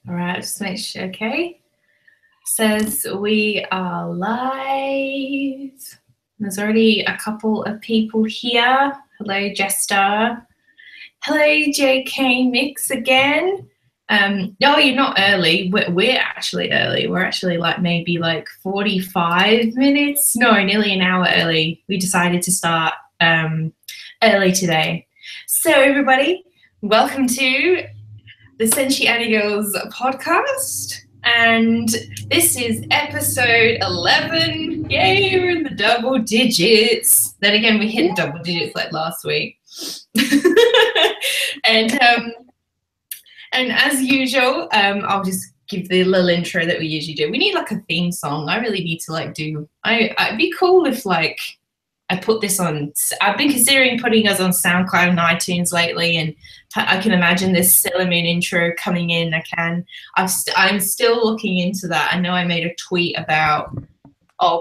All right, just make sure. Okay. Says we are live. There's already a couple of people here. Hello, Jester. Hello, JK Mix again. No, you're not early. We're actually early. We're actually maybe 45 minutes. No, nearly an hour early. We decided to start early today. So everybody, welcome to the Senshi Anime podcast. And this is episode 11. Yay, we're in the double digits. Then again, we hit double digits like last week. and as usual, I'll just give the little intro that we usually do. We need a theme song. I really need to do. It'd be cool if I put this on. I've been considering putting us on SoundCloud and iTunes lately, and I can imagine this Sailor Moon intro coming in. I'm still looking into that. I know I made a tweet about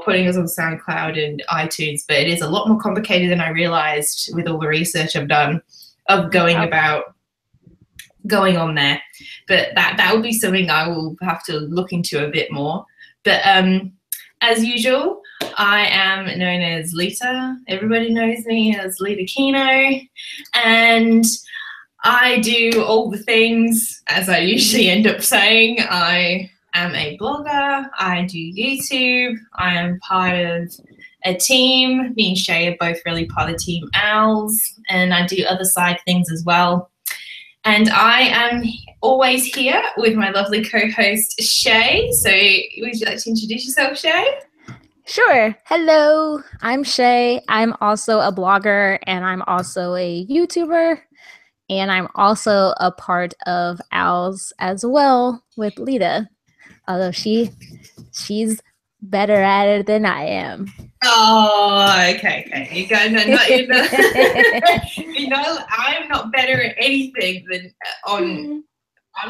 putting us on SoundCloud and iTunes, but it is a lot more complicated than I realized with all the research I've done of going on there. But that will be something I will have to look into a bit more. But as usual, I am known as Lita. Everybody knows me as Lita Kino. And I do all the things, as I usually end up saying. I am a blogger. I do YouTube. I am part of a team. Me and Shay are both really part of Team Owls. And I do other side things as well. And I am always here with my lovely co-host, Shay. So would you like to introduce yourself, Shay? Sure. Hello, I'm Shay. I'm also a blogger, and I'm also a YouTuber, and I'm also a part of Owls as well with Lita, although she's better at it than I am. Oh, okay. You guys are not, I'm not better at anything than I'm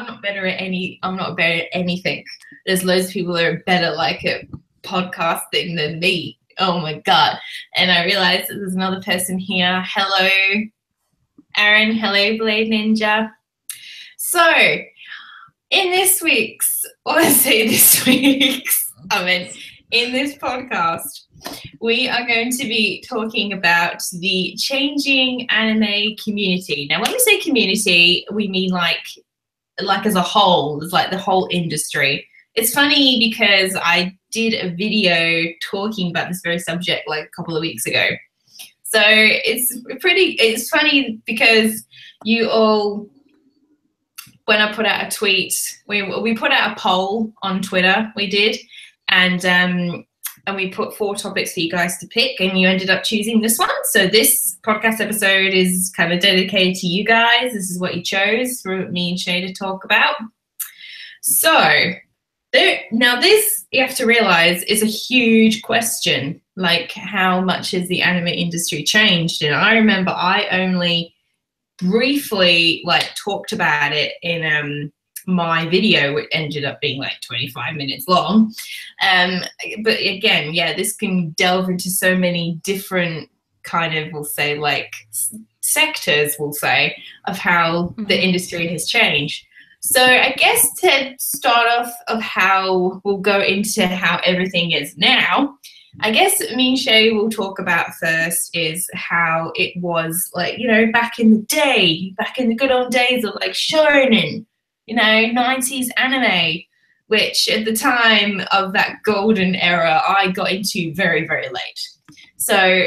not better at anything. There's loads of people that are better at podcasting than me. Oh my God. And I realized that there's another person here. Hello, Aaron. Hello, Blade Ninja. So in this podcast, we are going to be talking about the changing anime community. Now, when we say community, we mean as a whole, it's the whole industry. It's funny because I did a video talking about this very subject a couple of weeks ago. So it's funny because you all, when I put out a tweet, we put out a poll on Twitter, we did, and we put 4 topics for you guys to pick, and you ended up choosing this one. So this podcast episode is kind of dedicated to you guys. This is what you chose for me and Shay to talk about. So now this, you have to realize, is a huge question. How much has the anime industry changed? And I remember I only briefly talked about it in my video, which ended up being 25 minutes long. But again, this can delve into so many different kind of, we'll say, sectors, we'll say, of how the industry has changed. So I guess to start off of how we'll go into how everything is now, I guess me and Shay will talk about first is how it was back in the day, back in the good old days of Shonen, 90s anime, which at the time of that golden era, I got into very, very late. So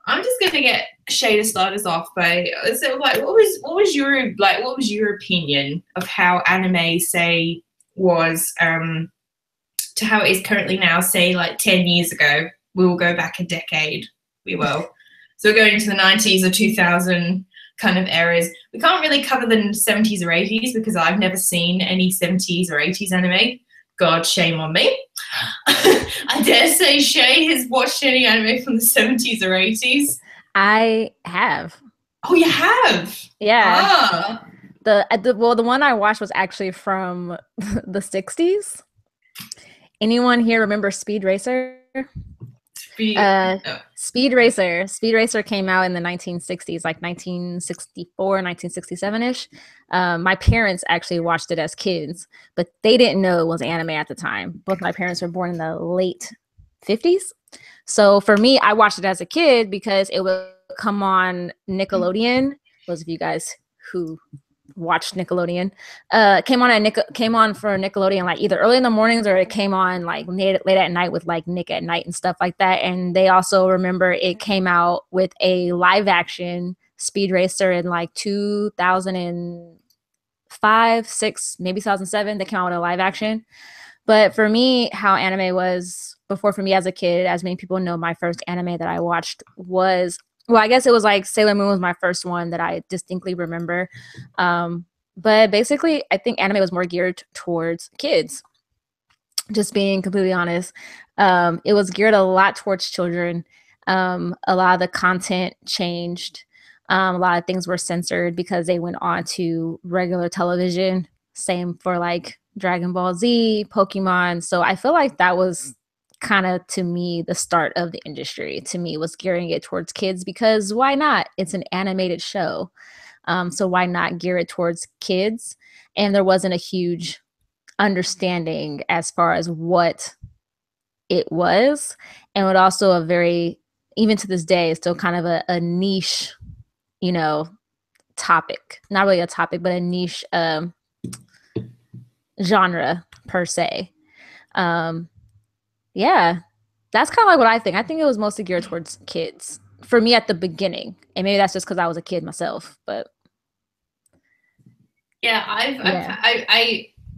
I'm just going to get Shay to start us off by, so what was your opinion of how anime, say, was to how it is currently now, say 10 years ago? We will go back a decade. We will. So we're going into the 90s or 2000 kind of eras. We can't really cover the 70s or 80s because I've never seen any 70s or 80s anime. God, shame on me. I dare say Shay has watched any anime from the 70s or 80s. I have. Oh, you have? Yeah. Ah. The one I watched was actually from the 60s. Anyone here remember Speed Racer? Speed Racer. Speed Racer came out in the 1960s, like 1964, 1967-ish. My parents actually watched it as kids, but they didn't know it was anime at the time. Both my parents were born in the late 50s. So for me, I watched it as a kid because it would come on Nickelodeon. Those of you guys who watched Nickelodeon, came on for Nickelodeon like either early in the mornings, or it came on like late at night with like Nick at Night and stuff like that. And they also remember it came out with a live action Speed Racer in like 2005, 6, maybe 2007. They came out with a live action. But for me, how anime was before for me as a kid, as many people know, my first anime that I watched was, well, I guess it was like Sailor Moon was my first one that I distinctly remember. But basically, I think anime was more geared towards kids. Just being completely honest, it was geared a lot towards children. A lot of the content changed. A lot of things were censored because they went on to regular television. Same for like Dragon Ball Z, Pokemon. So I feel like that was kind of, to me, the start of the industry. To me, was gearing it towards kids because why not? It's an animated show. So why not gear it towards kids? And there wasn't a huge understanding as far as what it was. And it also a very, even to this day, still kind of a niche, topic. Not really a topic, but a niche genre per se. Yeah, that's kind of like what I think. I think it was mostly geared towards kids for me at the beginning, and maybe that's just because I was a kid myself. But yeah,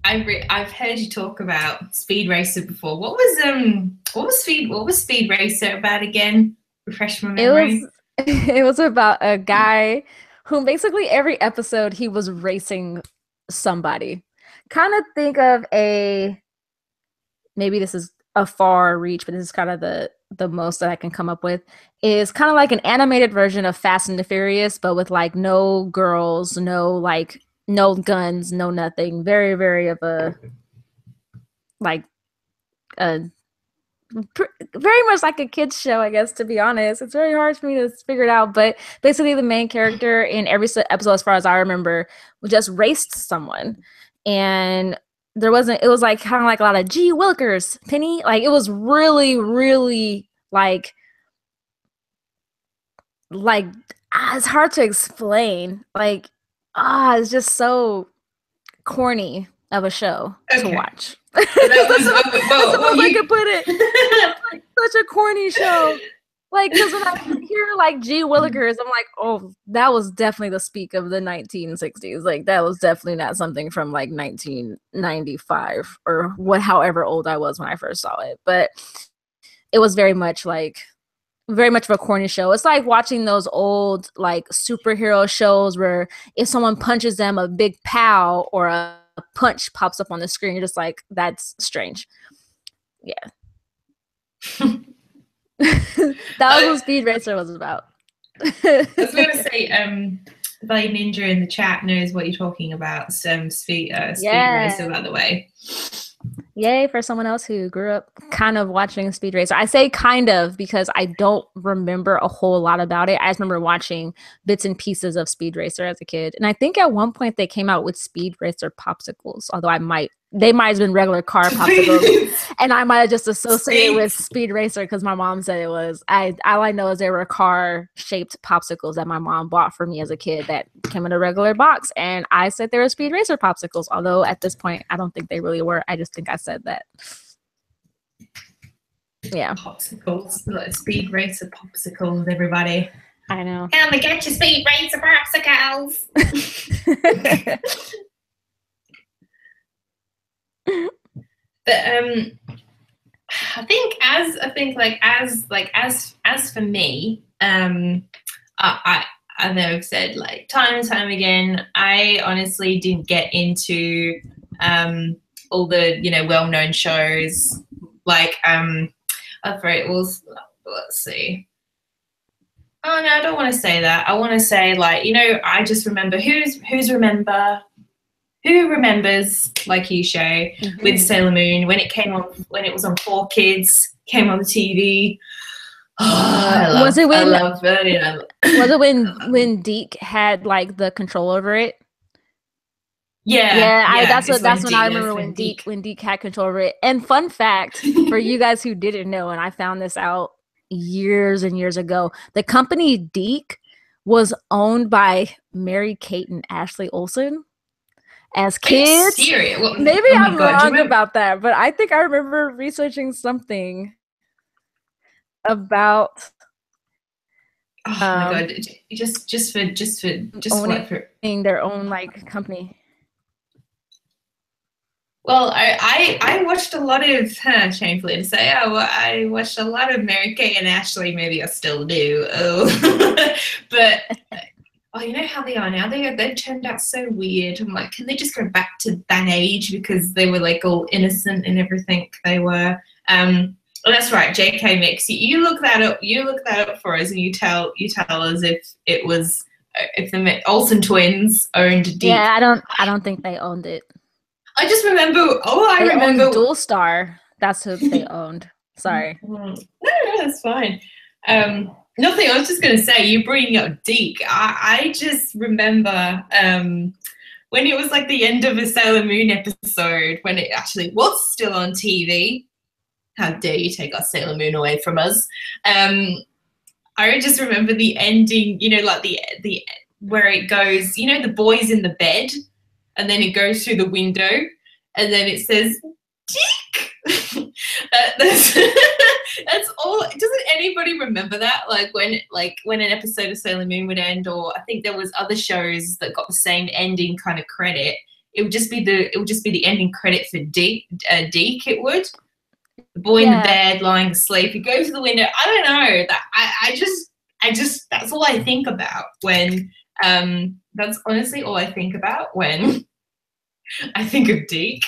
I've heard you talk about Speed Racer before. What was Speed Racer about again? Refresh my memory. It was about a guy who basically every episode he was racing somebody. Kind of think of maybe this is a far reach, but this is kind of the most that I can come up with, is kind of like an animated version of Fast and the Furious, but with like no girls, no guns, no nothing. Very, very of a very much like a kid's show, I guess, to be honest. It's very hard for me to figure it out, but basically the main character in every episode, as far as I remember, just raced someone. And it was like kind of like a lot of gee willikers, Penny. Like it was really, really like it's hard to explain. Like it's just so corny of a show to watch. That's I could put it. Like, such a corny show. Like, because when I hear like gee willikers, I'm like, oh, that was definitely the speak of the 1960s. Like, that was definitely not something from like 1995 or however old I was when I first saw it. But it was very much of a corny show. It's like watching those old like superhero shows where if someone punches them, a big pow or a punch pops up on the screen. You're just like, that's strange. Yeah. That was what Speed Racer was about. I was going to say, Blade Ninja in the chat knows what you're talking about. Some Speed Racer, by the way. Yay for someone else who grew up kind of watching Speed Racer. I say kind of because I don't remember a whole lot about it. I just remember watching bits and pieces of Speed Racer as a kid. And I think at one point they came out with Speed Racer popsicles, although they might have been regular car popsicles. And I might have just associated with Speed Racer because my mom said it was. All I know is they were car-shaped popsicles that my mom bought for me as a kid that came in a regular box. And I said they were Speed Racer popsicles, although at this point, I don't think they really were. I just think I said that. Yeah. Popsicles. Like Speed Racer popsicles, everybody. I know. Come and get your Speed Racer popsicles. But I think as for me, I know I've said like time and time again, I honestly didn't get into all the well-known shows like let's see. Oh no, I don't want to say that. I want to say like I just remember who remembers, like you, Shay, with Sailor Moon when it came on, when it was on 4Kids, came on the TV. Was it I when love yeah. was it when Deke had like the control over it? Yeah, Yeah, yeah. It's that's when when I Deke, remember that's when Deke. When Deke had control over it. And fun fact for you guys who didn't know, and I found this out years and years ago, the company Deke was owned by Mary Kate and Ashley Olsen as Are you kids. serious? What, Maybe oh my I'm God, do you wrong remember? about that, but I think I remember researching something about Oh my um God, just owning what for? their own like company. Well, I watched a lot of shamefully to say I watched a lot of Mary Kay and Ashley. Maybe I still do. Oh, but oh, you know how they are now. They've turned out so weird. I'm like, can they just go back to that age because they were like all innocent and everything they were. Well, that's right, J.K. Mix. You look that up. You look that up for us, and you tell us if it was if the Olsen twins owned Deep. Yeah, I don't think they owned it. I just remember. Oh, I They owned remember. Dual Star. That's who they owned. Sorry. No, that's fine. Nothing. I was just going to say, you bringing up Deke. I just remember when it was like the end of a Sailor Moon episode, when it actually was still on TV. How dare you take our Sailor Moon away from us? I just remember the ending. You know, like the where it goes. You know, the boy's in the bed, and then it goes through the window, and then it says Deke. That's that's all. Doesn't anybody remember that? Like when an episode of Sailor Moon would end, or I think there was other shows that got the same ending kind of credit. It would just be the ending credit for Deke. It would. The boy in the Yeah. bed lying asleep. He goes to the window. I don't know. That I just that's all I think about when that's honestly all I think about when I think of Deke.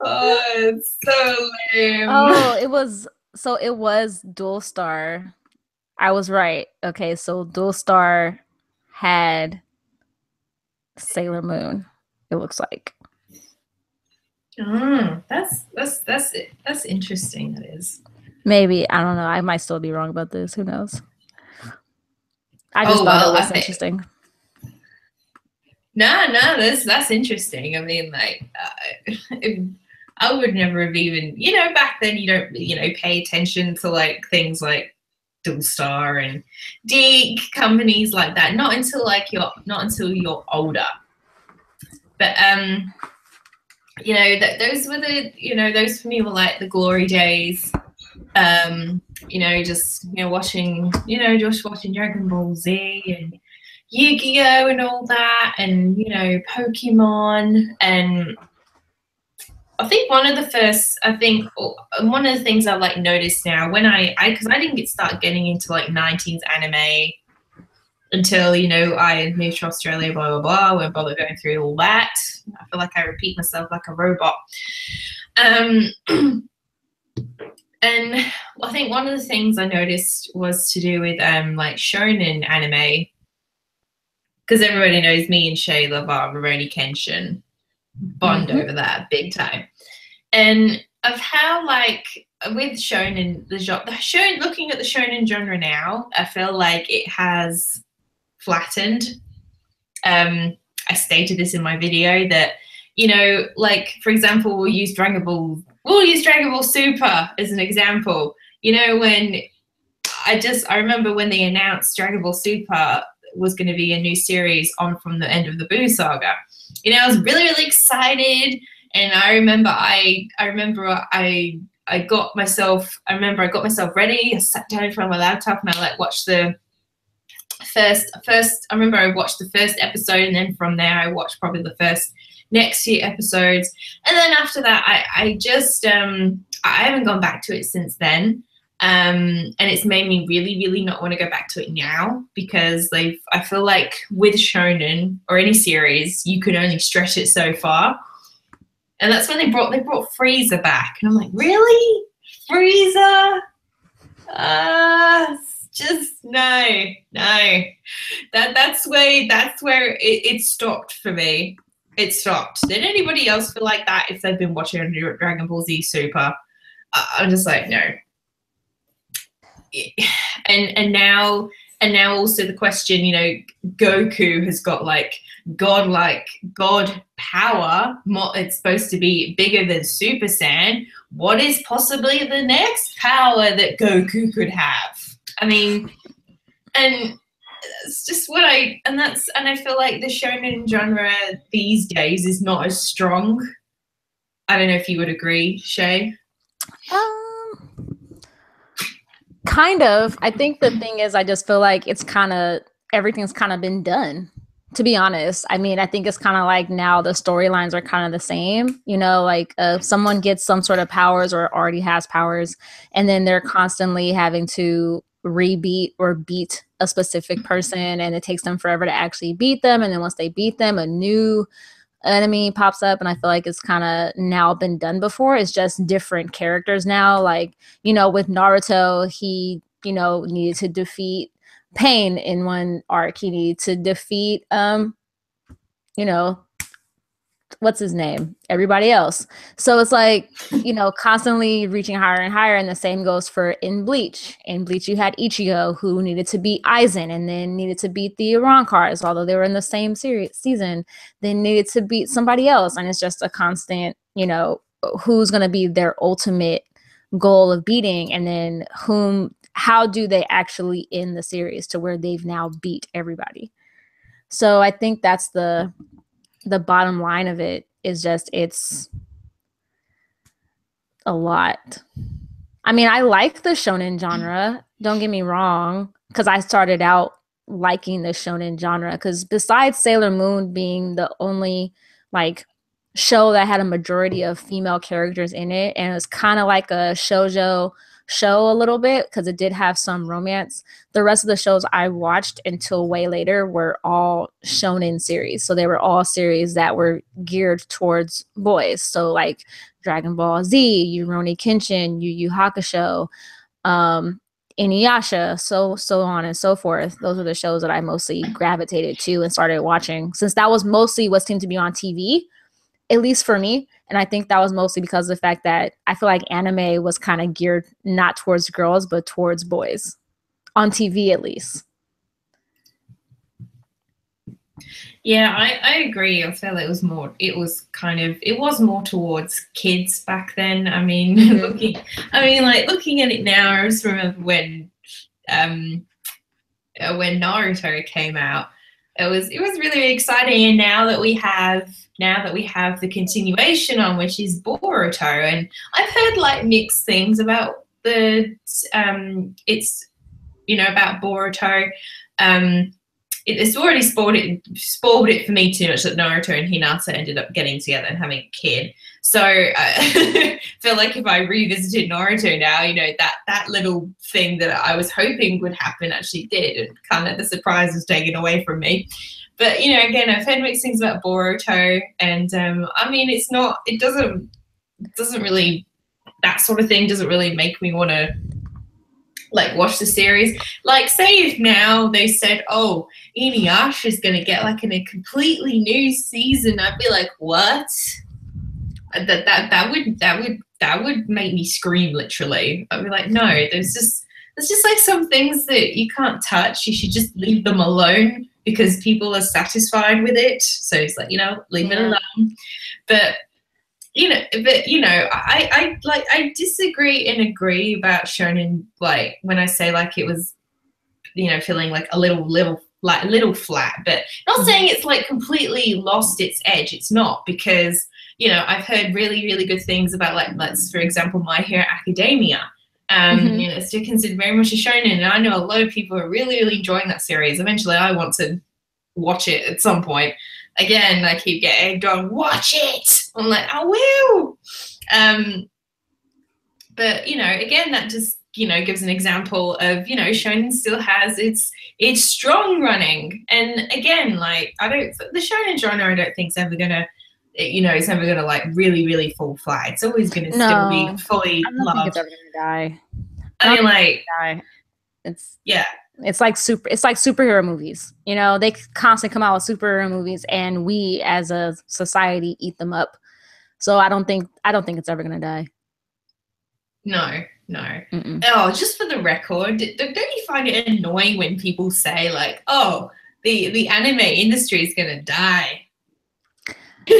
Oh, it's so lame. Oh, it was Dual Star. I was right. Okay, so Dual Star had Sailor Moon, it looks like. That's interesting. That is. Maybe. I don't know. I might still be wrong about this. Who knows? I just Oh thought it well, was interesting. No, that's interesting. I mean, like, I would never have even, back then you don't, pay attention to like things like Dual Star and Dig companies like that. Not until you're older. But those were those for me were like the glory days. Just watching Dragon Ball Z and Yu-Gi-Oh and all that, and Pokemon. And I think one of the things I like noticed now when because I didn't start getting into like 90s anime until I moved to Australia, blah blah blah. Won't bother going through all that. I feel like I repeat myself like a robot. And I think one of the things I noticed was to do with like shonen anime, because everybody knows me and Shay love our Rurouni Kenshin, bond over that big time, and of how like with shonen looking at the shonen genre now, I feel like it has flattened. I stated this in my video that like for example we'll use Dragon Ball Super as an example. When I remember when they announced Dragon Ball Super was going to be a new series on from the end of the Boo saga. I was really, really excited, and I remember I got myself ready. I sat down in front of my laptop and I like watched the first. I remember I watched the first episode, and then from there I watched probably the first next few episodes, and then after that I just I haven't gone back to it since then. And it's made me really, really not want to go back to it now, because I feel like with shonen or any series, you can only stretch it so far. And that's when they brought Frieza back. And I'm like, really? Frieza? Just no. That's where it stopped for me. It stopped. Did anybody else feel like that if they've been watching Dragon Ball Z Super? I'm just like, no. and now also the question, you know, Goku has got like god power. It's supposed to be bigger than Super Saiyan. What is possibly the next power that Goku could have? I mean, and it's just and I feel like the shonen genre these days is not as strong. I don't know if you would agree, Shay. Kind of. I think the thing is, I just feel like everything's kind of been done, to be honest. I mean, I think it's kind of like now the storylines are kind of the same, you know, like someone gets some sort of powers or already has powers, and then they're constantly having to beat a specific person, and it takes them forever to actually beat them. And then once they beat them, a new enemy pops up, and I feel like it's kind of now been done before. It's just different characters now. Like, you know, with Naruto, he, you know, needed to defeat Pain in one arc. He needed to defeat you know, what's his name? Everybody else. So it's like, you know, constantly reaching higher and higher. And the same goes for in Bleach. In Bleach, you had Ichigo, who needed to beat Aizen, and then needed to beat the Arankars, although they were in the same season. Then needed to beat somebody else. And it's just a constant, you know, who's going to be their ultimate goal of beating, and then how do they actually end the series to where they've now beat everybody. So I think that's the bottom line of it, is just it's a lot. I mean, I like the shonen genre, don't get me wrong, because I started out liking the shonen genre, because besides Sailor Moon being the only like show that had a majority of female characters in it, and it was kind of like a shoujo show a little bit because it did have some romance, the rest of the shows I watched until way later were all shonen series. So they were all series that were geared towards boys. So like Dragon Ball Z, Rurouni Kenshin, Yu Yu Hakusho, Inuyasha, so on and so forth. Those are the shows that I mostly gravitated to and started watching, since that was mostly what seemed to be on TV, at least for me. And I think that was mostly because of the fact that I feel like anime was kind of geared not towards girls, but towards boys, on TV at least. Yeah, I agree. I feel it was more towards kids back then. I mean, looking at it now, I just remember when Naruto came out. It was really exciting, and now that we have the continuation on, which is Boruto, and I've heard like mixed things about about Boruto. It's already spoiled it for me too much that Naruto and Hinata ended up getting together and having a kid. So I feel like if I revisited Naruto now, you know, that little thing that I was hoping would happen actually did, and kind of the surprise was taken away from me. But, you know, again, I've heard mixed things about Boruto, and I mean, it doesn't really, that sort of thing doesn't really make me want to like watch the series. Like, say if now they said, oh, Inuyasha is going to get like in a completely new season, I'd be like, what? That would make me scream, literally. I'd be like, no, there's just like some things that you can't touch. You should just leave them alone because people are satisfied with it. So it's like, you know, leave it alone. But I disagree and agree about shonen, like when I say like it was, you know, feeling like a little flat, but not saying it's like completely lost its edge. It's not, because, you know, I've heard really, really good things about, like, let's, for example, My Hero Academia. You know, it's still considered very much a shonen, and I know a lot of people are really, really enjoying that series. Eventually I want to watch it at some point. Again, I keep getting egged on, watch it. I'm like, I will. But, you know, again, that just, you know, gives an example of, you know, shonen still has its strong running. And again, like, the shonen genre, I don't think is ever gonna, you know, it's never gonna like really, really fall flat. It's always gonna still be fully loved. I don't think it's ever gonna die. I mean, like, it's like superhero movies. You know, they constantly come out with superhero movies, and we as a society eat them up. So I don't think it's ever gonna die. No, no. Mm-mm. Oh, just for the record, don't you find it annoying when people say like, "Oh, the anime industry is gonna die"? Do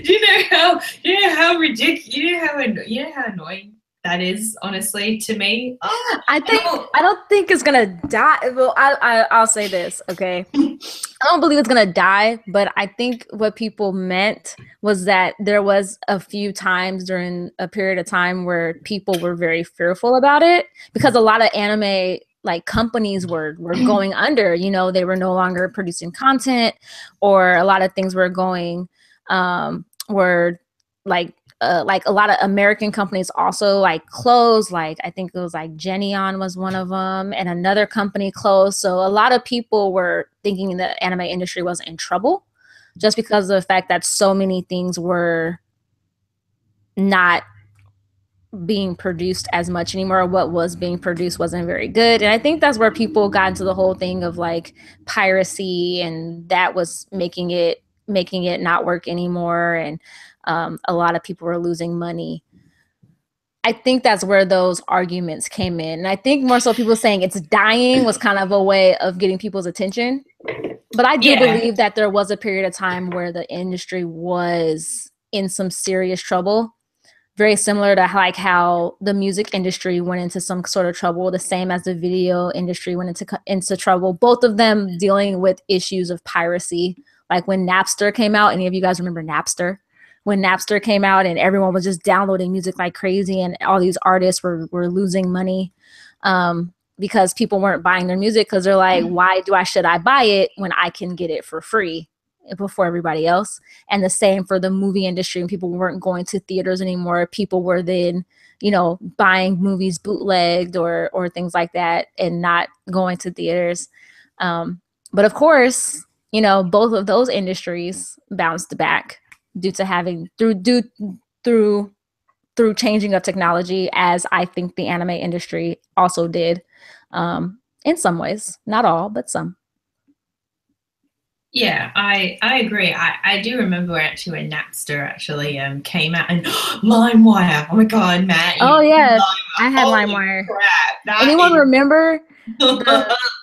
you know how ridiculous? You know how annoying that is, honestly, to me. Oh, I don't think it's gonna die. Well, I'll say this, okay. I don't believe it's gonna die, but I think what people meant was that there was a few times during a period of time where people were very fearful about it because a lot of anime like companies were going under. You know, they were no longer producing content, or a lot of things were going were like a lot of American companies also like closed. Like I think it was like Genion was one of them, and another company closed. So a lot of people were thinking the anime industry was in trouble, just because of the fact that so many things were not being produced as much anymore. What was being produced wasn't very good, and I think that's where people got into the whole thing of like piracy, and that was making it not work anymore, and a lot of people were losing money. I think that's where those arguments came in. And I think more so people saying it's dying was kind of a way of getting people's attention. But I do believe that there was a period of time where the industry was in some serious trouble. Very similar to like how the music industry went into some sort of trouble, the same as the video industry went into trouble. Both of them dealing with issues of piracy. Like when Napster came out, any of you guys remember Napster? When Napster came out and everyone was just downloading music like crazy, and all these artists were losing money because people weren't buying their music because they're like, why should I buy it when I can get it for free before everybody else? And the same for the movie industry. When people weren't going to theaters anymore, people were then, you know, buying movies bootlegged or things like that and not going to theaters. But of course, you know, both of those industries bounced back due to having through changing of technology, as I think the anime industry also did, in some ways, not all, but some. Yeah, I agree. I do remember actually when Napster actually came out, and LimeWire. Oh my God, Matt! Oh yeah, I had Holy LimeWire. crap! Anyone remember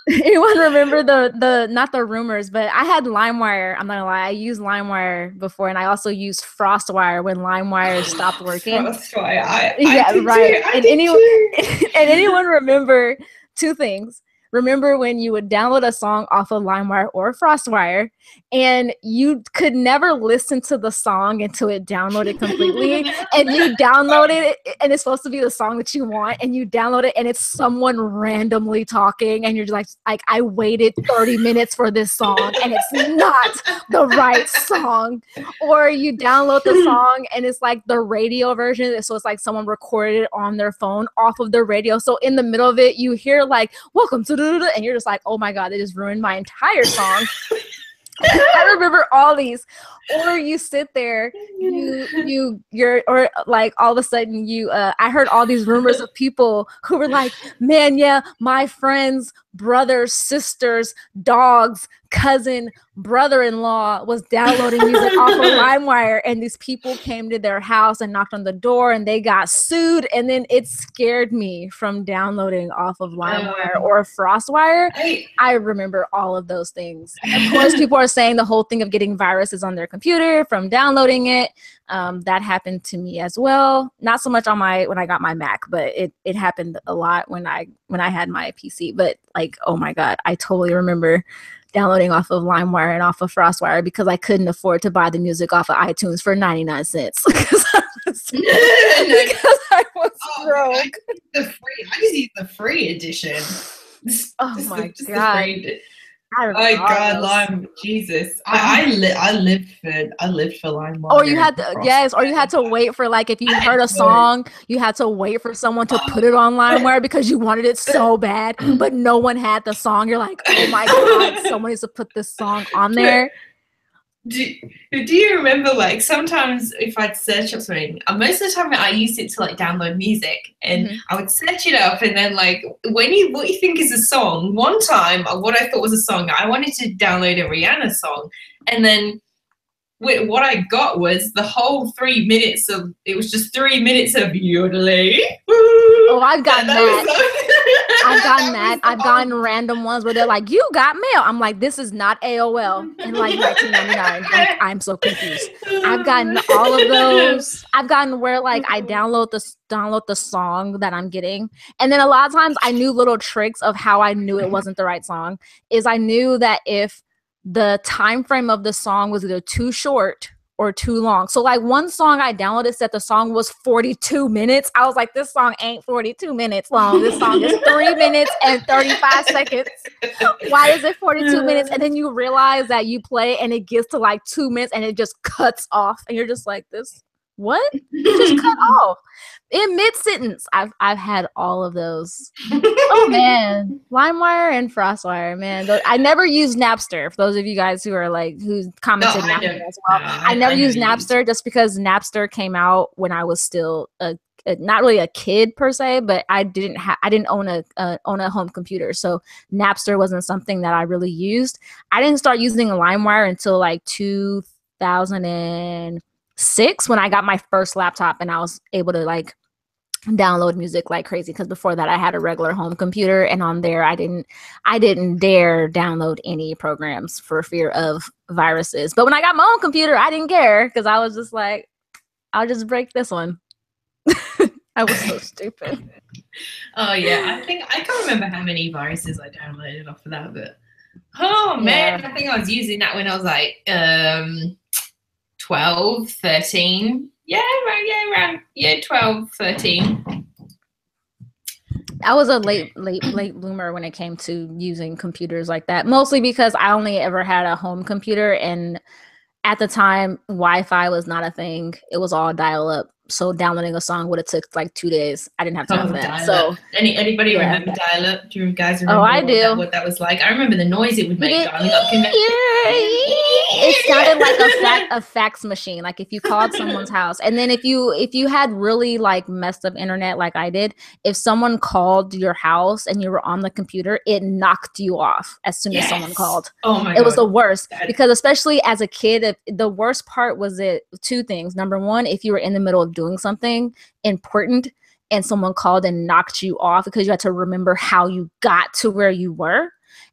anyone remember the not the rumors, but I had LimeWire. I'm not gonna lie, I used LimeWire before, and I also used FrostWire when LimeWire stopped working. FrostWire, I right. I did too. And anyone remember two things? Remember when you would download a song off of LimeWire or FrostWire, and you could never listen to the song until it downloaded completely, and you download it, and it's supposed to be the song that you want, and you download it, and it's someone randomly talking, and you're like I waited 30 minutes for this song, and it's not the right song. Or you download the song, and it's like the radio version, so it's like someone recorded it on their phone off of the radio. So in the middle of it, you hear like "Welcome to," and you're just like, oh my God, they just ruined my entire song. I remember all these. Or you sit there, you're or like all of a sudden I heard all these rumors of people who were like, man, yeah, my friends, brothers, sisters, dogs, cousin, brother-in-law was downloading music off of LimeWire, and these people came to their house and knocked on the door, and they got sued. And then it scared me from downloading off of LimeWire or FrostWire. I remember all of those things. Of course, people are saying the whole thing of getting viruses on their computer from downloading it. That happened to me as well. Not so much on when I got my Mac, but it happened a lot when I had my PC. But like, oh my God, I totally remember downloading off of LimeWire and off of FrostWire because I couldn't afford to buy the music off of iTunes for 99 cents. Because I was broke. I just used the free edition. Oh my God. Oh my God, Lime, Jesus! I lived for LimeWire. Or you had to, or you had to wait for, like, if you heard a song, you had to wait for someone to put it on LimeWire because you wanted it so bad, but no one had the song. You're like, oh my God, someone needs to put this song on there. Do you remember, like, sometimes if I'd search up something, most of the time I used it to like download music, and I would search it up, and then like what you think is a song. One time, what I thought was a song, I wanted to download a Rihanna song, and then what I got was the whole 3 minutes of, it was just 3 minutes of yodeling. Oh, I've gotten that. I've gotten that. I've gotten random ones where they're like, "You got mail." I'm like, "This is not AOL in like 1999." Like, I'm so confused. I've gotten all of those. I've gotten where like I download the song that I'm getting, and then a lot of times I knew little tricks of how I knew it wasn't the right song. Is I knew that if the time frame of the song was either too short or too long. So like one song I downloaded said the song was 42 minutes. I was like, this song ain't 42 minutes long. This song is 3 minutes and 35 seconds. Why is it 42 minutes? And then you realize that you play and it gets to like 2 minutes and it just cuts off. And you're just like, this, what? It just cut off. In mid-sentence. I've had all of those. Oh man, LimeWire and FrostWire, man. I never used Napster. For those of you guys who are like who commented Napster as well, I never used Napster just because Napster came out when I was still not really a kid per se, but I didn't own a home computer, so Napster wasn't something that I really used. I didn't start using LimeWire until like 2006 when I got my first laptop and I was able to like download music like crazy, because before that I had a regular home computer, and on there I didn't dare download any programs for fear of viruses. But when I got my own computer, I didn't care because I was just like, I'll just break this one. I was so stupid. Oh yeah, I think I can't remember how many viruses I downloaded off of that, but oh man, I think I was using that when I was like 12, 13. Around 12, 13. I was a late bloomer when it came to using computers like that, mostly because I only ever had a home computer, and at the time Wi-Fi was not a thing. It was all dial-up, so downloading a song would have took like 2 days. I didn't have time for that. So anybody remember dial-up? Do you guys remember what that was like? I remember the noise it would make dialing up connection. It sounded like a fax machine. Like if you called someone's house, and then if you had really like messed up internet like I did, if someone called your house and you were on the computer, it knocked you off as soon as someone called. Oh my God. It was the worst, because especially as a kid, the worst part was two things. Number one, if you were in the middle of doing something important and someone called and knocked you off because you had to remember how you got to where you were.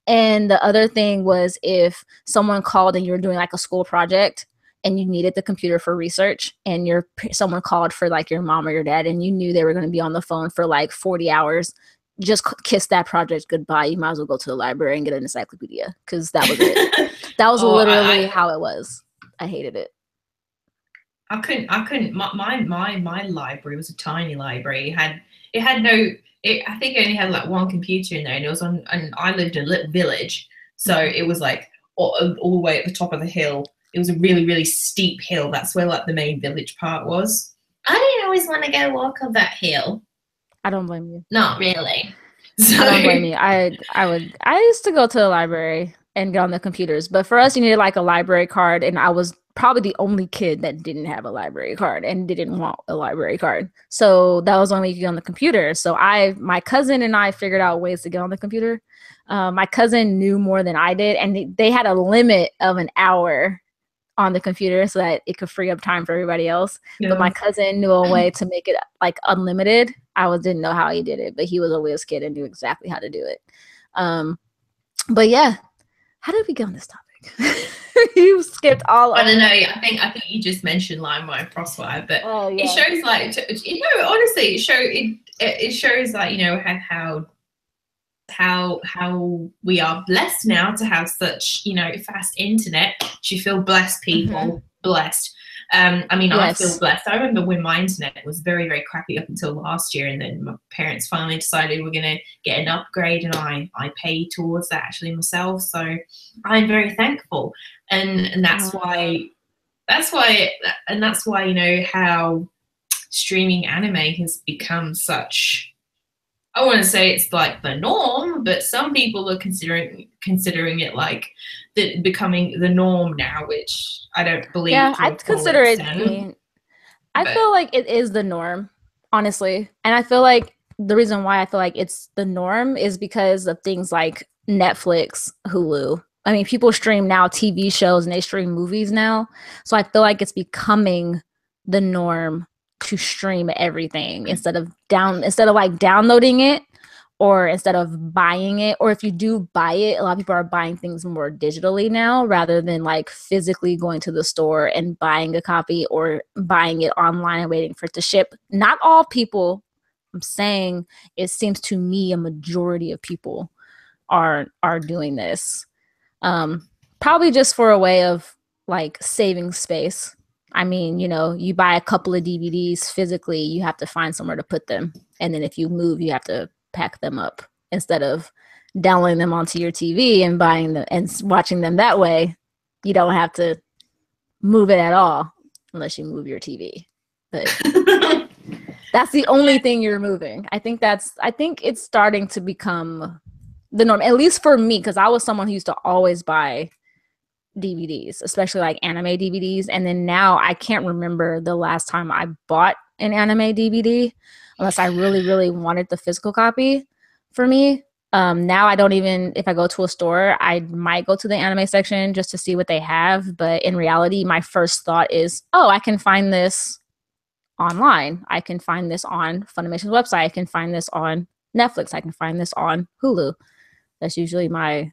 And the other thing was if someone called and you were doing like a school project and you needed the computer for research, and someone called for like your mom or your dad and you knew they were going to be on the phone for like 40 hours, just kiss that project goodbye. You might as well go to the library and get an encyclopedia, because that was it. That was literally how it was. I hated it. I couldn't. My library was a tiny library. It had no. I think it only had like one computer in there, and it was and I lived in a little village, so it was like all the way at the top of the hill. It was a really, really steep hill. That's where like the main village part was. I didn't always want to go walk up that hill. I don't blame you. Not really. So. I don't blame you. I used to go to the library and get on the computers, but for us, you needed like a library card, and I was probably the only kid that didn't have a library card and didn't want a library card. So that was the only way you could get on the computer. So my cousin and I figured out ways to get on the computer. My cousin knew more than I did, and they had a limit of an hour on the computer so that it could free up time for everybody else. Yeah. But my cousin knew a way to make it like unlimited. I didn't know how he did it, but he was a whiz kid and knew exactly how to do it. But yeah, how did we get on this topic? You skipped all of I don't know. I think you just mentioned LimeWire and FrostWire, but it shows like, honestly, it shows like, how we are blessed now to have such, fast internet. You feel blessed, people, blessed. I mean, yes. I feel blessed. I remember when my internet was very, very crappy up until last year, and then my parents finally decided we're going to get an upgrade, and I paid towards that actually myself. So I'm very thankful, and that's why, how streaming anime has become such. I want to say it's like the norm, but some people are considering it like becoming the norm now, which I don't believe. Yeah, I'd consider it. I feel like it is the norm, honestly, and I feel like the reason why I feel like it's the norm is because of things like Netflix, Hulu, I mean, people stream now TV shows and they stream movies now. So I feel like it's becoming the norm to stream everything instead of like downloading it, or instead of buying it. Or if you do buy it, a lot of people are buying things more digitally now rather than like physically going to the store and buying a copy or buying it online and waiting for it to ship. Not all people, I'm saying, it seems to me a majority of people are doing this. Probably just for a way of like saving space. I mean, you know, you buy a couple of DVDs physically, you have to find somewhere to put them. And then if you move, you have to pack them up instead of downloading them onto your TV and buying them and watching them that way. You don't have to move it at all unless you move your TV. But that's the only thing you're moving. I think it's starting to become the norm, at least for me, because I was someone who used to always buy DVDs, especially like anime DVDs. And then now I can't remember the last time I bought an anime DVD unless I really, really wanted the physical copy for me. Now I don't even, if I go to a store, I might go to the anime section just to see what they have. But in reality, my first thought is, oh, I can find this online. I can find this on Funimation's website. I can find this on Netflix. I can find this on Hulu. That's usually my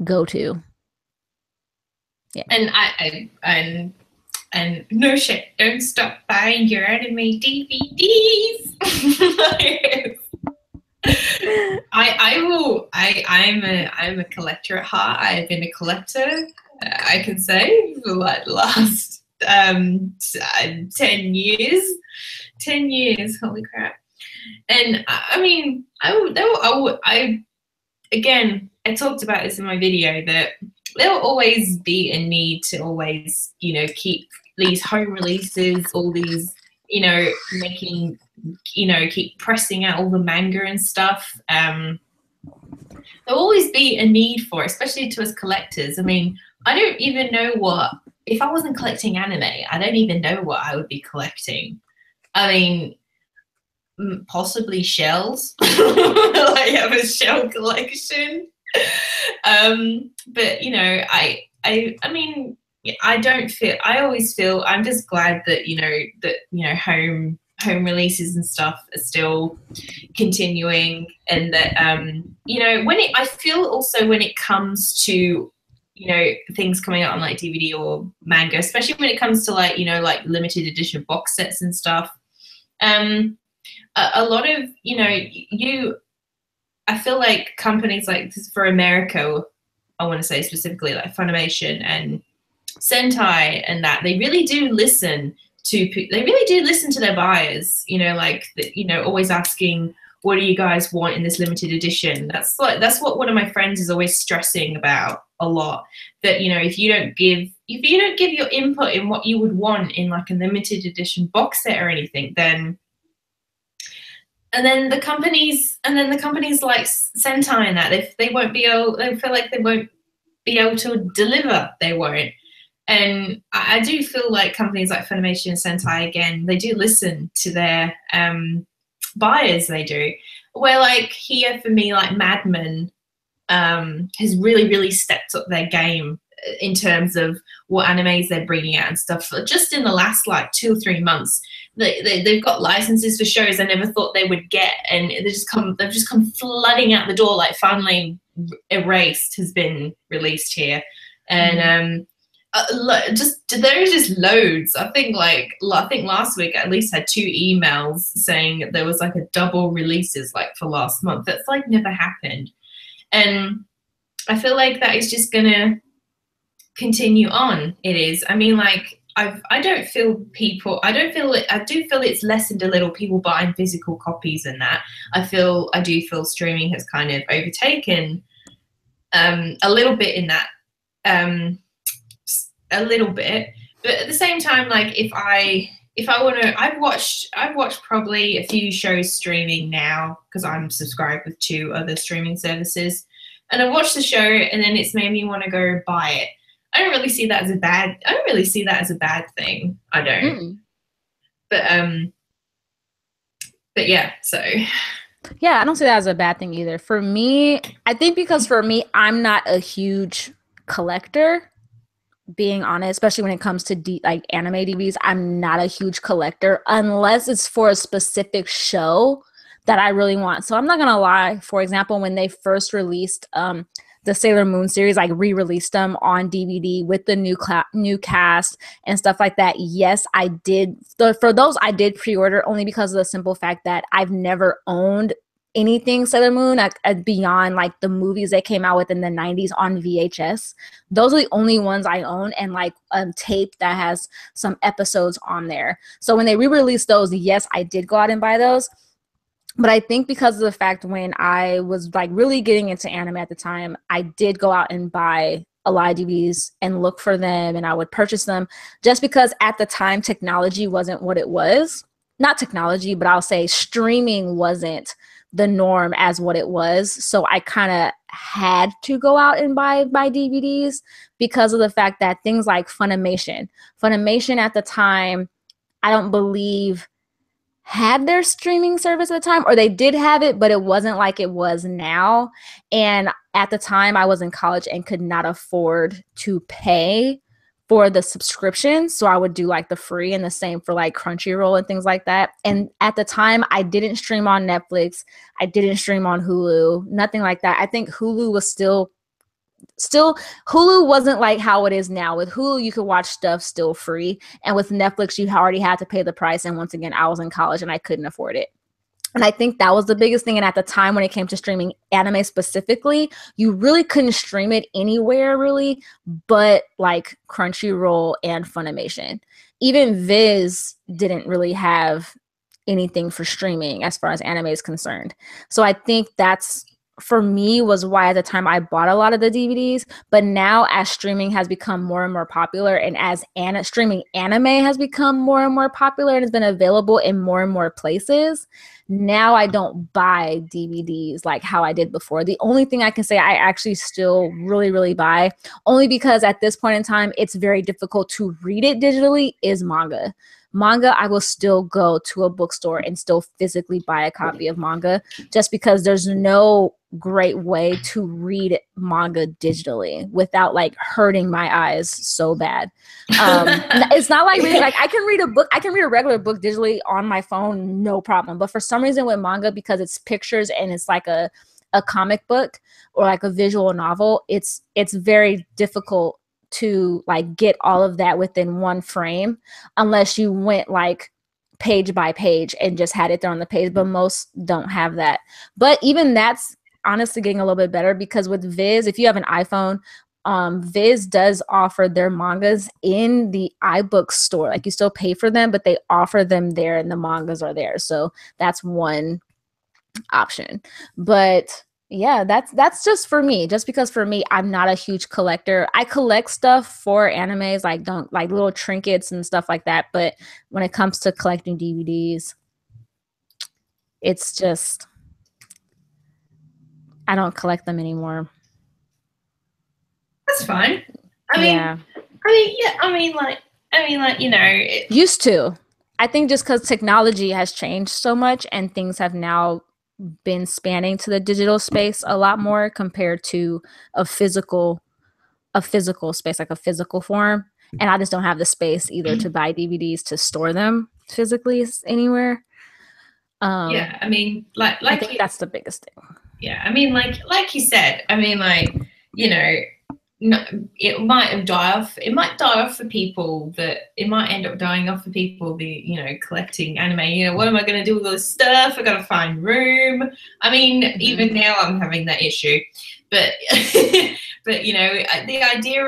go-to. Yeah. And no shit, don't stop buying your anime DVDs. I'm a collector at heart. I've been a collector, I can say, for like the last 10 years. 10 years, holy crap. And I mean, again, I talked about this in my video, that there'll always be a need to always, you know, keep these home releases, all these, you know, making, you know, keep pressing out all the manga and stuff. There'll always be a need for it, especially to us collectors. I mean, I don't even know if I wasn't collecting anime, I don't even know what I would be collecting. I mean, possibly shells. I have a shell collection. But you know, I mean, I always feel, I'm just glad that, you know, home releases and stuff are still continuing, and that, you know, I feel also when it comes to, you know, things coming out on like DVD or manga, especially when it comes to like, you know, like limited edition box sets and stuff, a lot of, you know, I feel like companies like this for America, I want to say specifically like Funimation and Sentai and that, they really do listen to their buyers, you know, like, you know, always asking, what do you guys want in this limited edition? That's what one of my friends is always stressing about a lot, that, you know, if you don't give your input in what you would want in like a limited edition box set or anything, then the companies like Sentai and that, they won't be able, they feel like they won't be able to deliver. They won't. And I do feel like companies like Funimation and Sentai, again, they do listen to their buyers, they do. Where like here for me, like Mad Men has really, really stepped up their game in terms of what animes they're bringing out and stuff. Just in the last like 2 or 3 months, they've got licenses for shows I never thought they would get, and they've just come flooding out the door. Like finally, Erased has been released here, and there's just loads. I think last week I at least had 2 emails saying there was like a double releases like for last month. That's like never happened, and I feel like that is just gonna continue on. It is. I mean, like I do feel it's lessened a little, people buying physical copies and that. I do feel streaming has kind of overtaken a little bit in that, a little bit. But at the same time, like if I want to, I've watched probably a few shows streaming now because I'm subscribed with 2 other streaming services, and I watched the show and then it's made me want to go buy it. I don't really see that as a bad thing. I don't. But yeah, so Yeah, I don't see that as a bad thing either. For me, I think because for me, I'm not a huge collector, being honest, especially when it comes to like anime DVDs. I'm not a huge collector unless it's for a specific show that I really want. So I'm not gonna lie. For example, when they first released the Sailor Moon series, like re-released them on DVD with the new cast and stuff like that. Yes, I did. For those, I did pre-order only because of the simple fact that I've never owned anything Sailor Moon beyond like the movies they came out with in the 90s on VHS. Those are the only ones I own, and like tape that has some episodes on there. So when they re-released those, yes, I did go out and buy those. But I think because of the fact when I was like really getting into anime at the time, I did go out and buy a lot of DVDs and look for them, and I would purchase them just because at the time technology wasn't what it was. Not technology, but I'll say streaming wasn't the norm as what it was. So I kind of had to go out and buy DVDs because of the fact that things like Funimation at the time, I don't believe had their streaming service at the time, or they did have it, but it wasn't like it was now. And at the time I was in college and could not afford to pay for the subscription, so I would do like the free, and the same for like Crunchyroll and things like that. And at the time I didn't stream on Netflix, I didn't stream on Hulu, nothing like that. I think Hulu was still Hulu wasn't like how it is now. With Hulu, you could watch stuff still free, and with Netflix, you already had to pay the price. And once again, I was in college and I couldn't afford it. And I think that was the biggest thing. And at the time, when it came to streaming anime specifically, you really couldn't stream it anywhere really, but like Crunchyroll and Funimation. Even Viz didn't really have anything for streaming as far as anime is concerned. So I think that's, for me, was why at the time I bought a lot of the DVDs. But now as streaming has become more and more popular, and as streaming anime has become more and more popular and has been available in more and more places, now I don't buy DVDs like how I did before. The only thing I can say I actually still really, really buy, only because at this point in time, it's very difficult to read it digitally, is manga. Manga, I will still go to a bookstore and still physically buy a copy of manga, just because there's no great way to read manga digitally without like hurting my eyes so bad. It's not like reading, like I can read a regular book digitally on my phone, no problem. But for some reason with manga, because it's pictures and it's like a comic book or like a visual novel, it's very difficult to like get all of that within one frame, unless you went like page by page and just had it there on the page. But most don't have that. But even that's honestly getting a little bit better, because with Viz, if you have an iPhone, Viz does offer their mangas in the iBook store. Like you still pay for them, but they offer them there and the mangas are there. So that's one option. But yeah, that's just for me. Just because for me, I'm not a huge collector. I collect stuff for animes, like don't like little trinkets and stuff like that. But when it comes to collecting DVDs, it's just I don't collect them anymore. That's fine. I mean, you know, used to. I think just because technology has changed so much and things have now been spanning to the digital space a lot more compared to a physical space, like a physical form. And I just don't have the space either to buy DVDs to store them physically anywhere. Yeah, I mean, I think that's the biggest thing. Yeah, I mean, like you said, I mean, like, you know, no, it might die off for people that it might end up dying off for people collecting anime. You know, what am I going to do with all this stuff? I got to find room. I mean, even now I'm having that issue, but but you know, the idea,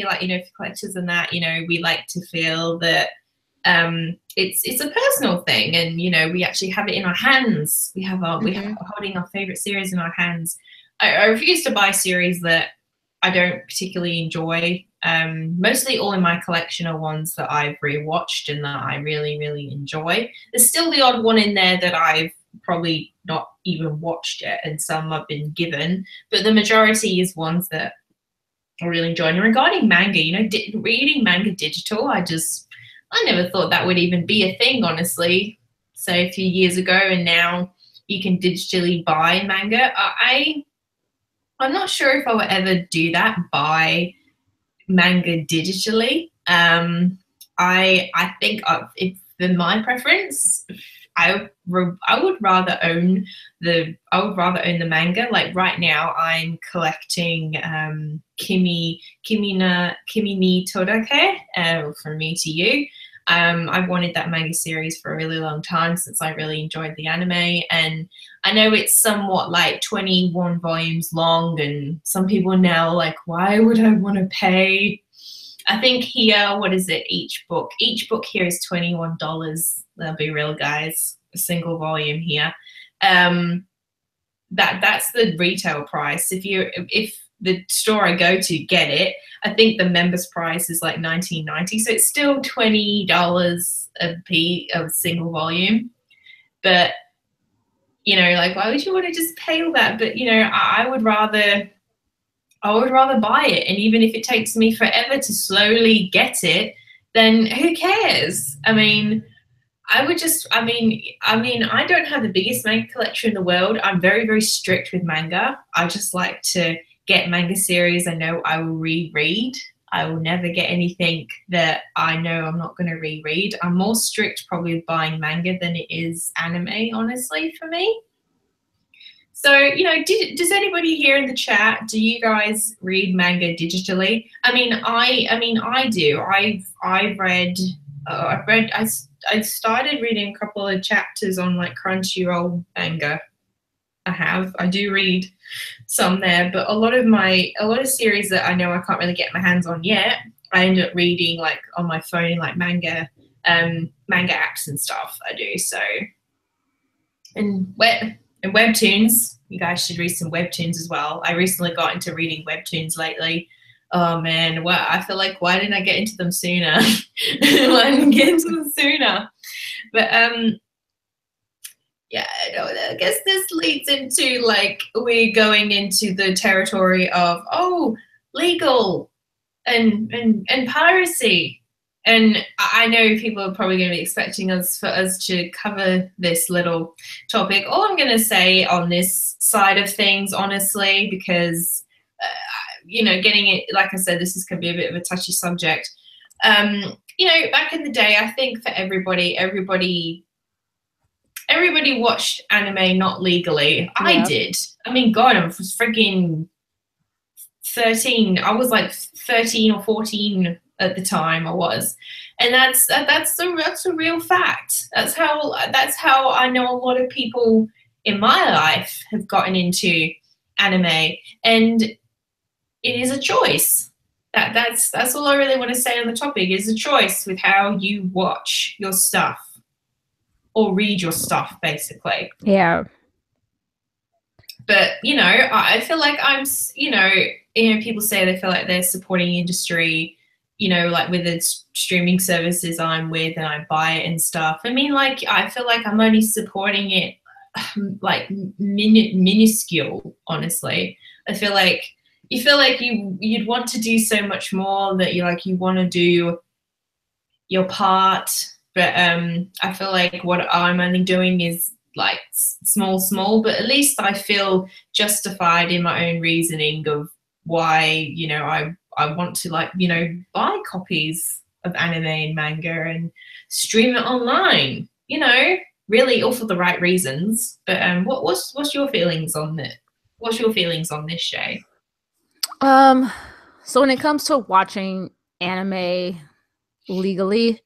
like, you know, for collectors and that, you know, we like to feel that it's a personal thing, and you know, we actually have it in our hands. We have holding our favorite series in our hands. I refuse to buy series that I don't particularly enjoy. Mostly all in my collection are ones that I've rewatched and that I really, really enjoy. There's still the odd one in there that I've probably not even watched yet, and some I've been given, but the majority is ones that I really enjoy. And regarding manga, you know, reading manga digital, I never thought that would even be a thing, honestly. So a few years ago, and now, digitally buy manga. I'm not sure if I will ever do that, buy manga digitally. I think if in my preference, I would rather own the manga. Like right now, I'm collecting Kimi ni Todake, From Me to You. I've wanted that manga series for a really long time since I really enjoyed the anime, and I know it's somewhat like 21 volumes long, and some people now like, why would I want to pay? I think here, what is it? Each book here is $21. That'll be real, guys. A single volume here. That's the retail price. If the store I go to get it, I think the members price is like $19.90. So it's still $20 a single volume. But you know, like, why would you want to just pay all that? But you know, I would rather buy it, and even if it takes me forever to slowly get it, then who cares? I mean, I don't have the biggest manga collection in the world. I'm very, very strict with manga. I just like to get manga series I know I will reread. I will never get anything that I know I'm not going to reread. I'm more strict probably with buying manga than it is anime, honestly, for me. So, you know, does anybody here in the chat, do you guys read manga digitally? I do. I started reading a couple of chapters on like Crunchyroll manga. I do read some there, but a lot of series that I know I can't really get my hands on yet, I end up reading like on my phone, like manga apps and stuff. I do so. And webtoons, you guys should read some webtoons as well. I recently got into reading webtoons lately. Oh man, well, I feel like, why didn't I get into them sooner? Why didn't I get into them sooner? But yeah, no, I guess this leads into like we're going into the territory of legal and piracy. And I know people are probably going to be expecting for us to cover this little topic. All I'm going to say on this side of things, honestly, because you know, getting it, like I said, this can be a bit of a touchy subject. You know, back in the day, I think for everybody watched anime not legally. Yeah. I did. I mean, God, I was freaking 13. I was like 13 or 14 at the time. I was, and that's a real fact. That's how I know a lot of people in my life have gotten into anime, and it is a choice. That's all I really want to say on the topic. Is a choice with how you watch your stuff or read your stuff, basically. Yeah. But you know, I feel like I'm, you know, people say they feel like they're supporting the industry, you know, like with the streaming services I'm with and I buy it and stuff. I mean, like, I feel like I'm only supporting it like minuscule, honestly. I feel like you feel like you'd want to do so much more, that you want to do your part. But I feel like what I'm only doing is like small, but at least I feel justified in my own reasoning of why, you know, I want to, like, you know, buy copies of anime and manga and stream it online, you know, really all for the right reasons. But what's your feelings on it? What's your feelings on this, Shay? So when it comes to watching anime legally,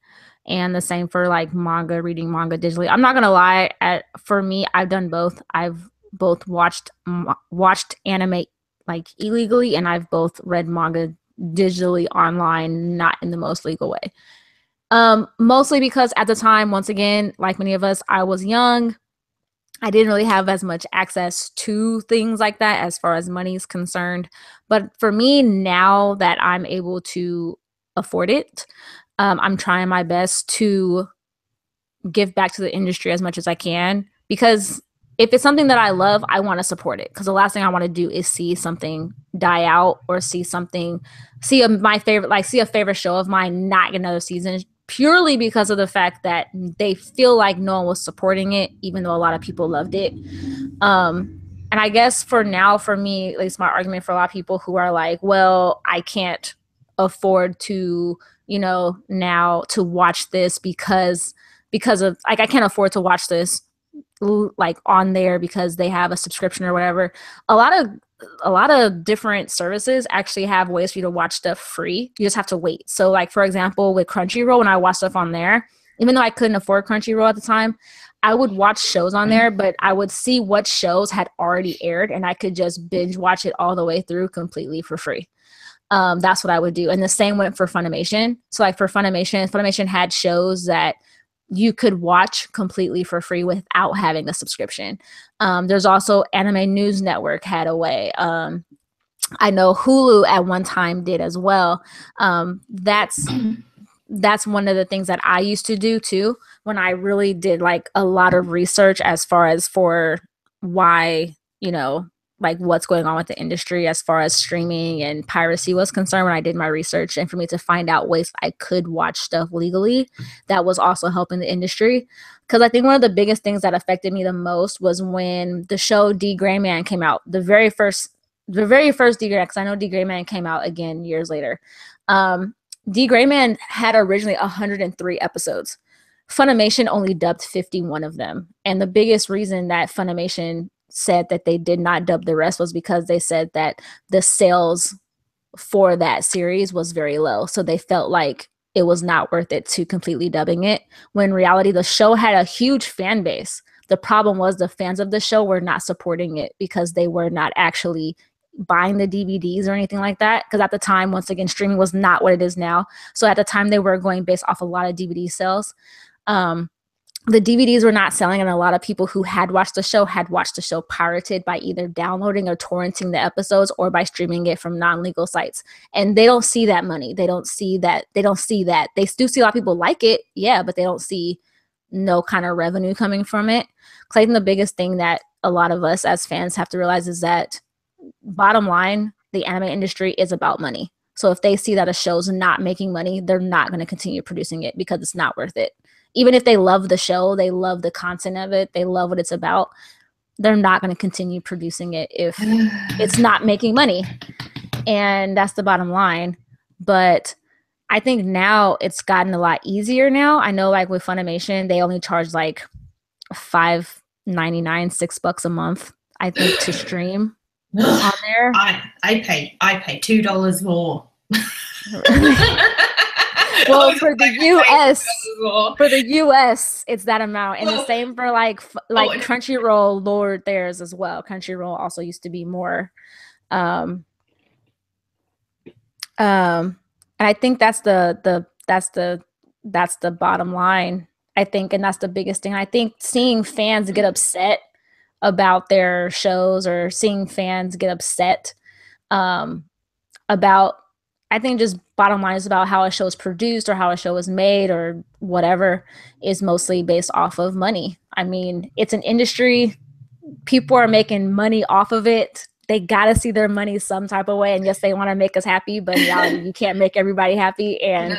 and the same for like reading manga digitally, I'm not gonna lie, for me, I've done both. I've both watched anime like illegally, and I've both read manga digitally online, not in the most legal way. Mostly because at the time, once again, like many of us, I was young. I didn't really have as much access to things like that as far as money is concerned. But for me, now that I'm able to afford it, I'm trying my best to give back to the industry as much as I can, because if it's something that I love, I want to support it, because the last thing I want to do is see something die out, or see a favorite show of mine not get another season purely because of the fact that they feel like no one was supporting it, even though a lot of people loved it. And I guess for now, for me, at least my argument for a lot of people who are like, well, I can't afford to, now to watch this because of, like, I can't afford to watch this like on there because they have a subscription or whatever. A lot of different services actually have ways for you to watch stuff free. You just have to wait. So like, for example, with Crunchyroll, when I watch stuff on there, even though I couldn't afford Crunchyroll at the time, I would watch shows on there, but I would see what shows had already aired and I could just binge watch it all the way through completely for free. That's what I would do. And the same went for Funimation. So like for Funimation had shows that you could watch completely for free without having a subscription. There's also Anime News Network had a way. I know Hulu at one time did as well. That's one of the things that I used to do too, when I really did like a lot of research as far as for why, like what's going on with the industry as far as streaming and piracy was concerned. When I did my research and for me to find out ways I could watch stuff legally, that was also helping the industry. Because I think one of the biggest things that affected me the most was when the show D Gray Man came out. The very first D Gray Man, because I know D Gray Man came out again years later. D Gray Man had originally 103 episodes. Funimation only dubbed 51 of them. And the biggest reason that Funimation said that they did not dub the rest was because they said that the sales for that series was very low. So they felt like it was not worth it to completely dubbing it, when in reality the show had a huge fan base. The problem was the fans of the show were not supporting it because they were not actually buying the DVDs or anything like that. Because at the time, once again, streaming was not what it is now. So at the time they were going based off a lot of DVD sales. The DVDs were not selling, and a lot of people who had watched the show pirated by either downloading or torrenting the episodes or by streaming it from non-legal sites. And they don't see that money. They don't see that. They do see a lot of people like it, yeah, but they don't see no kind of revenue coming from it. Because I think the biggest thing that a lot of us as fans have to realize is that, bottom line, the anime industry is about money. So if they see that a show's not making money, they're not going to continue producing it because it's not worth it. Even if they love the show, they love the content of it, they love what it's about, they're not going to continue producing it if it's not making money. And that's the bottom line. But I think now it's gotten a lot easier now. I know like with Funimation, they only charge like $5.99, $6 a month, I think, to stream on there. I pay $2 more. Well, for the US, it's that amount, and the same for like Crunchyroll lowered theirs as well. Crunchyroll also used to be more, and I think that's the bottom line. I think, and that's the biggest thing. I think seeing fans get upset about their shows, or seeing fans get upset about, I think just bottom line is about how a show is produced or how a show is made or whatever, is mostly based off of money. I mean, it's an industry. People are making money off of it. They got to see their money some type of way. And yes, they want to make us happy, but in reality, you can't make everybody happy. And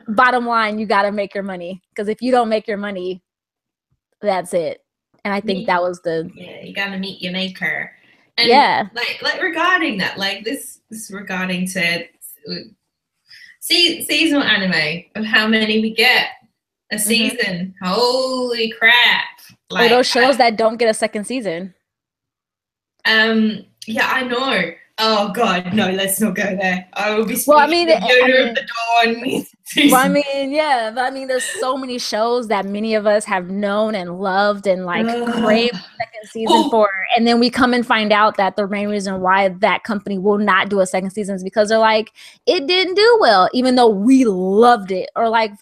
bottom line, you got to make your money. Because if you don't make your money, that's it. And I think that was you got to meet your maker. And yeah. Like regarding that, like this regarding to seasonal anime, of how many we get a season. Holy crap. Or those shows that don't get a second season. Yeah, I know. Oh God, no, let's not go there. I will be of the dawn. But I mean, there's so many shows that many of us have known and loved and like craved second season for, and then we come and find out that the main reason why that company will not do a second season is because they're like, it didn't do well, even though we loved it. Or like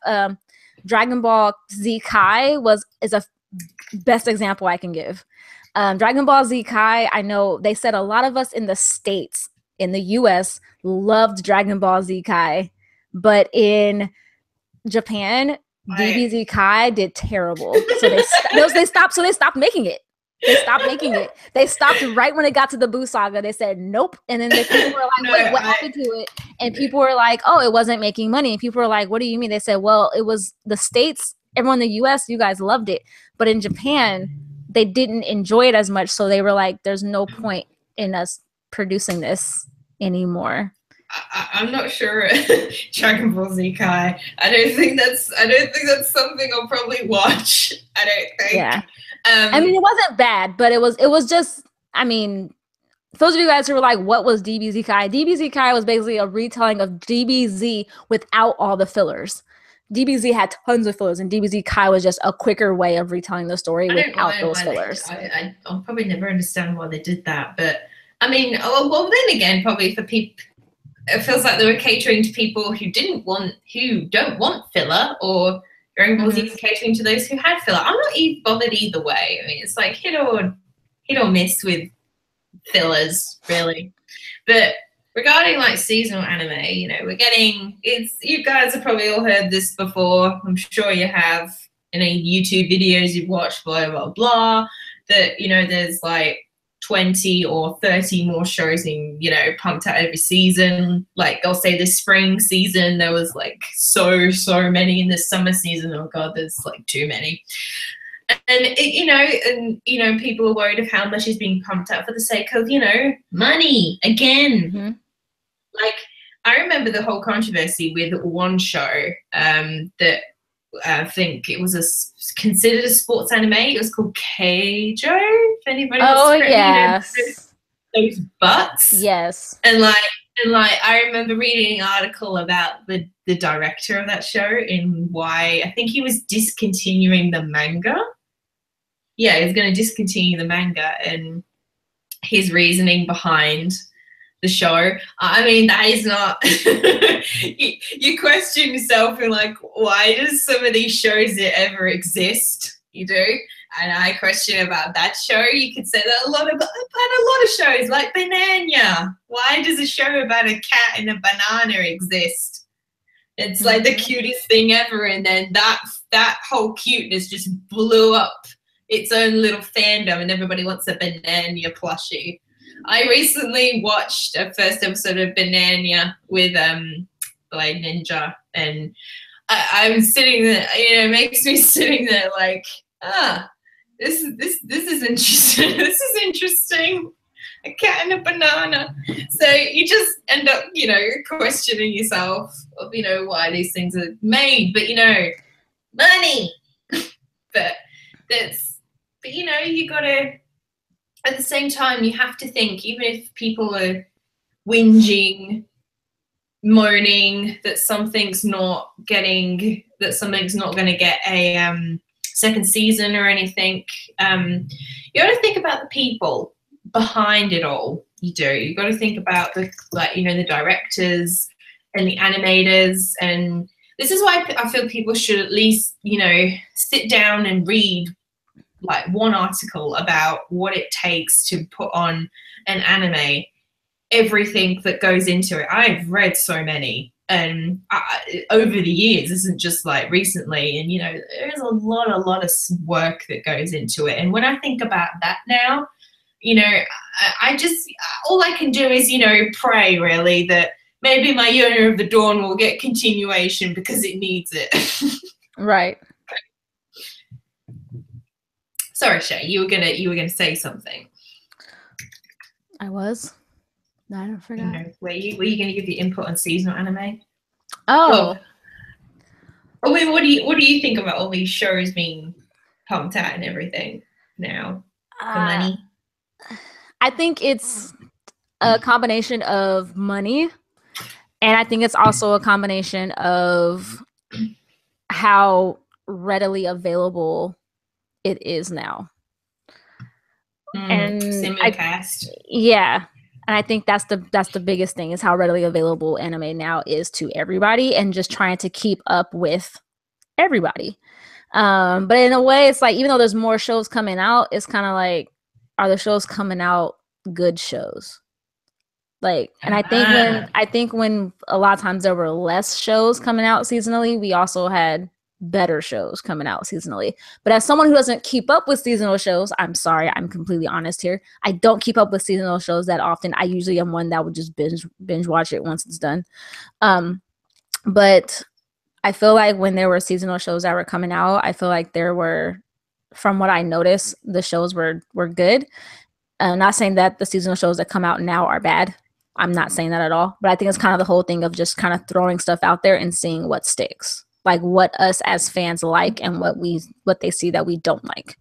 Dragon Ball Z Kai is a best example I can give. Dragon Ball Z Kai, I know they said a lot of us in the States, in the US, loved Dragon Ball Z Kai, but in Japan, DBZ Kai did terrible. So they stopped making it. They stopped making it. They stopped right when it got to the Boo saga. They said nope, and then the people were like, "Wait, what happened to it?" And people were like, "Oh, it wasn't making money." And people were like, "What do you mean?" They said, "Well, it was the States, everyone in the U.S. You guys loved it, but in Japan, they didn't enjoy it as much. So they were like, there's no point in us producing this anymore." I'm not sure. Dragon Ball Z Kai. I don't think that's something I'll probably watch. I don't think. Yeah. I mean, it wasn't bad, but it was just, I mean, for those of you guys who were like, what was DBZ Kai? DBZ Kai was basically a retelling of DBZ without all the fillers. DBZ had tons of fillers, and DBZ Kai was just a quicker way of retelling the story without those fillers. I'll probably never understand why they did that, but I mean, well, then again, probably for people, it feels like they were catering to people who don't want filler, or Dragon Ball Z was catering to those who had filler. I'm not bothered either way. I mean, it's like hit or miss with fillers, really. But regarding like seasonal anime, you know, you guys have probably all heard this before. I'm sure you have in any YouTube videos you've watched, blah, blah, blah, that, you know, there's like 20 or 30 more shows being, you know, pumped out every season. Like I'll say this spring season, there was like so many. In the summer season, oh God, there's like too many. And people are worried of how much is being pumped out for the sake of, you know, money again. Like I remember the whole controversy with one show that I think it was considered a sports anime. It was called Keijo. If anybody yes, those butts. Yes. And I remember reading an article about the director of that show and why I think he was discontinuing the manga. Yeah, he was going to discontinue the manga, and his reasoning behind the show. I mean, that is not. you question yourself and like, why does some of these shows ever exist? You do, and I question about that show. You could say that about a lot of shows, like Banana. Why does a show about a cat and a banana exist? It's like the cutest thing ever, and then that whole cuteness just blew up its own little fandom, and everybody wants a Banana plushie. I recently watched a first episode of Banana with Blade Ninja, and I'm sitting there, you know, it makes me sitting there like, this is interesting. This is interesting. A cat and a banana. So you just end up, you know, questioning yourself of, you know, why these things are made. But, you know, money. but you know, you gotta, at the same time, you have to think, even if people are whinging, moaning that something's not going to get a second season or anything, you got to think about the people behind it all. You got to think about the directors and the animators, and this is why I feel people should at least, you know, sit down and read like one article about what it takes to put on an anime, everything that goes into it. I've read so many over the years. This isn't just like recently, and you know, there's a lot of work that goes into it. And when I think about that now, you know, I just, all I can do is, you know, pray really that maybe my Yona of the Dawn will get continuation because it needs it. Right. Sorry, Shay, you were gonna say something. I was. I forgot. You know, were you gonna give your input on seasonal anime? Oh. Well, I mean, what do you think about all these shows being pumped out and everything now for money? I think it's a combination of money, and I think it's also a combination of how readily available it is now. And simulcast. Yeah. And I think that's the biggest thing, is how readily available anime now is to everybody, and just trying to keep up with everybody. But in a way, it's like, even though there's more shows coming out, it's kind of like, are the shows coming out good shows? Like, and I think when a lot of times there were less shows coming out seasonally, we also had better shows coming out seasonally. But as someone who doesn't keep up with seasonal shows, I'm sorry, I'm completely honest here. I don't keep up with seasonal shows that often. I usually am one that would just binge watch it once it's done. But I feel like when there were seasonal shows that were coming out, I feel like there were, from what I noticed, the shows were good. Not saying that the seasonal shows that come out now are bad. I'm not saying that at all. But I think it's kind of the whole thing of just kind of throwing stuff out there and seeing what sticks. Like what us as fans like and what they see that we don't like.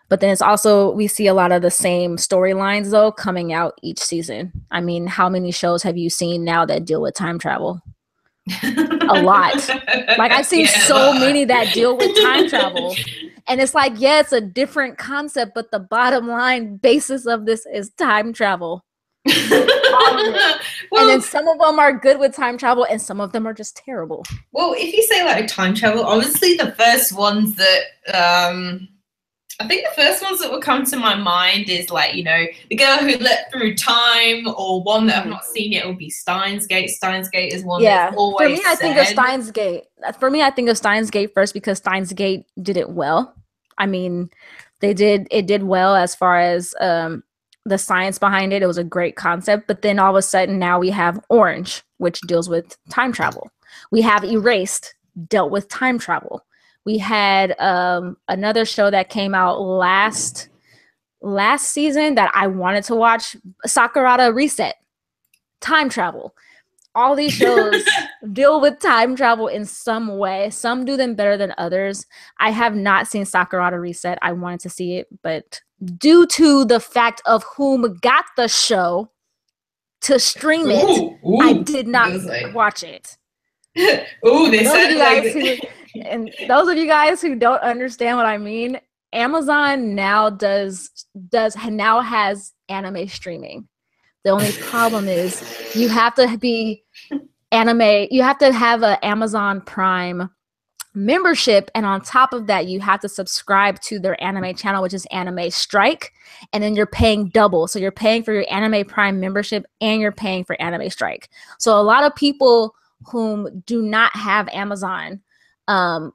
But then it's also, we see a lot of the same storylines though coming out each season. I mean, how many shows have you seen now that deal with time travel? A lot. Like I've seen so many that deal with time travel. And it's like, yeah, it's a different concept, but the bottom line basis of this is time travel. Well, and then some of them are good with time travel and some of them are just terrible. Well, if you say like time travel, obviously the first ones that I think the first ones that will come to my mind is like, you know, The Girl Who Leapt Through Time, or one that I've not seen yet will be Steins Gate. Steins Gate is one that's always For me, I think of Steins Gate. For me, I think of Steins Gate first because Steins Gate did it well. I mean, it did well as far as the science behind it. It was a great concept. But then all of a sudden now we have Orange, which deals with time travel. We have Erased, dealt with time travel. We had another show that came out last season that I wanted to watch, Sakurada Reset, time travel. All these shows deal with time travel in some way. Some do them better than others. I have not seen Sakurada Reset. I wanted to see it, but due to the fact of whom got the show to stream it, I did not watch it. And those of you guys who don't understand what I mean, Amazon now has anime streaming. The only problem is you have to be anime. You have to have an Amazon Prime membership, and on top of that, you have to subscribe to their anime channel, which is Anime Strike, and then you're paying double. So you're paying for your Anime Prime membership and you're paying for Anime Strike. So a lot of people whom do not have Amazon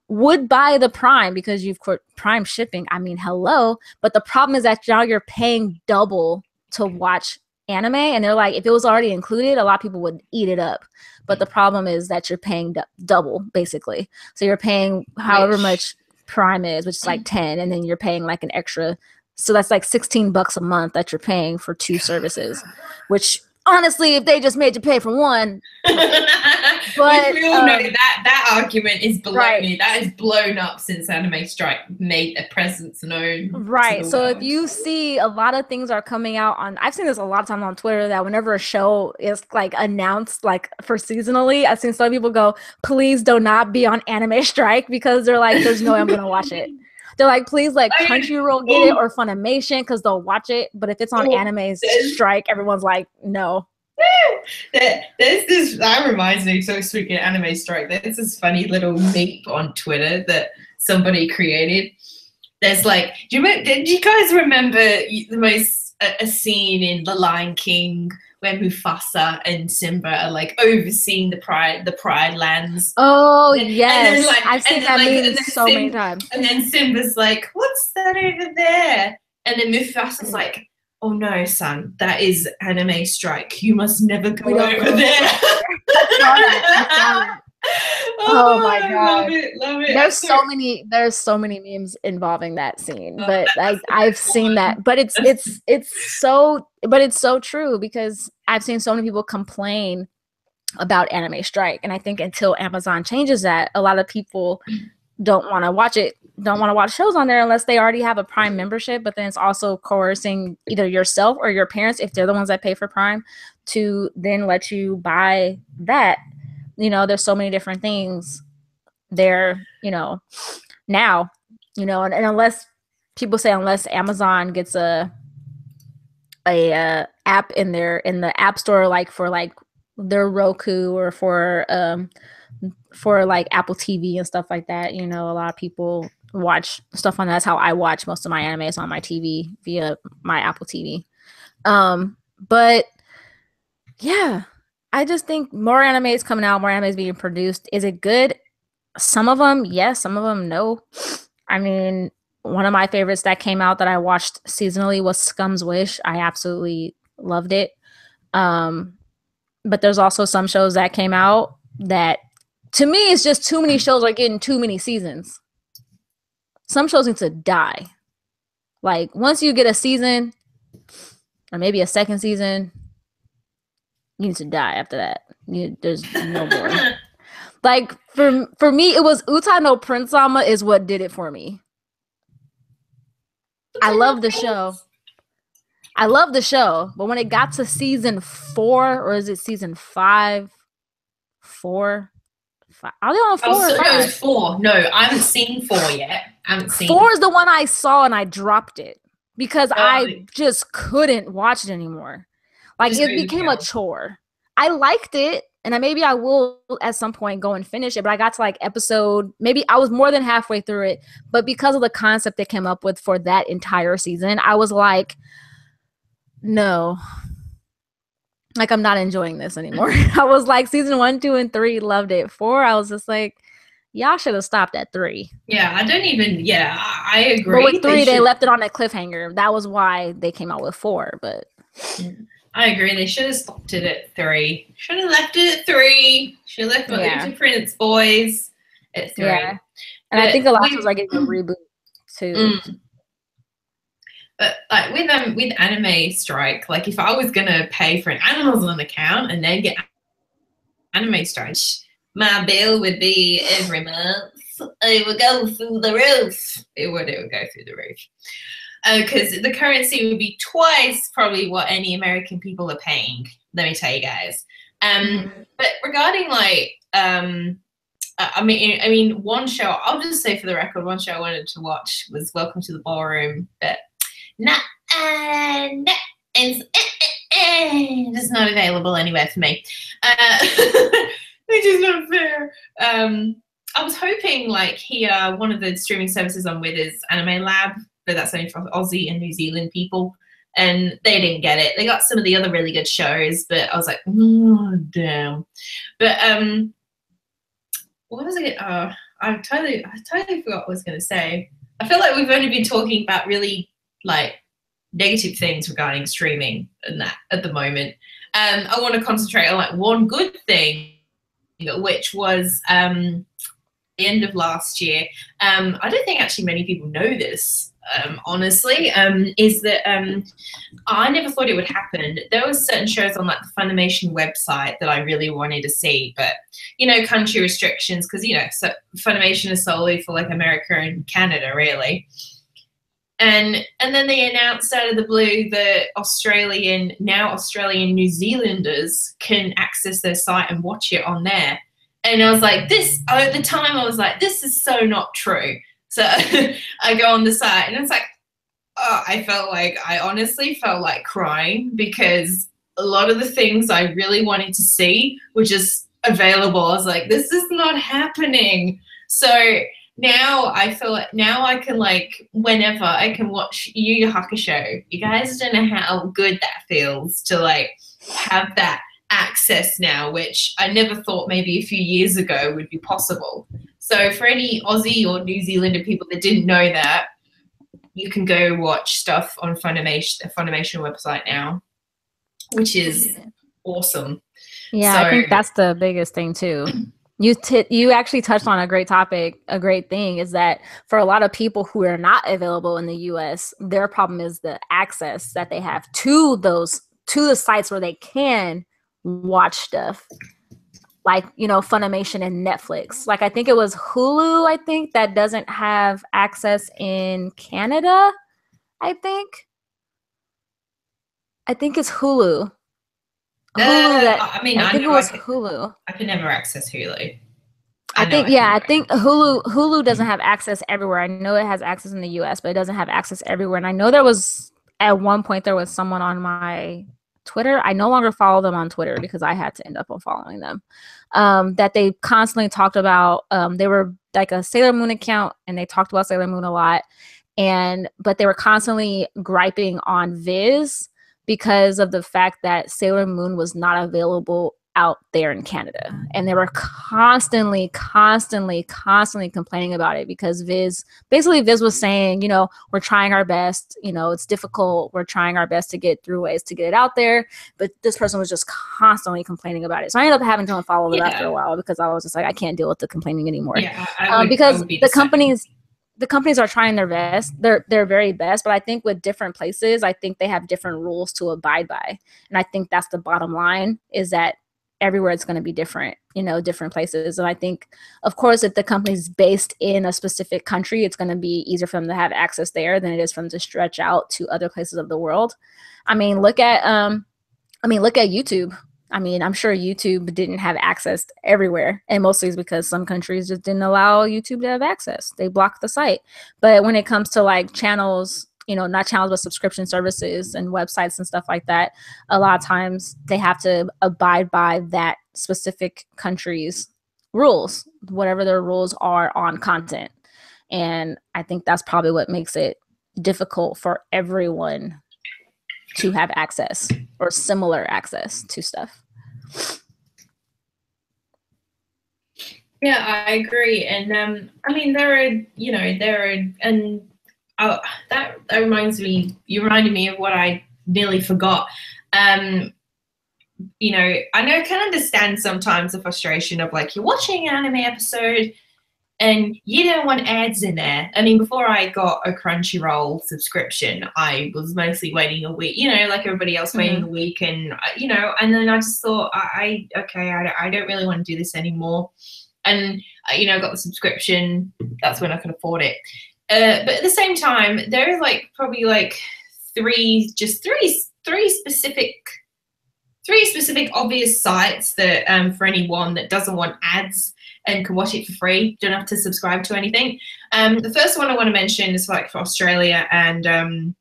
would buy the Prime because you've got Prime shipping. I mean, hello. But the problem is that now you're paying double to watch anime, and they're like, if it was already included, a lot of people would eat it up. But the problem is that you're paying double, basically. So you're paying however much Prime is, which is like 10, and then you're paying like an extra. So that's like $16 a month that you're paying for 2 services, which honestly, if they just made you pay for one. But we all know that argument is baloney. That is blown up since Anime Strike made a presence known. Right. So if you see a lot of things are coming out on, I've seen this a lot of times on Twitter that whenever a show is like announced like for seasonally, I've seen some people go, please do not be on Anime Strike, because they're like, there's no way I'm going to watch it. They're like, please, like Crunchyroll get it, or Funimation, because they'll watch it. But if it's on Anime Strike, everyone's like, no. There's this, that reminds me, so speaking of Anime Strike, there's this funny little meme on Twitter that somebody created. There's like, did you guys remember a scene in The Lion King where Mufasa and Simba are like overseeing the Pride Lands? Oh, yes. I've seen that meme so many times. And then Simba's like, what's that over there? And then Mufasa's like, oh no, son, that is Anime Strike. You must never go over there. Oh my god. Love it. There's so many memes involving that scene. But I've seen that. But it's so true, because I've seen so many people complain about Anime Strike. And I think until Amazon changes that, a lot of people don't want to watch shows on there unless they already have a Prime membership. But then it's also coercing either yourself or your parents, if they're the ones that pay for Prime, to then let you buy that. You know, there's so many different things there, you know, now, you know, and unless Amazon gets a app in the app store, like for like their Roku, or for like Apple TV and stuff like that, you know, a lot of people watch stuff on that. That's how I watch most of my anime, is on my TV via my Apple TV. But yeah, I just think more anime is coming out, more anime is being produced. Is it good? Some of them, yes, some of them, no. I mean, one of my favorites that came out that I watched seasonally was Scum's Wish. I absolutely loved it. But there's also some shows that came out that, to me, it's just too many shows are getting too many seasons. Some shows need to die. Like, once you get a season, or maybe a second season, you need to die after that. There's no more. Like, for me, it was Uta no Prince Sama is what did it for me. I love the show. But when it got to season 4, or is it season 5? 4? 5? Are they on 4 or 5? No, it's 4. No, I haven't seen 4 yet. 4 is the one I saw and I dropped it because I just couldn't watch it anymore. Like, it became a chore. I liked it, and maybe I will at some point go and finish it, but I got to like episode, maybe I was more than halfway through it, but because of the concept they came up with for that entire season, I was like, no. Like, I'm not enjoying this anymore. I was like, season 1, 2, and 3, loved it. 4, I was just like, y'all should have stopped at 3. Yeah, I agree. But with 3, they left it on a cliffhanger. That was why they came out with 4, but... I agree. They should have stopped it at 3. Should have left it at 3. Should have left the Prince Boys at 3. Yeah. And I think a lot of us are getting a reboot too. But like with anime strike, like if I was gonna pay for an Amazon account and then get anime strike, my bill would be every month. It would go through the roof. It would go through the roof. Because the currency would be twice probably what any American people are paying. Let me tell you guys. But regarding like, I mean, one show, I'll just say for the record, one show I wanted to watch was Welcome to the Ballroom, but it's not available anywhere for me, which is not fair. I was hoping like here, one of the streaming services I'm with is Anime Lab, but that's only for Aussie and New Zealand people, and they didn't get it. They got some of the other really good shows, but I was like, oh, damn. But what was it? I totally forgot what I was going to say. I feel like we've only been talking about really like negative things regarding streaming and that at the moment. I want to concentrate on like one good thing, which was the end of last year. I don't think actually many people know this. Honestly, is that I never thought it would happen. There was certain shows on like the Funimation website that I really wanted to see, but you know, country restrictions, because you know, so Funimation is solely for like America and Canada, really. And then they announced out of the blue that Australian New Zealanders can access their site and watch it on there. And I was like, at the time I was like, this is so not true. So I go on the site and it's like, oh, I honestly felt like crying because a lot of the things I really wanted to see were just available. I was like, this is not happening. So now I feel like now I can like, whenever I can watch Yu Yu Hakusho, you guys don't know how good that feels to like have that access now, which I never thought maybe a few years ago would be possible. So for any Aussie or New Zealander people that didn't know that, you can go watch stuff on Funimation, the Funimation website now, which is awesome. Yeah, I think that's the biggest thing too. You actually touched on a great topic. A great thing is that for a lot of people who are not available in the US, their problem is the access that they have to the sites where they can watch stuff. Like, you know, Funimation and Netflix. Like, I think it was Hulu, that doesn't have access in Canada, I think it's Hulu. I think it was Hulu. I could never access Hulu. I think Hulu doesn't have access everywhere. I know it has access in the US, but it doesn't have access everywhere. And I know at one point there was someone on my Twitter. I no longer follow them on Twitter because I had to end up unfollowing them. That they constantly talked about, they were like a Sailor Moon account and they talked about Sailor Moon a lot. But they were constantly griping on Viz because of the fact that Sailor Moon was not available out there in Canada. And they were constantly complaining about it because Viz was saying, you know, we're trying our best, you know, it's difficult. We're trying our best to get through ways to get it out there. But this person was just constantly complaining about it. So I ended up having to unfollow them after a while because I was just like, I can't deal with the complaining anymore. Yeah, because the companies are trying their best. They're very best, but I think with different places, I think they have different rules to abide by. And I think that's the bottom line, is that everywhere it's going to be different, you know, different places. And I think, of course, if the company's based in a specific country, it's going to be easier for them to have access there than it is for them to stretch out to other places of the world. I mean, look at YouTube. I mean, I'm sure YouTube didn't have access everywhere, and mostly it's because some countries just didn't allow YouTube to have access. They blocked the site. But when it comes to like channels, you know, not channels, but subscription services and websites and stuff like that, a lot of times they have to abide by that specific country's rules, whatever their rules are on content. And I think that's probably what makes it difficult for everyone to have access or similar access to stuff. Yeah, I agree. And I mean, that reminds me, you reminded me of what I nearly forgot. You know, I can understand sometimes the frustration of like, you're watching an anime episode and you don't want ads in there. I mean, before I got a Crunchyroll subscription, I was mostly waiting a week, you know, like everybody else waiting a week. And, you know, and then I just thought, I don't really want to do this anymore. And, you know, I got the subscription. That's when I could afford it. But at the same time, there are like probably like three specific obvious sites that for anyone that doesn't want ads and can watch it for free, don't have to subscribe to anything. The first one I want to mention is like for Australia and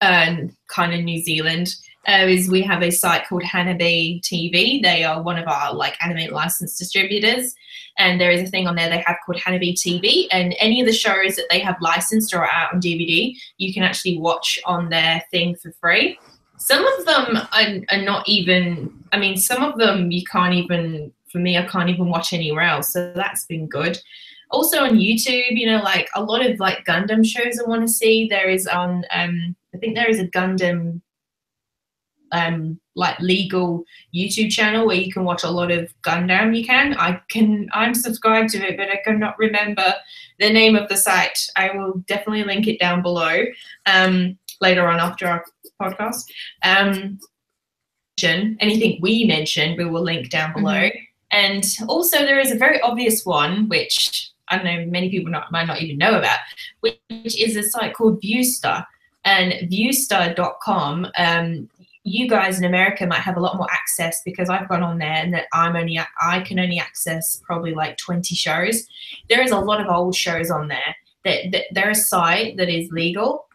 kind of New Zealand. Is we have a site called Hanabi TV. They are one of our like anime licensed distributors, and there is a thing on there they have called Hanabi TV, and any of the shows that they have licensed or are out on DVD, you can actually watch on their thing for free. Some of them are not even, I mean, some of them you can't even, for me, I can't even watch anywhere else, so that's been good. Also on YouTube, you know, like a lot of like Gundam shows I want to see. There is on, I think there is a Gundam like legal YouTube channel where you can watch a lot of Gundam. I'm subscribed to it, but I cannot remember the name of the site. I will definitely link it down below later on after our podcast. Anything we mentioned, we will link down below. And also there is a very obvious one, which I don't know, many people might not even know about, which is a site called Viewster. And viewster.com, you guys in America might have a lot more access because I've gone on there and that I can only access probably like 20 shows. There is a lot of old shows on there. They're a site that is legal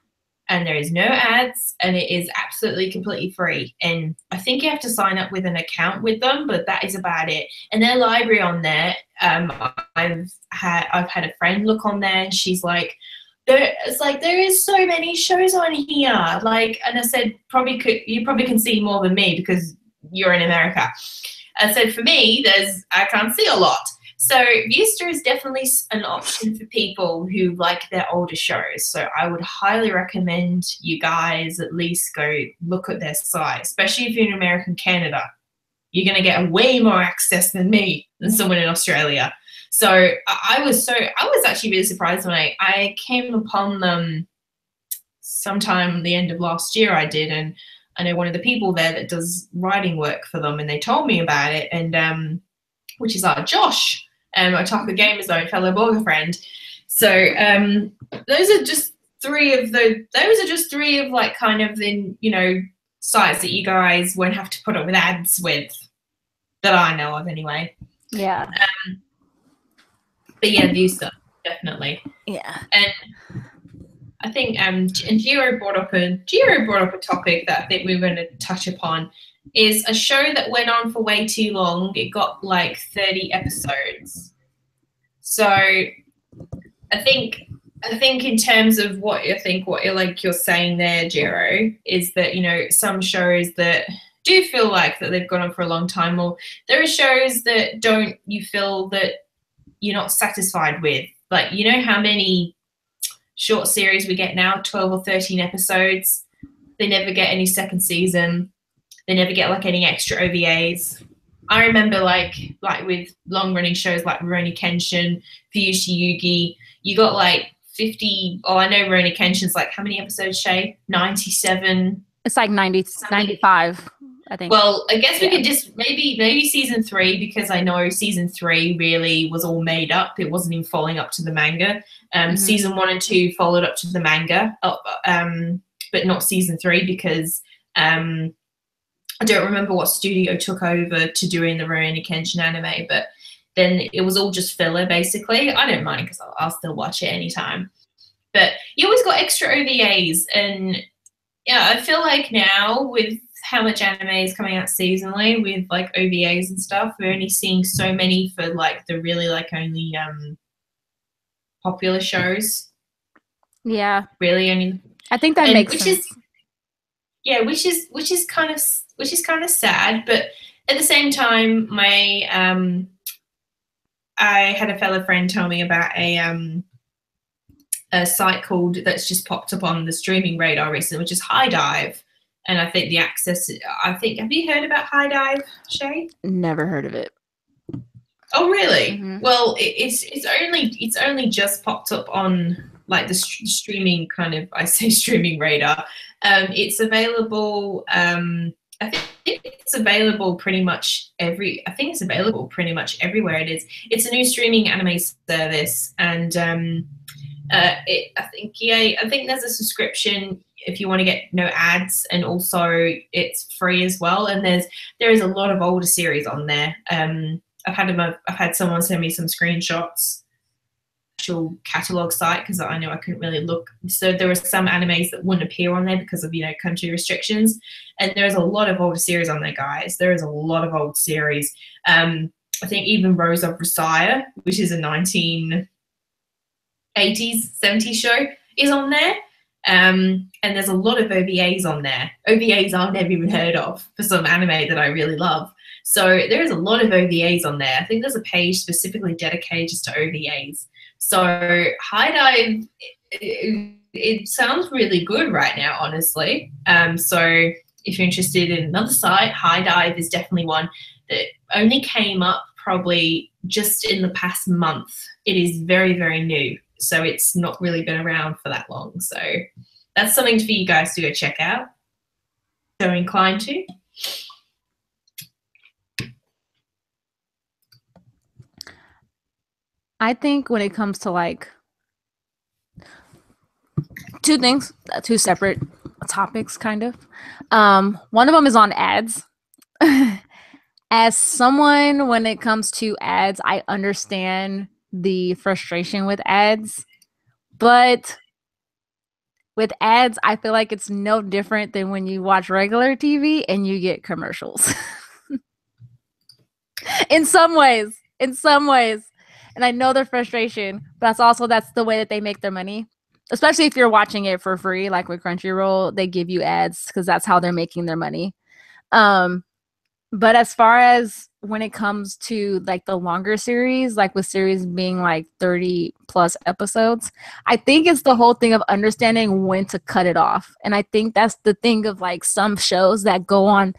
and there is no ads and it is absolutely completely free. And I think you have to sign up with an account with them, but that is about it. And their library on there, I've had a friend look on there and she's like, it's like there is so many shows on here, like, and I said you probably can see more than me because you're in America. I said for me I can't see a lot, so Viewster is definitely an option for people who like their older shows. So I would highly recommend you guys at least go look at their site, especially if you're in America and Canada. You're going to get way more access than someone in Australia. So I was actually really surprised when I came upon them sometime the end of last year. I did, and I know one of the people there that does writing work for them, and they told me about it, and which is Josh, Otaku Gamer Zone, fellow blogger friend. So those are just three of like kind of the, you know, sites that you guys won't have to put up with ads with, that I know of anyway. Yeah. But yeah, Viewster, definitely. Yeah. And I think and Jiro brought up a topic that I think we were going to touch upon, is a show that went on for way too long. It got like 30 episodes. So I think in terms of what you're saying there, Jiro, is that, you know, some shows that do feel like that they've gone on for a long time, or there are shows that you feel that you're not satisfied with. Like, you know how many short series we get now, 12 or 13 episodes. They never get any second season. They never get like any extra OVAs. I remember like with long running shows like Rurouni Kenshin, Fuyushi Yugi, you got like 50. Oh, I know Rurouni Kenshin's like how many episodes, Shay? 97. It's like 90, 95, I think. Well, I guess we could just maybe season 3, because I know season 3 really was all made up. It wasn't even following up to the manga. Season 1 and 2 followed up to the manga, but not season 3 because I don't remember what studio took over to doing the Rurouni Kenshin anime, but then it was all just filler, basically. I don't mind because I'll still watch it anytime. But you always got extra OVAs, and yeah, I feel like now with how much anime is coming out seasonally with like OVAs and stuff, we're only seeing so many for like the really like only popular shows. Yeah. Really only. I think that makes sense. Which is kind of sad, but at the same time, I had a fellow friend tell me about a site called that's just popped up on the streaming radar recently, which is High Dive, and I think the access. Have you heard about High Dive, Shay? Never heard of it. Oh, really? Mm-hmm. Well, it's only just popped up on like the streaming kind of, I say streaming radar. It's available. I think it's available pretty much everywhere it is. It's a new streaming anime service, and I think there's a subscription if you want to get no ads, and also it's free as well. And there is a lot of older series on there. I've had someone send me some screenshots, actual catalog site, because I know I couldn't really look. So there were some animes that wouldn't appear on there because of country restrictions, and there's a lot of older series on there, guys. There is a lot of old series. I think even Rose of Rosaya, which is a 1980s 70s show, is on there. And there's a lot of OVAs on there. OVAs I've never even heard of for some anime that I really love. So there is a lot of OVAs on there. I think there's a page specifically dedicated just to OVAs. So High Dive, it sounds really good right now, honestly. So if you're interested in another site, High Dive is definitely one that only came up probably just in the past month. It is very, very new. So it's not really been around for that long. So that's something for you guys to go check out. So inclined to. I think when it comes to like two separate topics, kind of. One of them is on ads. As someone, when it comes to ads, I understand the frustration with ads, but with ads, I feel like it's no different than when you watch regular TV and you get commercials. in some ways. And I know their frustration, but that's the way that they make their money. Especially if you're watching it for free, like with Crunchyroll, they give you ads because that's how they're making their money. But as far as when it comes to like the longer series, like with series being like 30 plus episodes, I think it's the whole thing of understanding when to cut it off. And I think that's the thing of like some shows that go on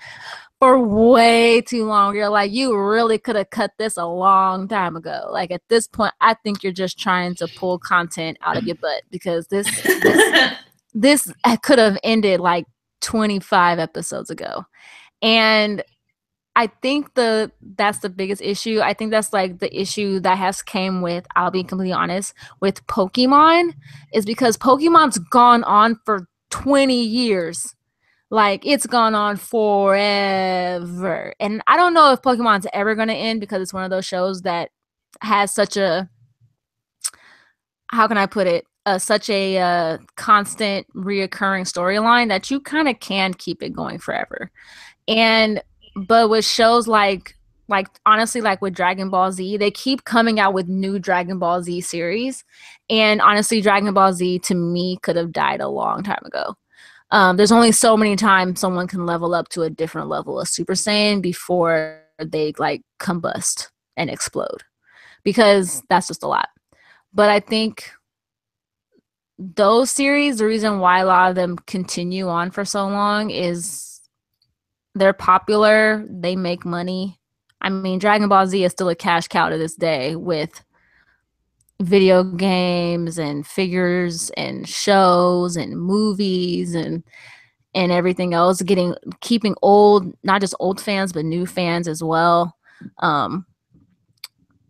for way too long. You're like, you really could have cut this a long time ago. Like at this point, I think you're just trying to pull content out of your butt, because this could have ended like 25 episodes ago. And I think that's the biggest issue. I think that's like the issue that has came with, I'll be completely honest, with Pokemon, is because Pokemon's gone on for 20 years. Like, it's gone on forever. And I don't know if Pokemon's ever going to end, because it's one of those shows that has such a, how can I put it, such a constant reoccurring storyline that you kind of can keep it going forever. But with shows like honestly, like with Dragon Ball Z, they keep coming out with new Dragon Ball Z series. And honestly, Dragon Ball Z to me could have died a long time ago. There's only so many times someone can level up to a different level of Super Saiyan before they like combust and explode, because that's just a lot. But I think those series, the reason why a lot of them continue on for so long is they're popular, they make money. I mean, Dragon Ball Z is still a cash cow to this day with video games and figures and shows and movies and everything else, keeping old, not just old fans but new fans as well.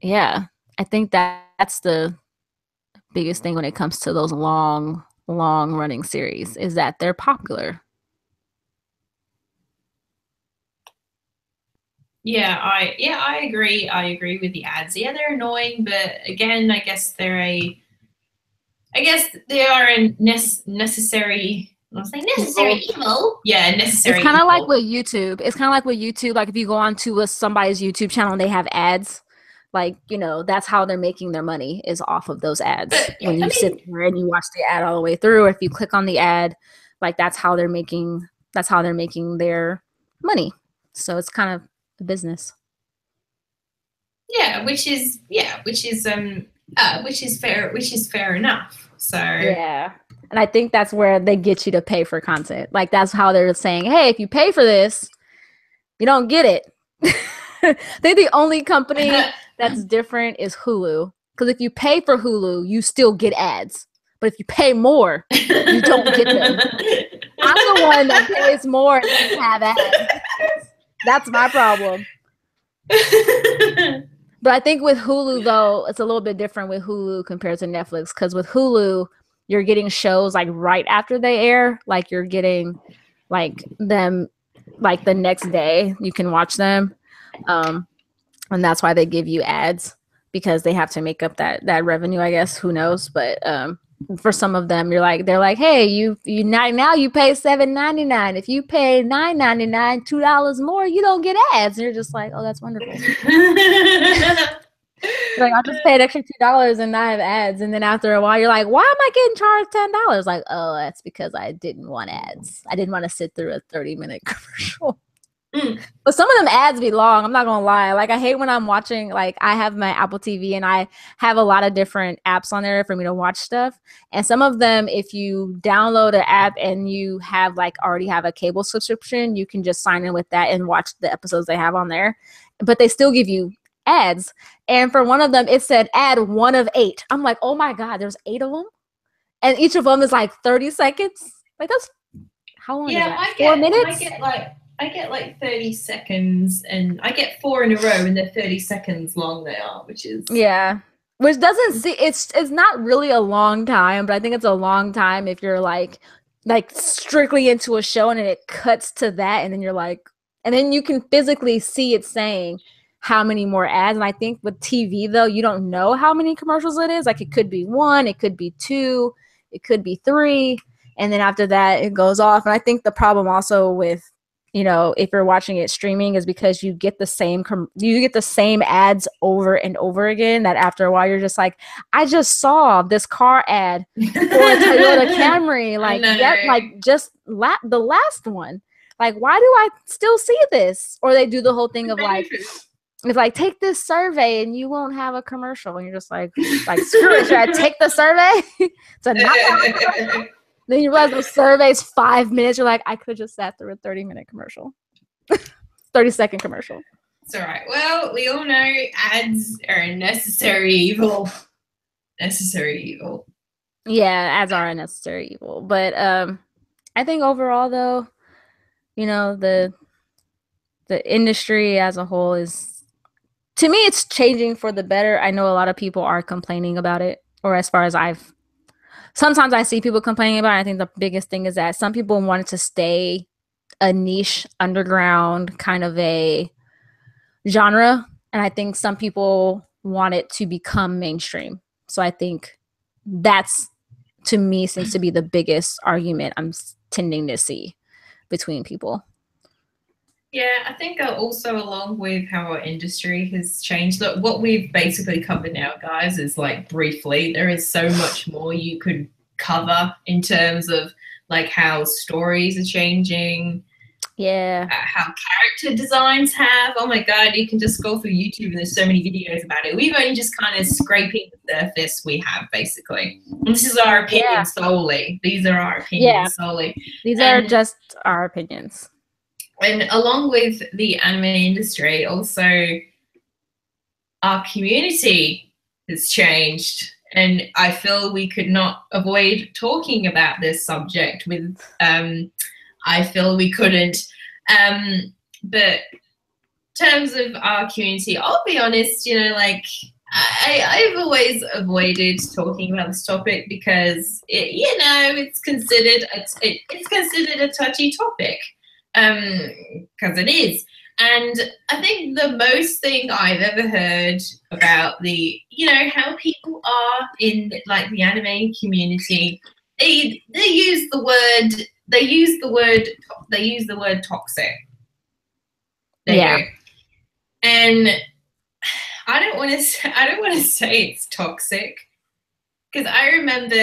Yeah, I think that's the biggest thing when it comes to those long running series, is that they're popular. I agree. I agree with the ads. Yeah, they're annoying, but again, I guess they are a necessary. I'm saying necessary evil. Yeah, necessary. It's kind of like with YouTube. Like if you go onto somebody's YouTube channel and they have ads, like, you know, that's how they're making their money, is off of those ads. When you sit there and you watch the ad all the way through, or if you click on the ad, like that's how they're making their money. So it's kind of a business. Yeah, which is fair enough. So yeah. And I think that's where they get you to pay for content. Like that's how they're saying, hey, if you pay for this, you don't get it. They're the only company that's different is Hulu. Because if you pay for Hulu, you still get ads. But if you pay more, you don't get them. I'm the one that pays more and doesn't have ads. That's my problem. But I think with Hulu, though, it's a little bit different with Hulu compared to Netflix. Because with Hulu, you're getting shows like right after they air. Like you're getting like them like the next day. You can watch them. And that's why they give you ads, because they have to make up that revenue, I guess. Who knows? But for some of them, they're like, hey, you now you pay $7.99. If you pay $9.99, $2 more, you don't get ads. And you're just like, oh, that's wonderful. Like, I'll just pay an extra $2 and not have ads. And then after a while, you're like, why am I getting charged $10? Like, oh, that's because I didn't want ads. I didn't want to sit through a 30-minute commercial. But some of them ads be long. I'm not gonna lie. Like, I hate when I'm watching, like, I have my Apple TV and I have a lot of different apps on there for me to watch stuff. And some of them, if you download an app and you have like already have a cable subscription, you can just sign in with that and watch the episodes they have on there. But they still give you ads. And for one of them, it said ad 1 of 8. I'm like, oh my God, there's 8 of them? And each of them is like 30 seconds? Like, that's, how long is that? 4 minutes? I get like 30 seconds, and I get 4 in a row, and they're 30 seconds long they are, which is... Yeah. Which doesn't see, it's not really a long time, but I think it's a long time if you're like strictly into a show and then it cuts to that, and then you're like, and then you can physically see it saying how many more ads. And I think with TV, though, you don't know how many commercials it is. Like, it could be 1, it could be 2, it could be 3, and then after that it goes off. And I think the problem also with, you know, if you're watching it streaming, is because you get the same ads over and over again, that after a while you're just like, I just saw this car ad for a Toyota Camry, like that, like just the last one. Like, why do I still see this? Or they do the whole thing of like, it's like, take this survey and you won't have a commercial, and you're just like screw it, should I take the survey to not have a commercial? Then you realize the survey's 5 minutes. You're like, I could have just sat through a 30-minute commercial. 30-second commercial. It's all right. Well, we all know ads are a necessary evil. Necessary evil. Yeah, ads are a necessary evil. But I think overall, though, you know, the industry as a whole is, to me, it's changing for the better. I know a lot of people are complaining about it, or as far as sometimes I see people complaining about it. I think the biggest thing is that some people want it to stay a niche, underground kind of a genre. And I think some people want it to become mainstream. So I think that's, to me, seems to be the biggest argument I'm tending to see between people. Yeah, I think also along with how our industry has changed. Look, what we've basically covered now, guys, is like briefly, there is so much more you could cover in terms of like how stories are changing. Yeah. How character designs have. Oh my God, you can just scroll through YouTube and there's so many videos about it. We've only just kind of scraping the surface we have, basically. And this is our opinion solely. These are our opinions solely. These are just our opinions. And along with the anime industry, also our community has changed. And I feel we could not avoid talking about this subject with, I feel we couldn't. But in terms of our community, I'll be honest, you know, like I've always avoided talking about this topic because it's considered a touchy topic, because it is. And I think the most thing I've ever heard about the, how people are in like the anime community, they use the word toxic. There you go. And I don't want to say it's toxic, because I remember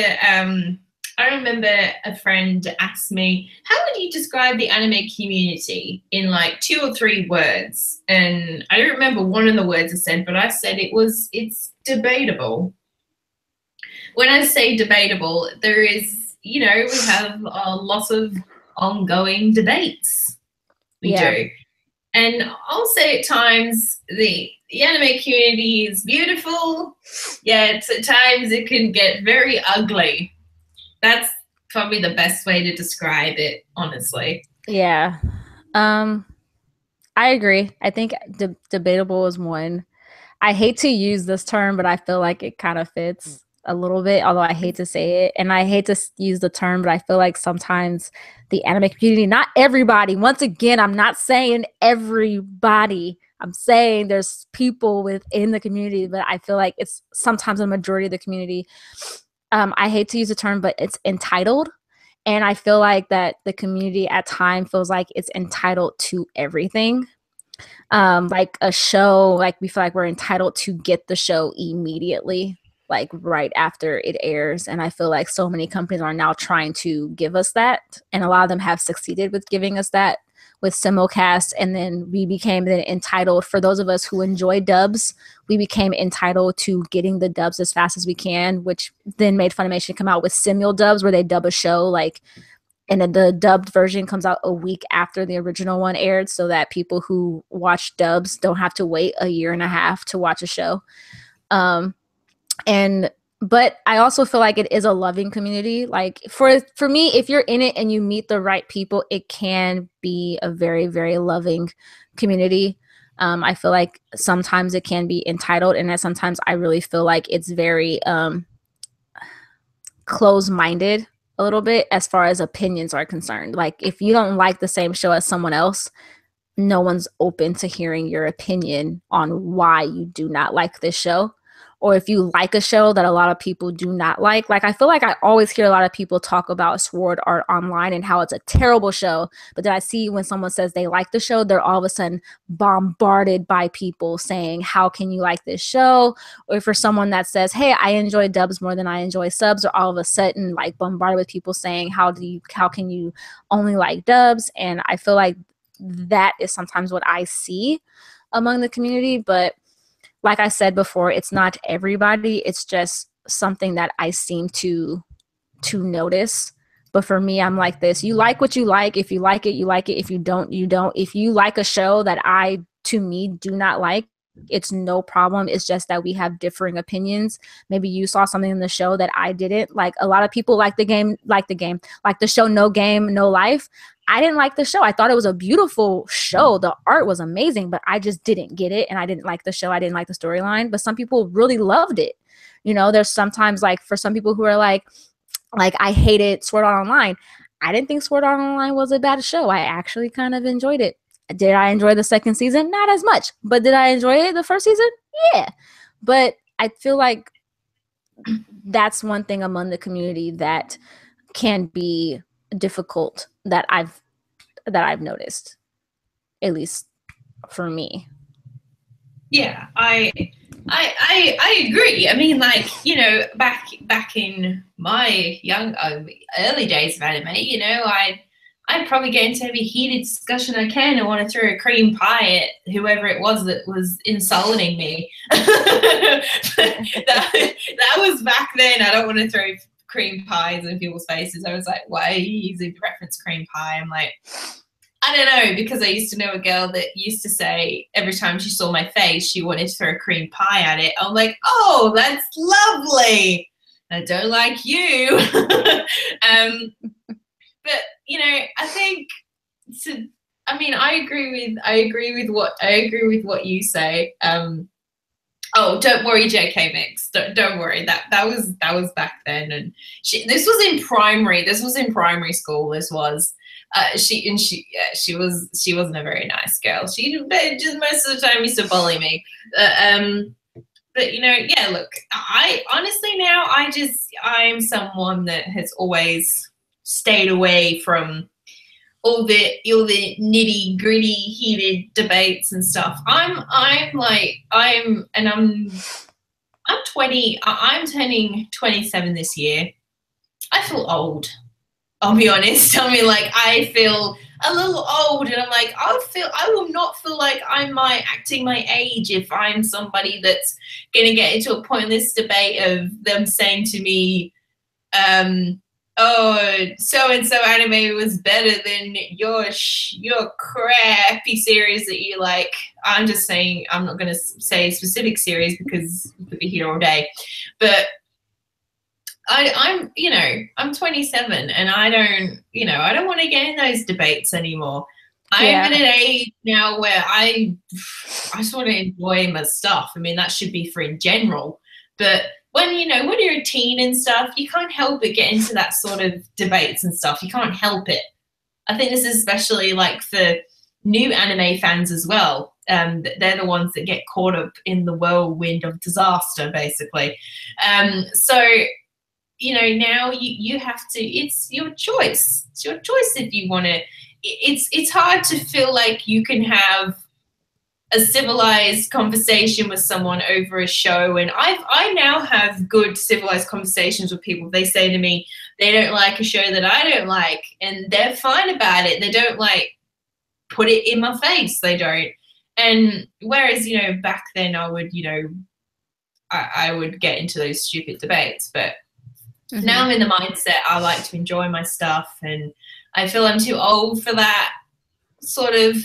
a friend asked me, how would you describe the anime community in like 2 or 3 words? And I don't remember one of the words I said, but I said it's debatable. When I say debatable, there is, we have a lot of ongoing debates. We do. And I'll say at times the anime community is beautiful, yet at times it can get very ugly. That's probably the best way to describe it, honestly. Yeah. I agree. I think debatable is one. I hate to use this term, but I feel like it kind of fits a little bit, although I hate to say it. And I hate to use the term, but I feel like sometimes the anime community, not everybody, once again, I'm not saying everybody. I'm saying there's people within the community, but I feel like it's sometimes a majority of the community. I hate to use the term, but it's entitled. And I feel like that the community at times feels like it's entitled to everything. Like a show, like we feel like we're entitled to get the show immediately, like right after it airs. And I feel like so many companies are now trying to give us that. And a lot of them have succeeded with giving us that with simulcast. And then we became then entitled, for those of us who enjoy dubs, we became entitled to getting the dubs as fast as we can, which then made Funimation come out with simul dubs where they dub a show like, and then the dubbed version comes out a week after the original one aired, so that people who watch dubs don't have to wait a year and a half to watch a show. But I also feel like it is a loving community. Like for me, if you're in it and you meet the right people, it can be a very, very loving community. I feel like sometimes it can be entitled, and that sometimes I really feel like it's very close-minded a little bit as far as opinions are concerned. Like if you don't like the same show as someone else, no one's open to hearing your opinion on why you do not like this show. Or if you like a show that a lot of people do not like I feel like I always hear a lot of people talk about Sword Art Online and how it's a terrible show. But then I see when someone says they like the show, they're all of a sudden bombarded by people saying, how can you like this show? Or for someone that says, hey, I enjoy dubs more than I enjoy subs, or all of a sudden like bombarded with people saying, how can you only like dubs? And I feel like that is sometimes what I see among the community. But like I said before, it's not everybody. It's just something that I seem to notice. But for me, I'm like this. You like what you like. If you like it, you like it. If you don't, you don't. If you like a show that to me, do not like, it's no problem. It's just that we have differing opinions. Maybe you saw something in the show that I didn't. Like a lot of people like the show No Game, No Life. I didn't like the show. I thought it was a beautiful show. The art was amazing, but I just didn't get it. And I didn't like the show. I didn't like the storyline, but some people really loved it. There's sometimes like for some people who are like I hated Sword Art Online. I didn't think Sword Art Online was a bad show. I actually kind of enjoyed it. Did I enjoy the second season? Not as much. But did I enjoy it the first season? Yeah. But I feel like that's one thing among the community that can be difficult that I've noticed, at least for me. Yeah, I I agree. I mean, like, you know, back in my young early days of anime, you know, I'd probably get into every heated discussion I can and want to throw a cream pie at whoever it was that was insulting me. that was back then. I don't want to throw cream pies in people's faces. I was like, why are you using the reference cream pie? I'm like, I don't know, because I used to know a girl that used to say every time she saw my face, she wanted to throw a cream pie at it. I'm like, oh, that's lovely. I don't like you. But you know, I think I mean, I agree with what you say. Oh, don't worry, JK Mix. Don't worry. That was back then, and this was in primary. This was in primary school. This was. She wasn't a very nice girl. She just most of the time used to bully me. But you know, yeah. Look, I honestly now I'm someone that has always stayed away from all the nitty gritty heated debates and stuff. I'm 20. I'm turning 27 this year. I feel old. I'll be honest. I mean, like, I feel a little old, and I'm like, I will not feel like I'm acting my age if I'm somebody that's gonna get into a pointless debate of them saying to me, oh, so and so anime was better than your crappy series that you like. I'm just saying, I'm not gonna say a specific series because we could be here all day, but. I'm 27 and I don't want to get in those debates anymore. I'm at an age now where I just want to enjoy my stuff. I mean, that should be for in general. But when you're a teen and stuff, you can't help but get into that sort of debates and stuff. You can't help it. I think this is especially like for new anime fans as well. They're the ones that get caught up in the whirlwind of disaster, basically. So you know, now you have to, it's your choice. It's your choice if you want to. It's hard to feel like you can have a civilized conversation with someone over a show. And I now have good civilized conversations with people. They say to me they don't like a show that I don't like, and they're fine about it. They don't like put it in my face. They don't. And whereas, you know, back then I would, you know, I would get into those stupid debates, but now I'm in the mindset I like to enjoy my stuff, and I feel I'm too old for that sort of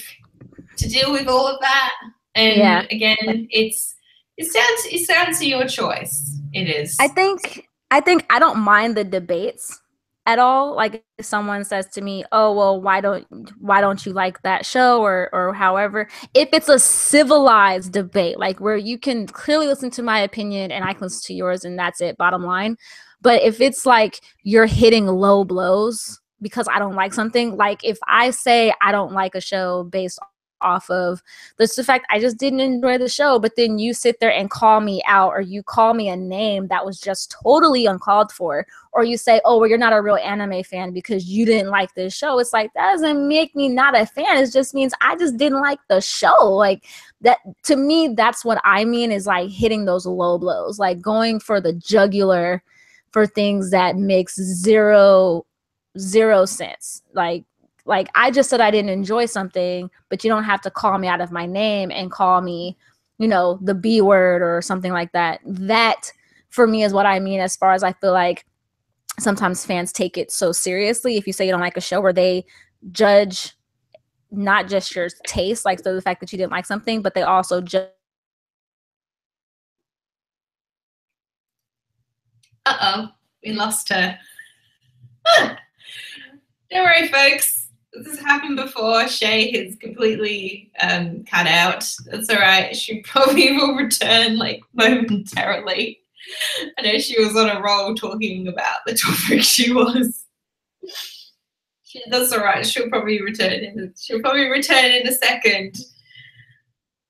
to deal with all of that. And again, it's down to your choice. It is. I think I don't mind the debates at all. Like if someone says to me, "Oh, well, why don't you like that show?" or however, if it's a civilized debate, like where you can clearly listen to my opinion and I can listen to yours, and that's it, bottom line. But if it's like you're hitting low blows because I don't like something, like if I say I don't like a show based off of the fact I just didn't enjoy the show, but then you sit there and call me out, or you call me a name that was just totally uncalled for, or you say, oh, well, you're not a real anime fan because you didn't like this show. It's like, that doesn't make me not a fan. It just means I just didn't like the show. Like that, to me, that's what I mean is like hitting those low blows, like going for the jugular for things that makes zero sense. Like I just said I didn't enjoy something, but you don't have to call me out of my name and call me, you know, the B word or something like that. That for me is what I mean, as far as I feel like sometimes fans take it so seriously. If you say you don't like a show, where they judge not just your taste, like so the fact that you didn't like something, but they also judge. We lost her. Don't worry, folks. This has happened before. Shay has completely cut out. That's all right. She probably will return like momentarily. I know she was on a roll talking about the topic she was. That's all right. She'll probably return in a second.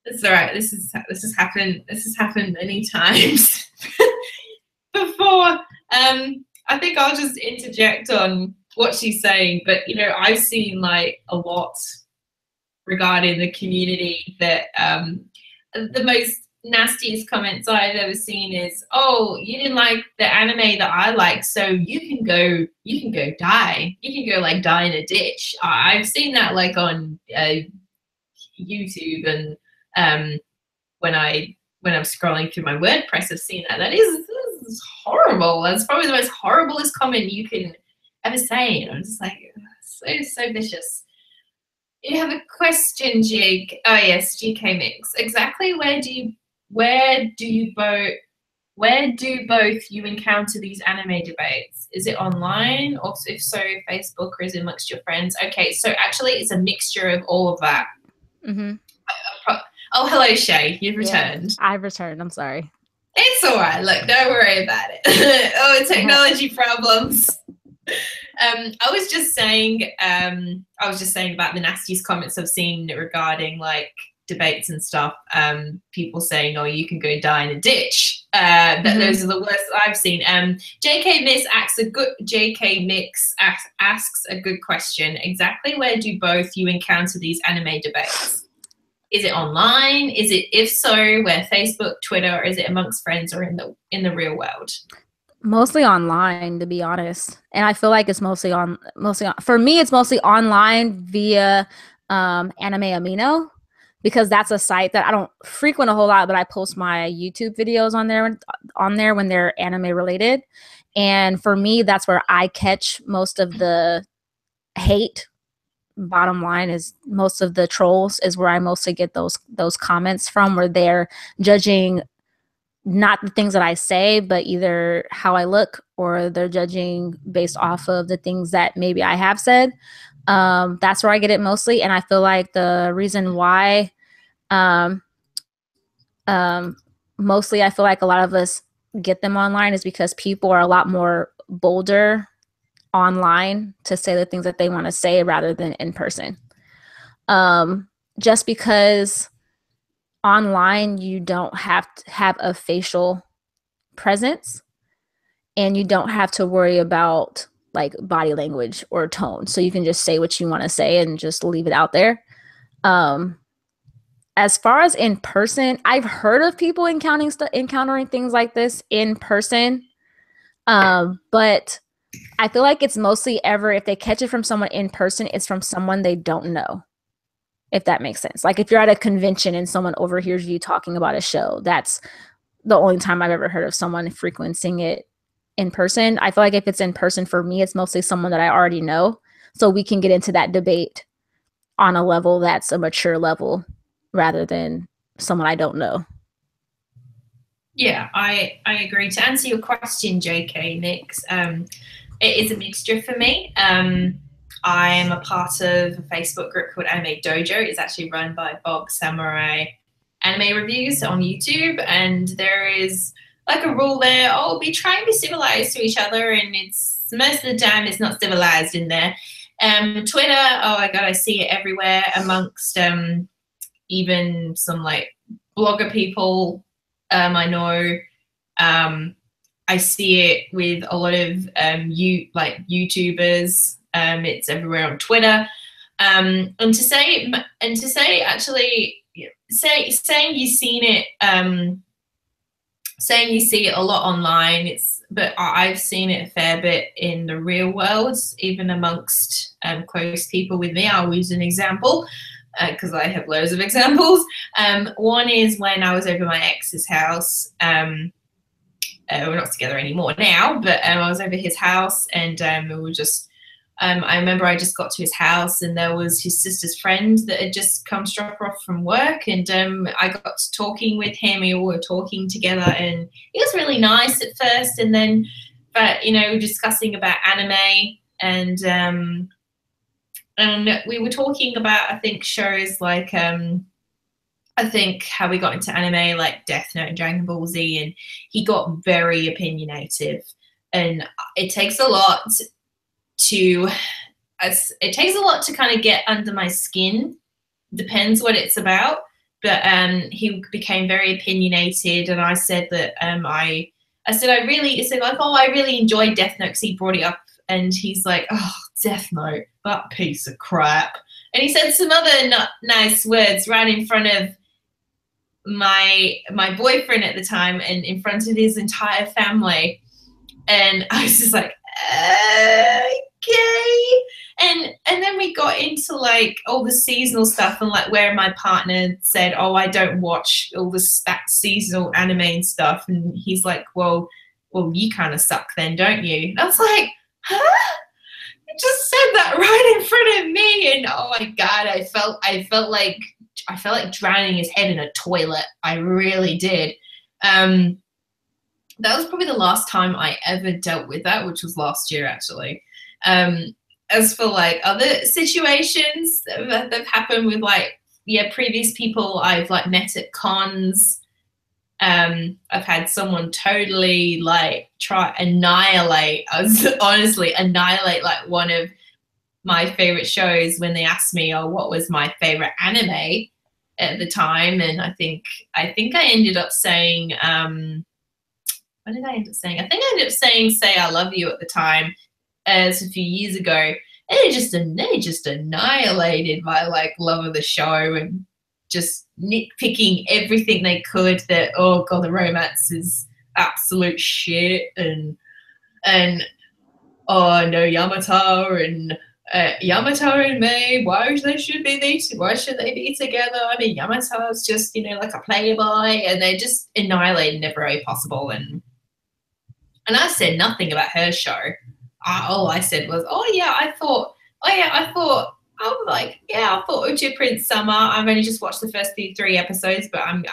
That's all right. This has happened many times before. I think I'll just interject on what she's saying, but you know, I've seen like a lot regarding the community that the most nastiest comments I've ever seen is, "Oh, you didn't like the anime that I like, so you can go die. You can go like die in a ditch." I've seen that like on YouTube, and when I'm scrolling through my WordPress, I've seen that. That is horrible. That's probably the most horriblest comment you can ever say. And I'm just like, so vicious. You have a question, Jig. Oh yes, GK Mix. Exactly where do both you encounter these anime debates? Is it online, or if so, Facebook, or is it amongst your friends? Okay, so actually it's a mixture of all of that. Mm-hmm. Oh, hello, Shay. You've returned. I've returned. I'm sorry. It's all right. Look, don't worry about it. Oh, technology problems. I was just saying about the nastiest comments I've seen regarding like debates and stuff. People saying, "Oh, you can go die in a ditch." Those are the worst I've seen. JK Mix asks a good question. Exactly where do both you encounter these anime debates? Is it online? Is it, if so, where Facebook, Twitter, or is it amongst friends or in the real world? Mostly online, to be honest. And I feel like it's mostly on for me, it's mostly online via Anime Amino, because that's a site that I don't frequent a whole lot, but I post my YouTube videos on there when they're anime related. And for me, that's where I catch most of the hate. Bottom line is, most of the trolls is where I mostly get those comments from, where they're judging not the things that I say, but either how I look, or they're judging based off of the things that maybe I have said. That's where I get it mostly. And I feel like the reason why mostly I feel like a lot of us get them online is because people are a lot more bolder online to say the things that they want to say rather than in person. Just because online you don't have to have a facial presence, and you don't have to worry about like body language or tone, so you can just say what you want to say and just leave it out there. As far as in person, I've heard of people encountering things like this in person, but I feel like it's mostly if they catch it from someone in person, it's from someone they don't know, if that makes sense. Like if you're at a convention and someone overhears you talking about a show, that's the only time I've ever heard of someone frequenting it in person. I feel like if it's in person, for me, it's mostly someone that I already know, so we can get into that debate on a level that's a mature level rather than someone I don't know. Yeah, I agree. To answer your question, JK Mix, it is a mixture for me. I am a part of a Facebook group called Anime Dojo. It's actually run by Bob Samurai Anime Reviews on YouTube, and there is like a rule there. Oh, be trying to be civilized to each other, and it's most of the time it's not civilized in there. Twitter, oh my god, I see it everywhere amongst even some like blogger people. I know. I see it with a lot of YouTubers. It's everywhere on Twitter. And to say actually, saying you've seen it, saying you see it a lot online. But I've seen it a fair bit in the real world, even amongst close people with me. I'll use an example because I have loads of examples. One is when I was over my ex's house. We're not together anymore now, but I was over his house, and we were just. I remember I just got to his house, and there was his sister's friend that had just come to drop her off from work, and I got to talking with him. We all were talking together, and it was really nice at first, and then, but discussing about anime, and we were talking about, I think, shows like I think how we got into anime like Death Note and Dragon Ball Z, and he got very opinionative, and it takes a lot to kind of get under my skin. Depends what it's about, but he became very opinionated, and I said that I really enjoyed Death Note because he brought it up, and he's like, oh, Death Note, that piece of crap, and he said some other not nice words right in front of my boyfriend at the time and in front of his entire family, and I was just like, okay. And then we got into like all the seasonal stuff, and like where my partner said, oh, I don't watch all that seasonal anime and stuff, and he's like, well you kind of suck then, don't you? And I was like, huh? You just said that right in front of me, and oh my god, I felt like drowning his head in a toilet. I really did. That was probably the last time I ever dealt with that, which was last year actually. As for like other situations that have happened with like, yeah, previous people I've like met at cons, I've had someone totally like annihilate like one of my favorite shows when they asked me, oh, what was my favorite anime at the time, and I think I ended up saying, what did I end up saying? I think I ended up saying "Say I Love You" at the time, as a few years ago, and they just annihilated my like love of the show and just nitpicking everything they could. That, oh god, the romance is absolute shit, and oh no, Yamato and May, why should they be together? I mean, Yamato's just, you know, like a playboy, and they just annihilated in every way possible. And I said nothing about her show. All I said was, I thought Uchi Prince Summer. I've only just watched the first 3 episodes, but I'm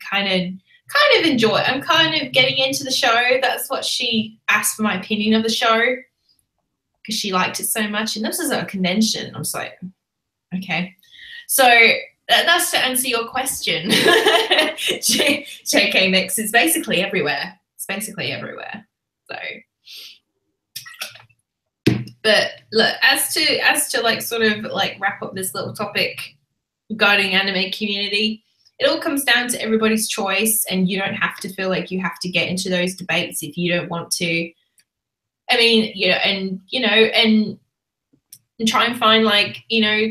kind of enjoying. I'm kind of getting into the show. That's what she asked for my opinion of the show, because she liked it so much, and this is at a convention. I was like, okay. So that's to answer your question. JK Mix is basically everywhere. It's basically everywhere. So, but look, as to like sort of like wrap up this little topic regarding anime community, it all comes down to everybody's choice, and you don't have to feel like you have to get into those debates if you don't want to. I mean, and try and find like,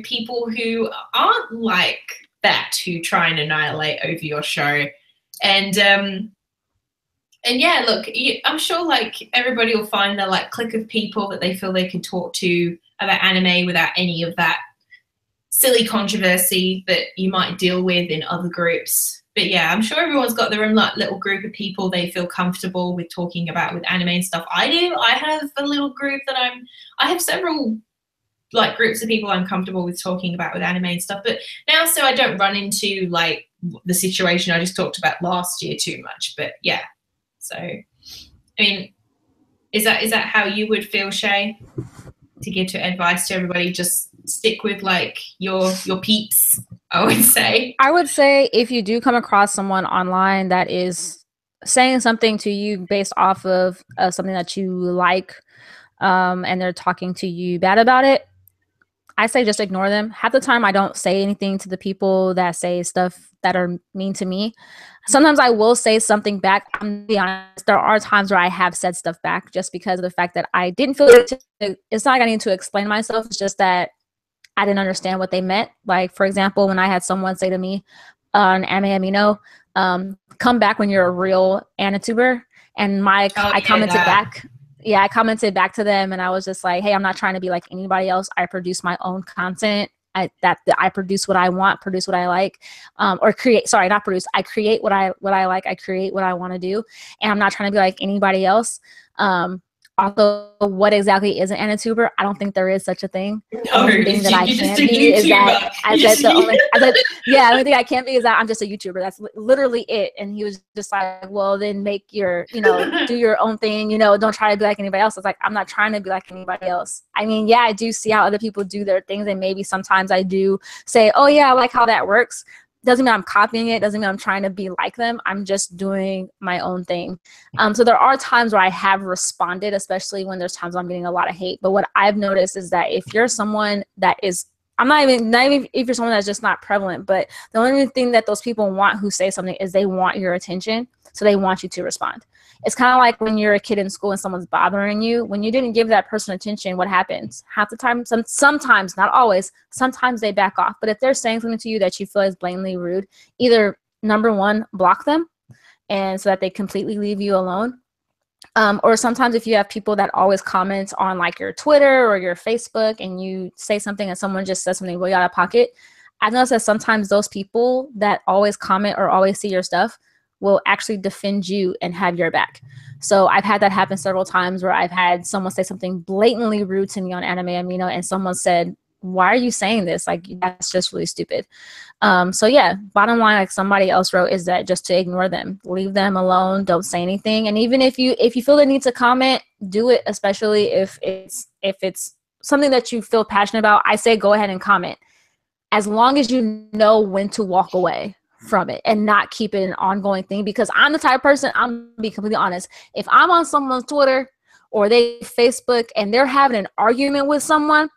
people who aren't like that, who try and annihilate over your show. And yeah, look, I'm sure like everybody will find their like clique of people that they feel they can talk to about anime without any of that silly controversy that you might deal with in other groups. But yeah, I'm sure everyone's got their own like little group of people they feel comfortable with talking about with anime and stuff. I do. I have a little group that I have several like groups of people I'm comfortable with talking about with anime and stuff. But now, so I don't run into like the situation I just talked about last year too much. But yeah, so I mean, is that how you would feel, Shay? To give advice to everybody, just stick with like your peeps, I would say. I would say if you do come across someone online that is saying something to you based off of something that you like, and they're talking to you bad about it, I say just ignore them. Half the time I don't say anything to the people that say stuff that are mean to me. Sometimes I will say something back. I'm gonna be honest, there are times where I have said stuff back just because of the fact that I didn't feel it's not like I need to explain myself. It's just that I didn't understand what they meant. Like, for example, when I had someone say to me on Anime Amino, come back when you're a real Anituber, and I commented back. Yeah, I commented back to them, and I was just like, hey, I'm not trying to be like anybody else. I produce my own content. I produce what I want, produce what I like, or create. Sorry, not produce. I create what I like. I create what I want to do, and I'm not trying to be like anybody else. Also, what exactly is an Anituber? I don't think there is such a thing. No, the only thing that I can't be is that the only thing I can't be is that I'm just a YouTuber. That's literally it. And he was just like, well, then make your, do your own thing, don't try to be like anybody else. It's like, I'm not trying to be like anybody else. I mean, yeah, I do see how other people do their things, and maybe sometimes I do say, oh yeah, I like how that works. Doesn't mean I'm copying it. Doesn't mean I'm trying to be like them. I'm just doing my own thing. So there are times where I have responded, especially when there's times I'm getting a lot of hate. But what I've noticed is that if you're someone that is, not even if you're someone that's just not prevalent, but the only thing that those people want who say something is they want your attention. So they want you to respond. It's kind of like when you're a kid in school and someone's bothering you. When you didn't give that person attention, what happens? Half the time, sometimes, not always, sometimes they back off. But if they're saying something to you that you feel is blatantly rude, either number one, block them, and so that they completely leave you alone. Or sometimes if you have people that always comment on like your Twitter or your Facebook and you say something and someone just says something way out of pocket, I've noticed that sometimes those people that always comment or always see your stuff will actually defend you and have your back. So I've had that happen several times where I've had someone say something blatantly rude to me on Anime Amino, and someone said, why are you saying this? Like, that's just really stupid. So yeah, bottom line, like somebody else wrote, is that just to ignore them, leave them alone, don't say anything. And even if you feel the need to comment, do it, especially if it's something that you feel passionate about. I say go ahead and comment, as long as you know when to walk away from it and not keep it an ongoing thing. Because I'm the type of person, I'm gonna be completely honest, if I'm on someone's Twitter or they Facebook and they're having an argument with someone,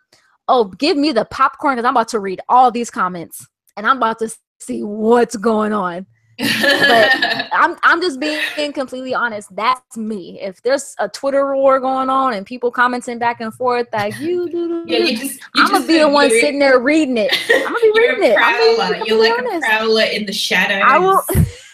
oh, give me the popcorn, because I'm about to read all these comments and I'm about to see what's going on. But I'm just being completely honest. That's me. If there's a Twitter war going on and people commenting back and forth like I'm gonna be the one sitting there reading it. I'm gonna be reading it. You're like a prowler in the shadows. I will.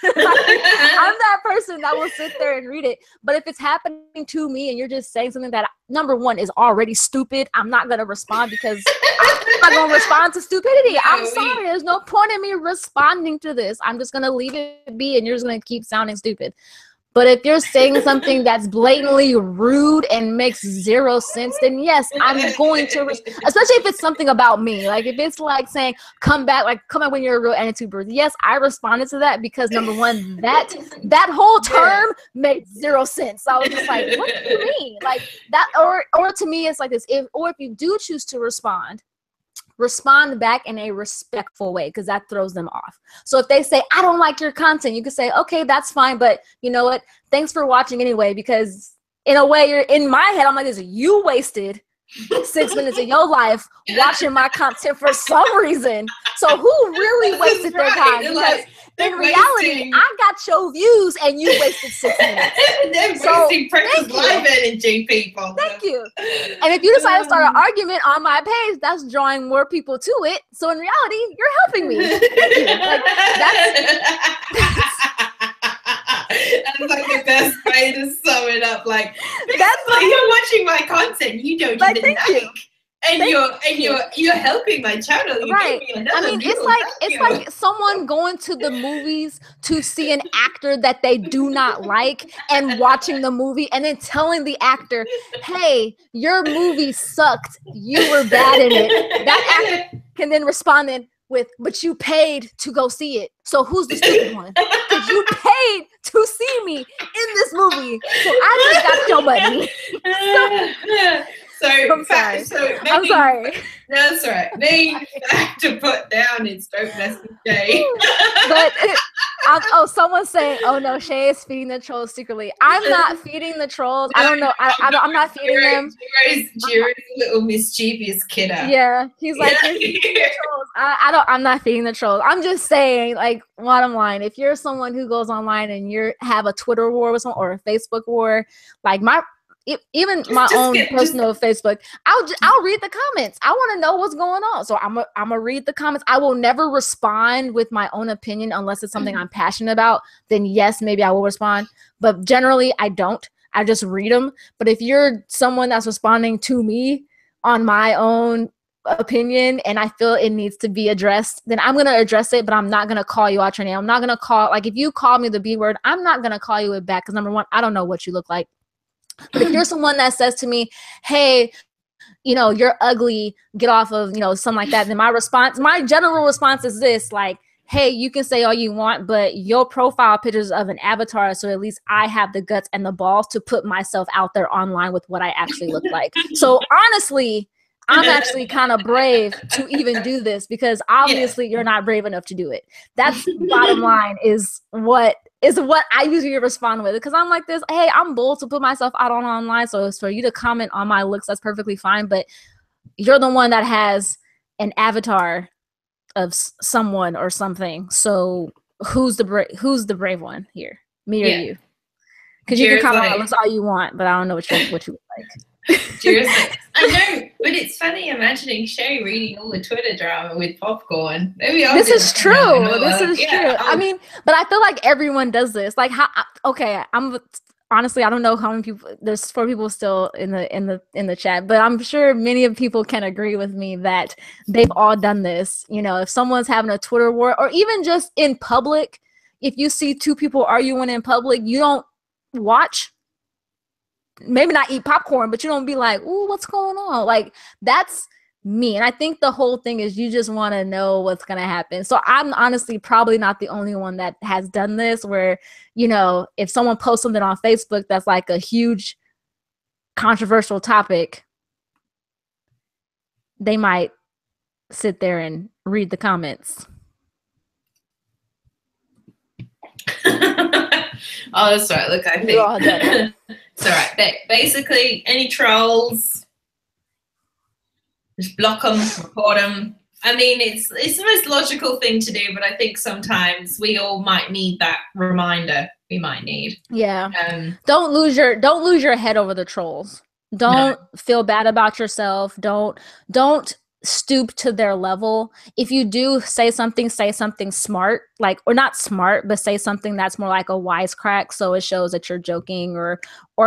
I'm that person that will sit there and read it. But if it's happening to me and you're just saying something that, number one, is already stupid, I'm not going to respond, because I'm not going to respond to stupidity. I'm sorry. There's no point in me responding to this. I'm just going to leave it be, and you're just going to keep sounding stupid. But if you're saying something that's blatantly rude and makes zero sense, then yes, I'm going to, especially if it's something about me. Like if it's like saying, come back when you're a real attitude bird. Yes, I responded to that because, number one, that whole term made zero sense. So I was just like, what do you mean? Like that, or to me, it's like this. If you do choose to respond back in a respectful way, because that throws them off. So if they say, I don't like your content, you can say, okay, that's fine, but you know what? Thanks for watching anyway, because in a way, you're in my head, I'm like this, you wasted 6 minutes of your life watching my content for some reason. So who really wasted their time? Because in reality, I got your views and you wasted 6 minutes. They're wasting precious life energy, people. Thank you. And if you decide to start an argument on my page, that's drawing more people to it. So in reality, you're helping me. Thank you. Like, that's like the best way to sum it up. Like, that's like you're watching my content, you don't even like. And you're helping my channel. You right. I mean, it's like someone going to the movies to see an actor that they do not like and watching the movie and then telling the actor, hey, your movie sucked. You were bad in it. That actor can then respond in with, but you paid to go see it. So who's the stupid one? Because you paid to see me in this movie. So I just got your money. I'm sorry. No, that's all right. Main fact to put down is don't mess with Shay. But someone's saying, oh no, Shay is feeding the trolls secretly. I'm not feeding the trolls. I don't know. I'm not feeding them. Jiro's a little mischievous kiddo. Yeah, he's like, you're feeding the trolls. I'm not feeding the trolls. I'm just saying, like, bottom line, if you're someone who goes online and you have a Twitter war with someone or a Facebook war, like even my own personal Facebook, I'll read the comments. I want to know what's going on. So I'm gonna read the comments. I will never respond with my own opinion unless it's something I'm passionate about. Then yes, maybe I will respond. But generally, I don't. I just read them. But if you're someone that's responding to me on my own opinion and I feel it needs to be addressed, then I'm gonna address it. But I'm not gonna call you out your name. I'm not gonna call, like, if you call me the B word, I'm not gonna call you it back, because number one, I don't know what you look like. But if you're someone that says to me, hey, you're ugly, get off of, something like that, then my general response is this, like, hey, you can say all you want, but your profile pictures of an avatar, so at least I have the guts and the balls to put myself out there online with what I actually look like. So honestly, I'm actually kind of brave to even do this, because obviously you're not brave enough to do it. That's bottom line is what I usually respond with, because I'm like this, hey, I'm bold to put myself out online, so it's for you to comment on my looks, that's perfectly fine, but you're the one that has an avatar of someone or something, so who's the brave one here, me or you? Because you can comment on my looks all you want, but I don't know what you look like. Seriously, I know, but it's funny imagining Shay reading all the Twitter drama with popcorn. Maybe I'll This is true. This is true. I I'll, mean, but I feel like everyone does this. Like, how? Okay, I'm honestly, I don't know how many people. There's 4 people still in the chat, but I'm sure many of people can agree with me that they've all done this. You know, if someone's having a Twitter war, or even just in public, if you see 2 people arguing in public, you don't watch. Maybe not eat popcorn, but you don't be like, "Ooh, what's going on?" Like, that's me. And I think the whole thing is you just want to know what's going to happen. So I'm honestly probably not the only one that has done this, where, you know, if someone posts something on Facebook that's like a huge controversial topic, they might sit there and read the comments. Oh, that's right. Look, I think it's all right. Basically, any trolls, just block them, report them. I mean, it's the most logical thing to do, but I think sometimes we all might need that reminder. We might need. Yeah. Don't lose your head over the trolls. Don't feel bad about yourself. Don't stoop to their level. If you do say something smart, like, or not smart, but say something that's more like a wisecrack, so it shows that you're joking, or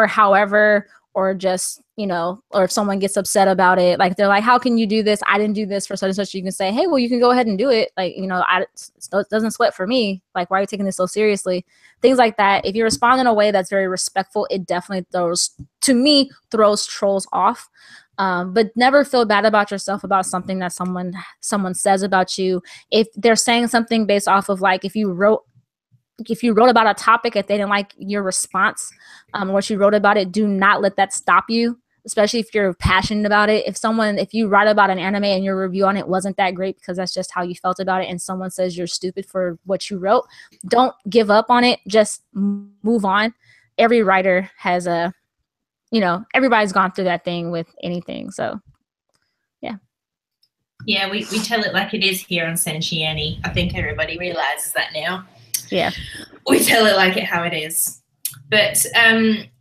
however, or just, you know, or if someone gets upset about it, like they're like, how can you do this? I didn't do this for such and such. You can say, hey, well, you can go ahead and do it. Like, you know, it doesn't sweat for me. Like, why are you taking this so seriously? Things like that. If you respond in a way that's very respectful, it definitely throws trolls off. But never feel bad about yourself about something that someone says about you. If they're saying something based off of, like, if you wrote about a topic, if they didn't like your response, what you wrote about it, do not let that stop you, especially if you're passionate about it. If you write about an anime and your review on it wasn't that great because that's just how you felt about it, and someone says you're stupid for what you wrote, don't give up on it. Just move on. Every writer has everybody's gone through that thing with anything. So, yeah. Yeah, we tell it like it is here on Senshi Annie. I think everybody realizes that now. Yeah. We tell it like it how it is. But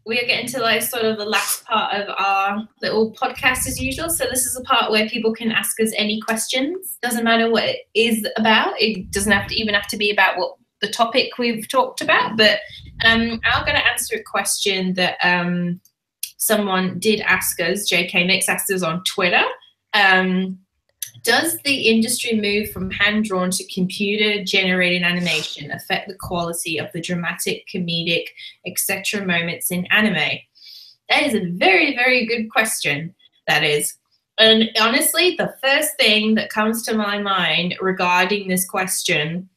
we are getting to like sort of the last part of our little podcast as usual. So this is a part where people can ask us any questions. Doesn't matter what it is about. It doesn't have to be about what the topic we've talked about. But I'm going to answer a question that someone did ask us. JK Mix asked us on Twitter. Does the industry move from hand-drawn to computer-generated animation affect the quality of the dramatic, comedic, etc. moments in anime? That is a very, very good question, that is. And honestly, the first thing that comes to my mind regarding this question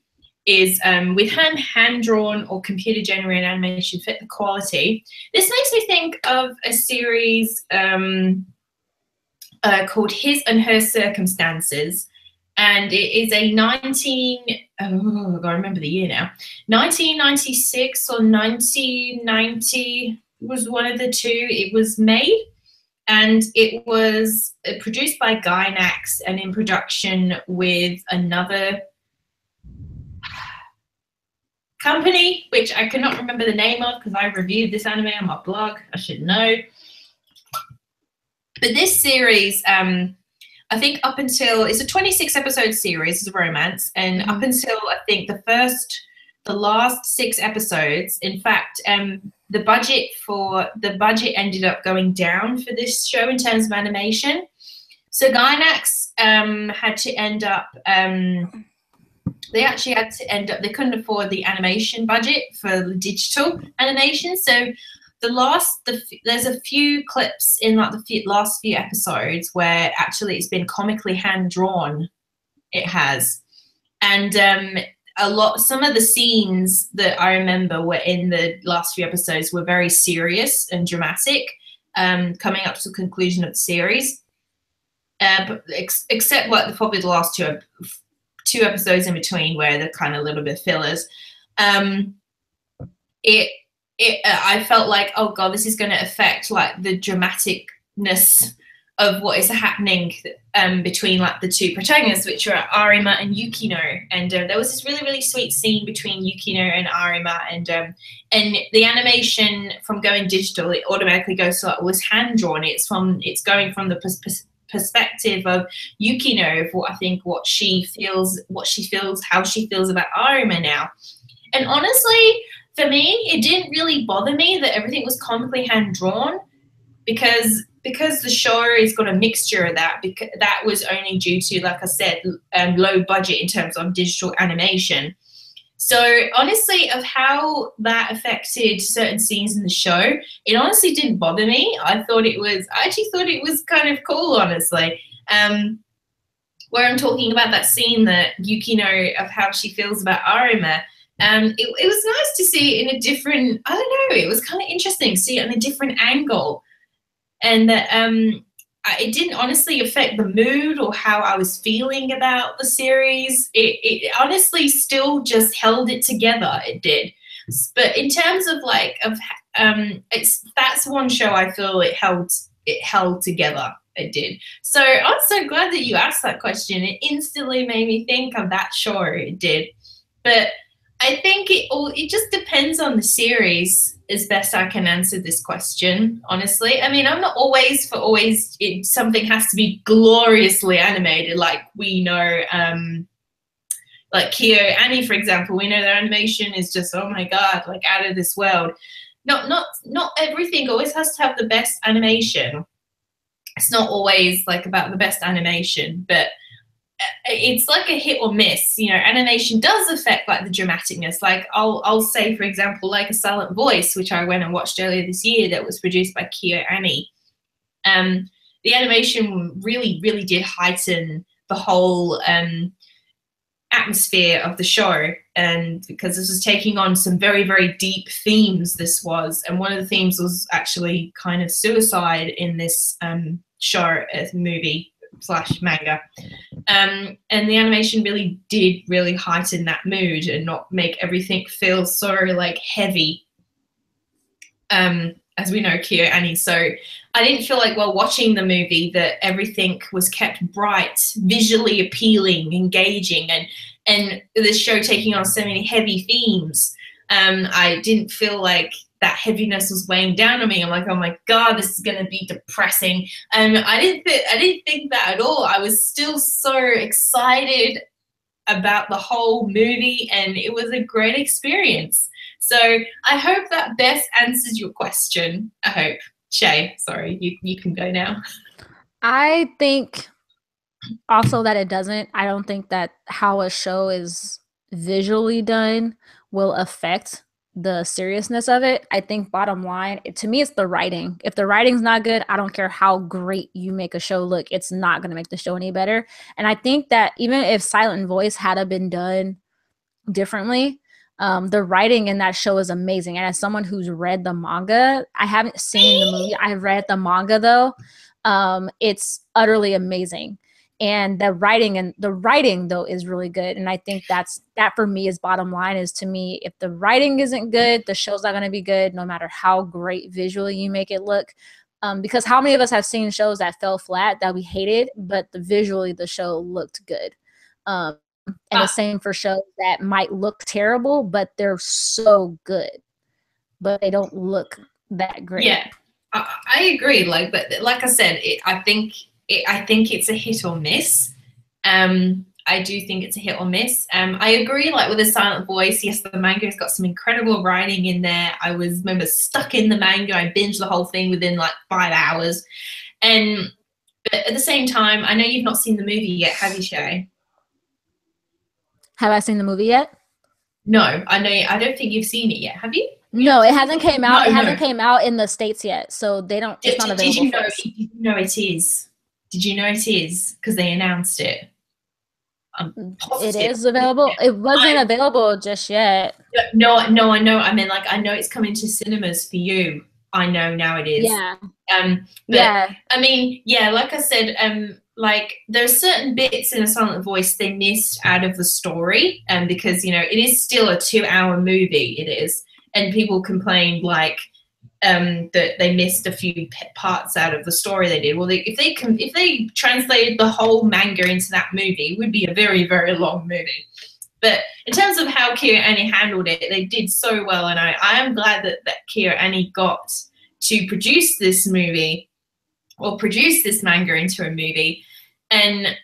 is with hand-drawn or computer-generated animation affect the quality. This makes me think of a series called His and Her Circumstances, and it is a 1996 or 1990 was one of the two. It was made, and it was produced by Gainax and in production with another company, which I cannot remember the name of because I reviewed this anime on my blog. I should know. But this series, I think up until, it's a 26 episode series, it's a romance, and up until I think the last 6 episodes, in fact, the budget ended up going down for this show in terms of animation. So Gainax had to end up, they couldn't afford the animation budget for the digital animation. So there's a few clips in like the last few episodes where actually it's been comically hand drawn. It has, and some of the scenes that I remember were in the last few episodes were very serious and dramatic, coming up to the conclusion of the series. Except like probably the last two episodes in between where they're kind of a little bit fillers. I felt like, oh god, this is going to affect like the dramaticness of what is happening between like the two protagonists, which are Arima and Yukino. And there was this really, really sweet scene between Yukino and Arima, and the animation from going digital, it automatically goes to like, was hand drawn. It's going from the perspective of Yukino, of what she feels, how she feels about Arima now. And honestly, for me, it didn't really bother me that everything was comically hand drawn, because the show has got a mixture of that. Because that was only due to, like I said, low budget in terms of digital animation. So honestly, of how that affected certain scenes in the show, it honestly didn't bother me. I actually thought it was kind of cool, honestly. Where I'm talking about that scene that Yukino, of how she feels about Arima, it was nice to see it in a different, I don't know, it was kind of interesting to see it in a different angle. And that it didn't honestly affect the mood or how I was feeling about the series. It honestly still just held it together. It did. But in terms of that's one show I feel it held together. It did. So I'm so glad that you asked that question. It instantly made me think of that show. It did. But I think it just depends on the series, as best I can answer this question, honestly. I mean, I'm not always something has to be gloriously animated, like we know, like Kyo Annie, for example. We know their animation is just, oh my God, like out of this world. Not everything always has to have the best animation. It's not always like about the best animation, but it's like a hit or miss. You know, animation does affect like the dramaticness. Like I'll say, for example, like A Silent Voice, which I went and watched earlier this year, that was produced by Kyo Annie. The animation really, really did heighten the whole atmosphere of the show, and because this was taking on some very, very deep themes, and one of the themes was actually kind of suicide in this show, movie / manga. And the animation really did heighten that mood and not make everything feel so like heavy, as we know Kyo Annie. So I didn't feel like while watching the movie that everything was kept bright, visually appealing, engaging, and this show taking on so many heavy themes. I didn't feel like that heaviness was weighing down on me. I'm like, oh my God, this is going to be depressing. I didn't think that at all. I was still so excited about the whole movie, and it was a great experience. So I hope that best answers your question. I hope. Shay, sorry, you can go now. I think also that it doesn't. I don't think that how a show is visually done will affect the seriousness of it. I think bottom line, to me, it's the writing. If the writing's not good, I don't care how great you make a show look, it's not going to make the show any better. And I think that even if Silent Voice had been done differently, the writing in that show is amazing. And as someone who's read the manga, I haven't seen the movie, I've read the manga though. It's utterly amazing. And the writing though is really good. And I think that for me is bottom line. Is, to me, if the writing isn't good, the show's not going to be good, no matter how great visually you make it look. Because how many of us have seen shows that fell flat that we hated, but visually the show looked good? And the same for shows that might look terrible, but they're so good, but they don't look that great. Yeah, I agree. But like I said, I think it's a hit or miss. I do think it's a hit or miss. I agree, like with A Silent Voice, yes, the manga's got some incredible writing in there. I remember stuck in the manga. I binged the whole thing within like 5 hours. But at the same time, I know you've not seen the movie yet, have you, Shay? Have I seen the movie yet? No, I don't think you've seen it yet. Have you? No, it hasn't came out. No, it hasn't came out in the States yet, so they don't. It's not available. Did you know it is? Did you know it is? Because they announced it. It is available. It wasn't available just yet. No, I know. I mean, like, I know it's coming to cinemas for you. I know now it is. Yeah. Yeah. I mean, yeah, like I said, like there are certain bits in A Silent Voice they missed out of the story, because, you know, it is still a 2-hour movie. It is. And people complained like that they missed a few parts out of the story they did. Well, if they translated the whole manga into that movie, it would be a very, very long movie. But in terms of how KyoAni handled it, they did so well, and I am glad that KyoAni got to produce this movie or produce this manga into a movie. And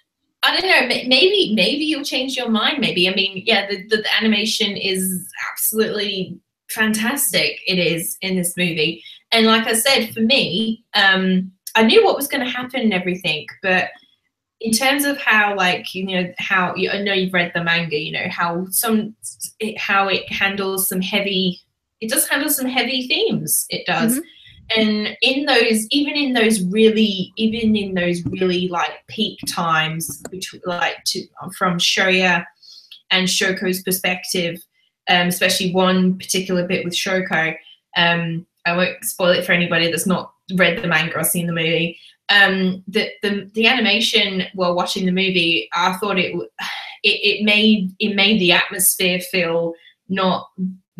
I don't know, maybe you'll change your mind. Maybe, I mean, yeah, the animation is absolutely fantastic. It is in this movie, and like I said, for me, I knew what was going to happen and everything, but in terms of how, like, you know, how I know you've read the manga, you know, how it handles some heavy. It does handle some heavy themes. It does. Mm-hmm. And even in those really like peak times, from Shoya and Shoko's perspective, especially one particular bit with Shoko. I won't spoil it for anybody that's not read the manga or seen the movie. The animation while watching the movie, I thought it made the atmosphere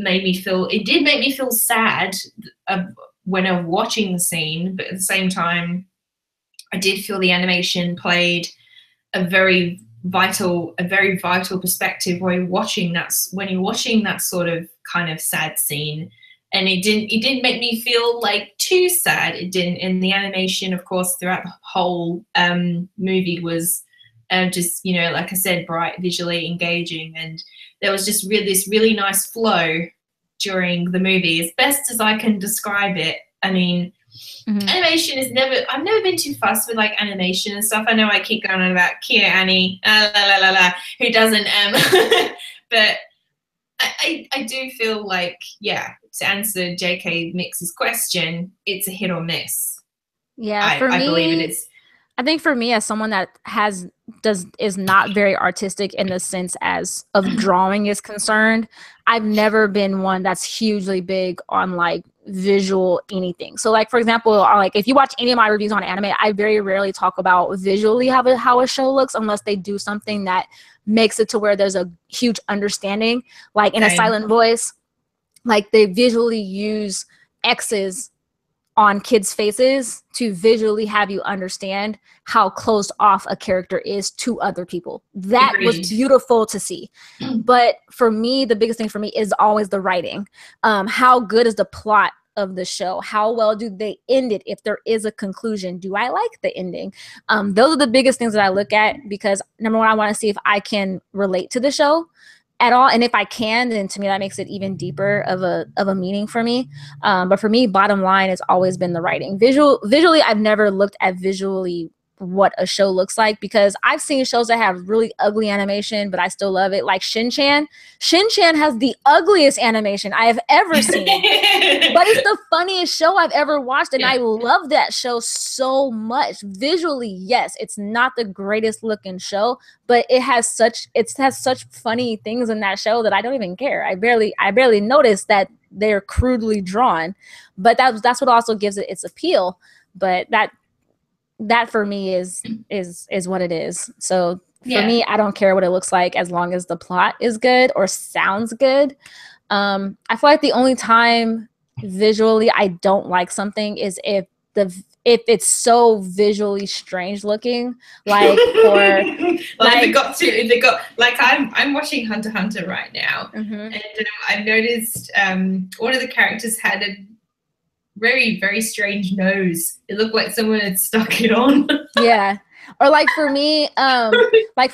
it did make me feel sad when I'm watching the scene, but at the same time, I did feel the animation played a very vital perspective when you're watching that sort of kind of sad scene. And it didn't make me feel like too sad. It didn't. And the animation, of course, throughout the whole movie was just, you know, like I said, bright, visually engaging, and there was just this really nice flow during the movie, as best as I can describe it. I mean, animation is I've never been too fussed with like animation and stuff. I know I keep going on about KyoAni, who doesn't, but I do feel like, yeah, to answer JK Mix's question, it's a hit or miss. Yeah, I believe it is. I think for me, as someone that is not very artistic in the sense as of drawing is concerned, I've never been one that's hugely big on like visual anything. So like, for example, like if you watch any of my reviews on anime, I very rarely talk about visually how a show looks unless they do something that makes it to where there's a huge understanding. Like in A Silent Voice, like they visually use X's on kids' faces to visually have you understand how closed off a character is to other people. That Agreed. Was beautiful to see. But for me, the biggest thing for me is always the writing. How good is the plot of the show? How well do they end it? If there is a conclusion, do I like the ending? Those are the biggest things that I look at, because number one, I want to see if I can relate to the show at all, and if I can, then to me that makes it even deeper of a meaning for me. But for me, bottom line has always been the writing. Visually, I've never looked at visually what a show looks like, because I've seen shows that have really ugly animation, but I still love it. Like Shin-Chan. Shin-Chan has the ugliest animation I have ever seen, but it's the funniest show I've ever watched, and I love that show so much. Visually, yes, it's not the greatest looking show, but it has such funny things in that show that I don't even care. I barely notice that they're crudely drawn, but that's what also gives it its appeal. But that for me is what it is. So for me, I don't care what it looks like as long as the plot is good or sounds good. I feel like the only time visually I don't like something is if it's so visually strange looking, like for if they got like I'm watching Hunter x Hunter right now, and I've noticed one of the characters had a very, very strange nose. It looked like someone had stuck it on. Yeah. Or like for me, like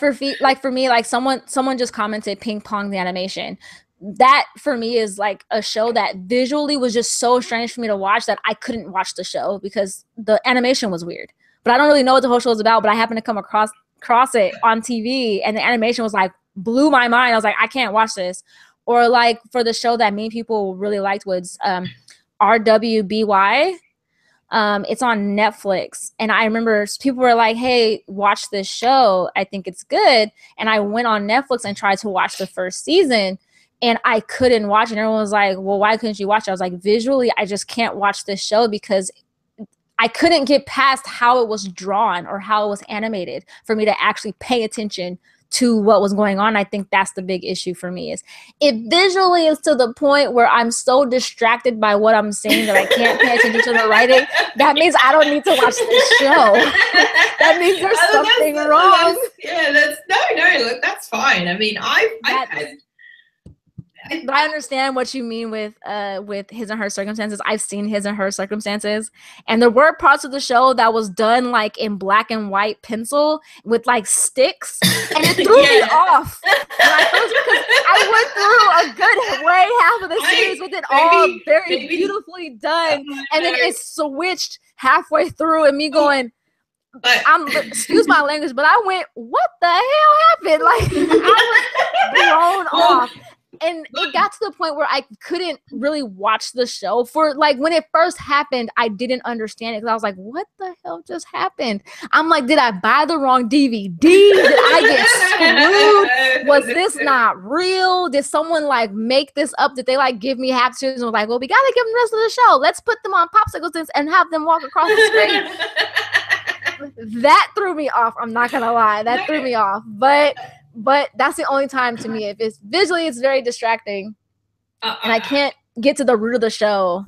someone just commented ping pong the animation. That for me is like a show that visually was just so strange for me to watch that I couldn't watch the show because the animation was weird. But I don't really know what the whole show is about, but I happened to come across it on TV, and the animation was like blew my mind. I was like, I can't watch this. Or like for the show that many people really liked was RWBY. It's on Netflix, and I remember people were like, hey, watch this show, I think it's good. And I went on Netflix and tried to watch the first season, and I couldn't watch it. And everyone was like, well, why couldn't you watch it? I was like, visually, I just can't watch this show because I couldn't get past how it was drawn or how it was animated for me to actually pay attention to what was going on. I think that's the big issue for me, is it visually is to the point where I'm so distracted by what I'm seeing that I can't pay attention to the writing. That means I don't need to watch this show. That means there's something wrong. Look, that's fine. I mean, but I understand what you mean with His and Her Circumstances. I've seen His and Her Circumstances, and there were parts of the show that was done like in black and white pencil with like sticks, and it threw me off. Because I went through a good way half of the series with it all very beautifully done, and then it switched halfway through, and me going, excuse my language, but I went, what the hell happened? Like, I was blown off. And it got to the point where I couldn't really watch the show. For like, when it first happened, I didn't understand it, because I was like, what the hell just happened? I'm like, did I buy the wrong DVD? Did I get screwed? Was this not real? Did someone like make this up? Did they like give me half truths and was like, well, we gotta give them the rest of the show. Let's put them on popsicle sticks and have them walk across the screen. That threw me off. I'm not gonna lie. That threw me off. But that's the only time, to me, if it's visually, it's very distracting, and I can't get to the root of the show,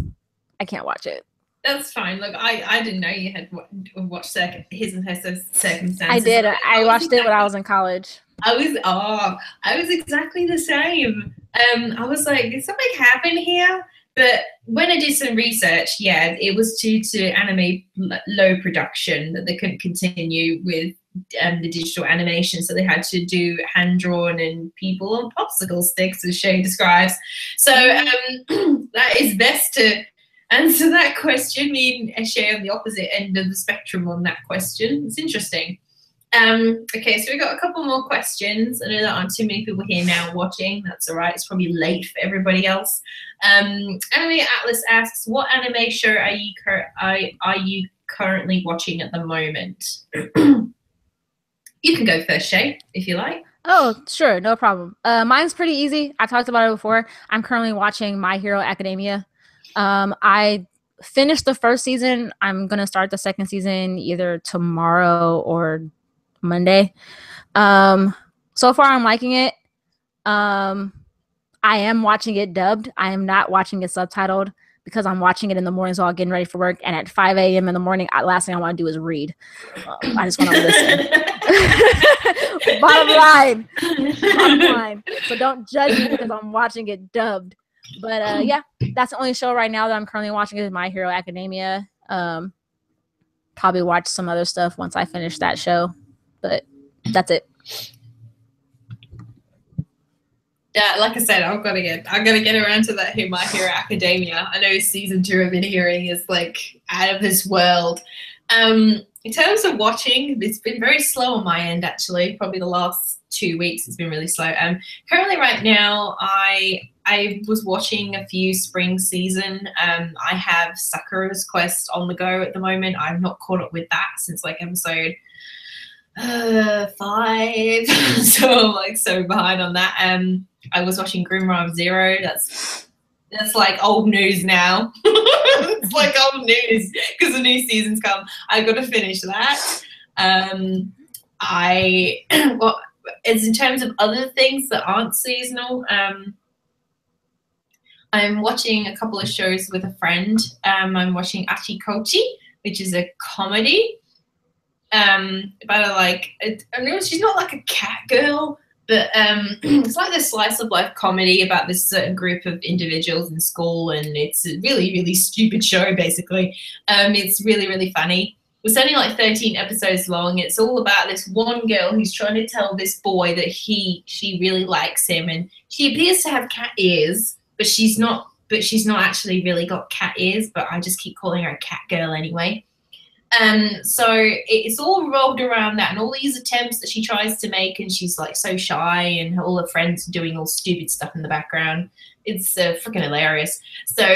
I can't watch it. That's fine. Look, I didn't know you had watched His and Her Circumstances. I did. I watched it when I was in college. I was exactly the same. I was like, did something happen here? But when I did some research, it was due to anime low production, that they couldn't continue with the digital animation, so they had to do hand-drawn and people on popsicle sticks, as Shay describes. So that is best to answer that question. Me and Shay on the opposite end of the spectrum on that question. It's interesting. Okay, so we've got a couple more questions. I know there aren't too many people here now watching. That's all right. It's probably late for everybody else. Anime Atlas asks, what anime show are you currently watching at the moment? You can go first, Shay, if you like. Oh, sure. No problem. Mine's pretty easy. I talked about it before. I'm currently watching My Hero Academia. I finished the first season. I'm going to start the second season either tomorrow or Monday. So far, I'm liking it. I am watching it dubbed. I am not watching it subtitled, because I'm watching it in the mornings while getting ready for work. And at 5 a.m. in the morning, last thing I want to do is read. I just want to listen. Bottom line. So don't judge me because I'm watching it dubbed. But that's the only show right now that I'm currently watching is My Hero Academia. Probably watch some other stuff once I finish that show. But that's it. Yeah, like I said, I'm gonna get around to that My Hero Academia. I know season 2 I've been hearing is like out of this world. In terms of watching, it's been very slow on my end, actually. Probably the last 2 weeks it's been really slow. Currently right now I was watching a few spring season. I have Sakura's Quest on the go at the moment. I'm not caught up with that since like episode 5. So I'm like so behind on that. I was watching Grimrock Zero. That's like old news now. It's like old news because the new season's come. I got to finish that. As in terms of other things that aren't seasonal, I'm watching a couple of shows with a friend. I'm watching Achikochi, which is a comedy. About she's not like a cat girl, but it's like this slice of life comedy about this certain group of individuals in school, and it's a really, really stupid show, basically. It's really, really funny. It's only like 13 episodes long. It's all about this one girl who's trying to tell this boy that she really likes him, and she appears to have cat ears, but she's not actually really got cat ears, but I just keep calling her a cat girl anyway. So it's all rolled around that and all these attempts that she tries to make, and she's like so shy, and all her friends are doing all stupid stuff in the background. It's freaking hilarious. So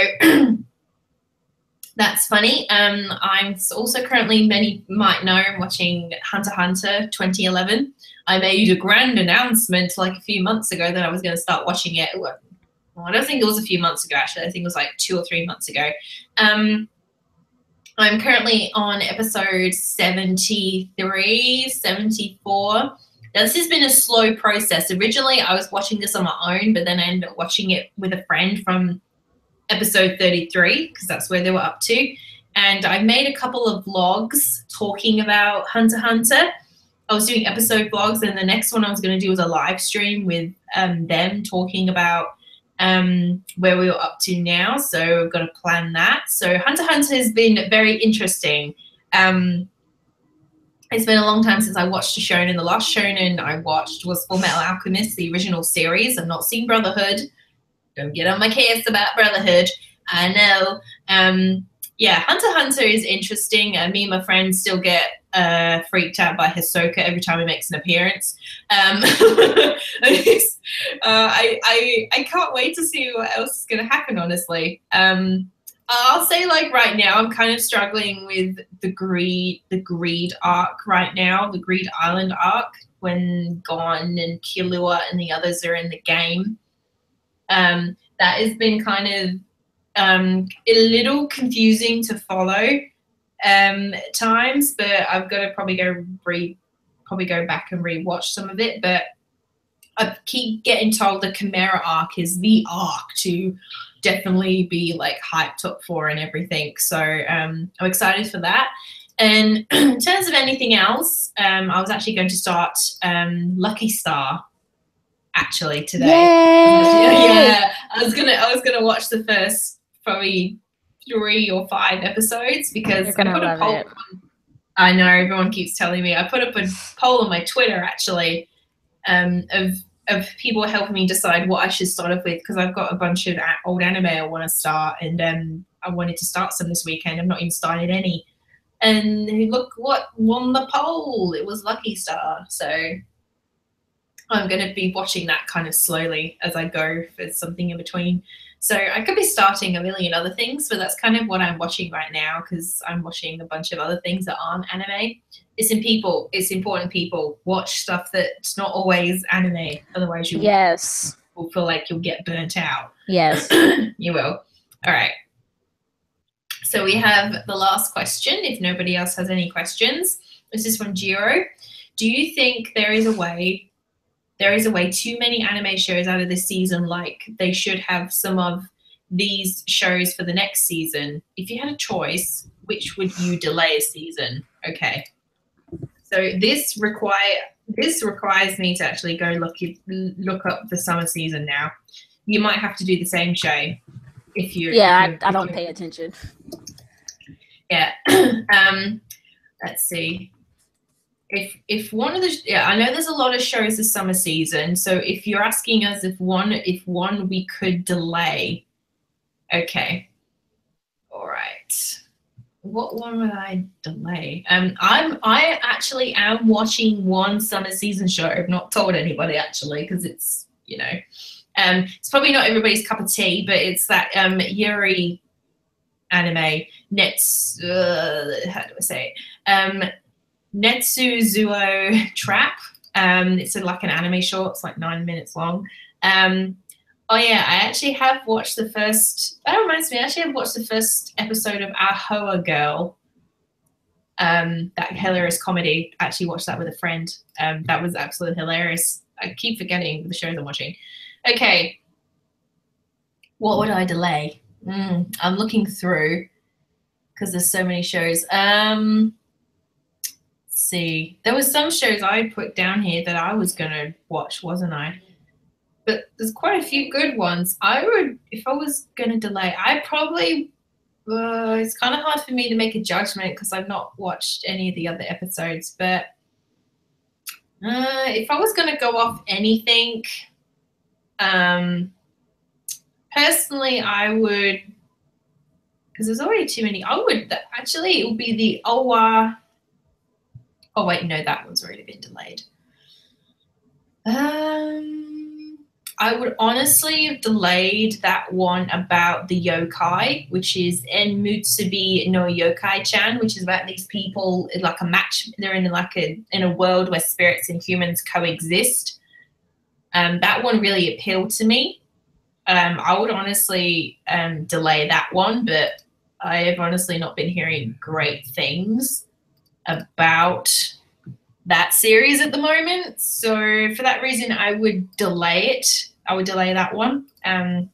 that's funny. I'm also currently, many might know, I'm watching Hunter x Hunter 2011. I made a grand announcement like a few months ago that I was going to start watching it. Well, I don't think it was a few months ago, actually. I think it was like 2 or 3 months ago. I'm currently on episode 73, 74. Now, this has been a slow process. Originally, I was watching this on my own, but then I ended up watching it with a friend from episode 33, because that's where they were up to. And I made a couple of vlogs talking about Hunter x Hunter. I was doing episode vlogs, and the next one I was going to do was a live stream with them talking about where we were up to now. So we've got to plan that. So Hunter x Hunter has been very interesting. It's been a long time since I watched a shonen. The last shonen I watched was Full Metal Alchemist, the original series. I've not seen Brotherhood. Don't get on my case about Brotherhood. I know. Yeah, Hunter x Hunter is interesting. Me and my friends still get freaked out by Hisoka every time he makes an appearance. I can't wait to see what else is going to happen, honestly. I'll say, like, right now, I'm kind of struggling with the greed arc right now, the Greed Island arc, when Gon and Killua and the others are in the game. That has been kind of a little confusing to follow at times, but I've got to probably go back and rewatch some of it. But I keep getting told the Chimera arc is the arc to definitely be like hyped up for and everything. So I'm excited for that. And in terms of anything else, I was actually going to start Lucky Star actually today. Yay! Yeah, I was gonna watch the first probably 3 or 5 episodes, because You're gonna love it. I know, everyone keeps telling me. I put up a poll on my Twitter actually, of people helping me decide what I should start off with, because I've got a bunch of old anime I want to start, and I wanted to start some this weekend. I've not even started any, and look what won the poll. It was Lucky Star. So I'm going to be watching that kind of slowly as I go for something in between. So I could be starting a million other things, but that's kind of what I'm watching right now, because I'm watching a bunch of other things that aren't anime. It's important people watch stuff that's not always anime. Otherwise you will feel like you'll get burnt out. Yes. You will. All right. So we have the last question, if nobody else has any questions. This is from Jiro. Do you think there is a way too many anime shows out of this season, like they should have some of these shows for the next season? If you had a choice, which would you delay a season? Okay. So this requires me to actually go look up the summer season now. You might have to do the same, Shay. I don't pay attention. Yeah. Let's see. If one of the I know there's a lot of shows this summer season, so if you're asking us if one we could delay, okay, all right, what one would I delay? I actually am watching one summer season show. I've not told anybody actually, because it's it's probably not everybody's cup of tea, but it's that Yuri anime. How do I say it? Netsu Zuo Trap. It's like an anime short. It's like 9 minutes long. Oh yeah, I actually have watched the first. That reminds me. I actually have watched the first episode of Our Hoa Girl. That hilarious comedy. I actually watched that with a friend. That was absolutely hilarious. I keep forgetting the shows I'm watching. Okay, what would I delay? I'm looking through because there's so many shows. See, there was some shows I put down here that I was gonna watch, wasn't I? But there's quite a few good ones. If I was gonna delay, I probably it's kind of hard for me to make a judgment because I've not watched any of the other episodes. But if I was gonna go off anything, personally, I would, because there's already too many. It would be the Owa. Oh wait, no, that one's already been delayed. I would honestly have delayed that one about the yokai, which is Enmutsubi no Yokai-chan, which is about these people like a match. They're in in a world where spirits and humans coexist. That one really appealed to me. I would honestly delay that one, but I have honestly not been hearing great things about that series at the moment. So for that reason, I would delay it. I would delay that one. Are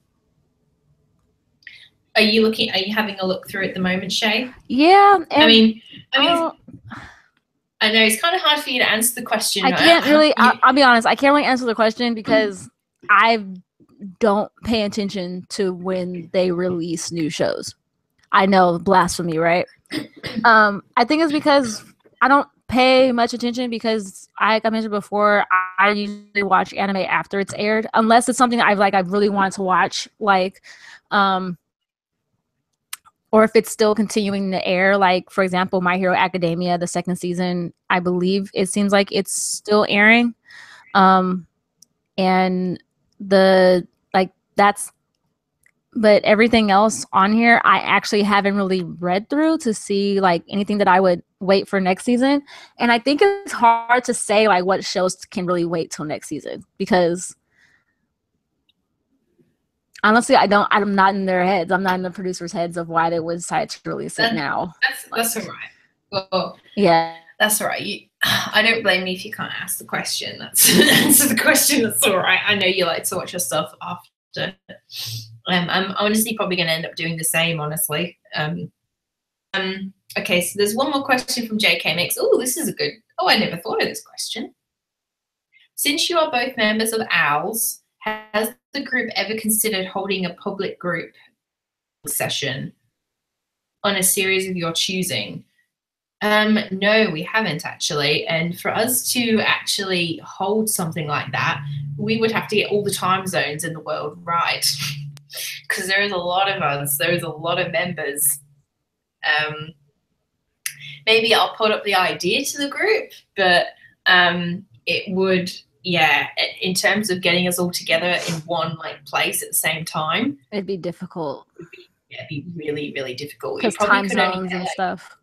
you having a look through at the moment, Shay? Yeah. I mean, I know it's kind of hard for you to answer the question. I can't really, I'll be honest, I can't really answer the question because I don't pay attention to when they release new shows. I know, blasphemy, right? I think it's because I don't pay much attention because, like I mentioned before, I usually watch anime after it's aired, unless it's something I really wanted to watch, like, or if it's still continuing to air, like, for example, My Hero Academia, the second season, I believe it seems like it's still airing. And but everything else on here, I actually haven't really read through to see like anything that I would wait for next season. And I think it's hard to say like what shows can really wait till next season because honestly, I'm not in their heads. I'm not in the producers' heads of why they would decide to release it now. That's all right. Well, yeah, that's all right. I don't blame you if you can't ask the question. That's answer the question. That's all right. I know you like to watch your stuff after. I'm honestly probably going to end up doing the same, honestly. Okay, so there's one more question from JK Mix. Oh, this is a good. Oh, I never thought of this question. Since you are both members of OWLS, has the group ever considered holding a public group session on a series of your choosing? No, we haven't actually. And for us to actually hold something like that, we would have to get all the time zones in the world right. Because there is a lot of us, there is a lot of members. Maybe I'll put up the idea to the group, but it would, yeah, in terms of getting us all together in one like place at the same time, it'd be difficult. It'd be really, really difficult. Because time zones and stuff.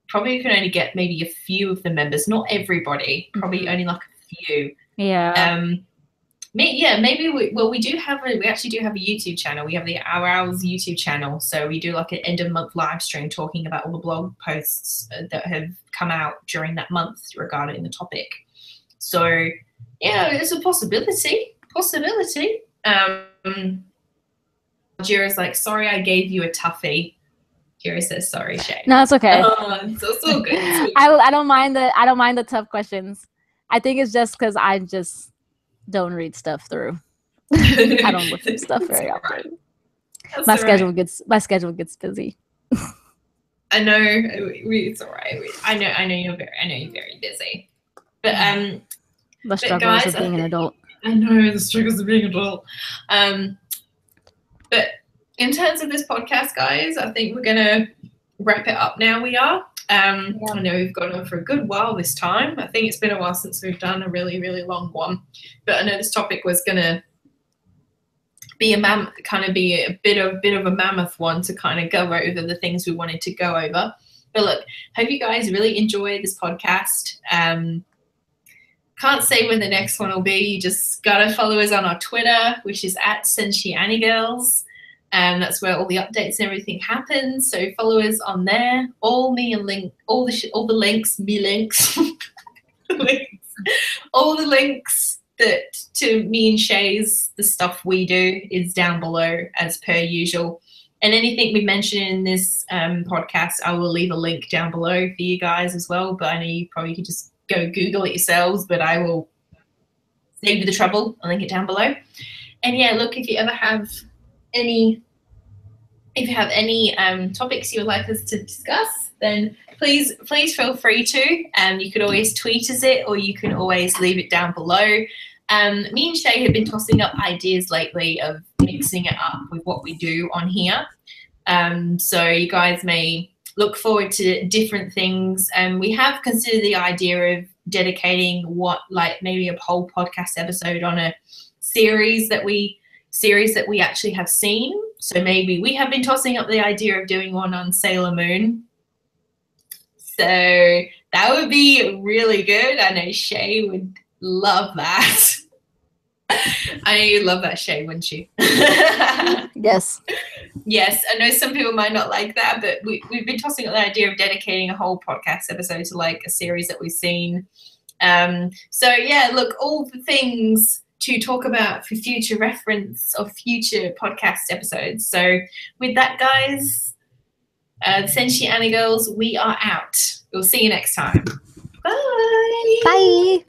Probably can only get maybe a few of the members, not everybody. Probably only like a few. Yeah. Maybe we actually do have a YouTube channel. We have the OWLS YouTube channel. So we do like an end of month live stream talking about all the blog posts that have come out during that month regarding the topic. So yeah, it's a possibility. Jira's like, sorry, I gave you a toughie. Jira says sorry, Shay. No, it's okay. It's all good. I don't mind the tough questions. I think it's just because I just don't read stuff through. I don't look at stuff very often. My schedule gets busy. I know it's all right. I know you're very busy. But the struggles of being an adult. I know the struggles of being an adult. But in terms of this podcast, guys, I think we're gonna wrap it up now. We are. I know we've gone on for a good while this time. I think it's been a while since we've done a really, really long one. But I know this topic was gonna be a bit of a mammoth one to kind of go over the things we wanted to go over. But look, hope you guys really enjoy this podcast. Can't say when the next one will be. You just gotta follow us on our Twitter, which is @Senshi Anigirls. That's where all the updates and everything happens. So follow us on there. All the links, all the links that to me and Shay's, the stuff we do, is down below as per usual. And anything we mention in this podcast, I will leave a link down below for you guys as well. But I know you probably could just go Google it yourselves, but I will save you the trouble. I'll link it down below. And yeah, look, if you ever have any topics you would like us to discuss, then please feel free to. You could always tweet us it, or you can always leave it down below. Me and Shay have been tossing up ideas lately of mixing it up with what we do on here. So you guys may look forward to different things. We have considered the idea of dedicating maybe a whole podcast episode on a series that we actually have seen. So maybe we have been tossing up the idea of doing one on Sailor Moon. So that would be really good. I know Shay would love that. I know you'd love that, Shay, wouldn't you? Yes. Yes, I know some people might not like that, but we've been tossing up the idea of dedicating a whole podcast episode to like a series that we've seen. So yeah, look, all the things to talk about for future reference of future podcast episodes. So with that, guys, Senshi Annie Girls, we are out. We'll see you next time. Bye. Bye.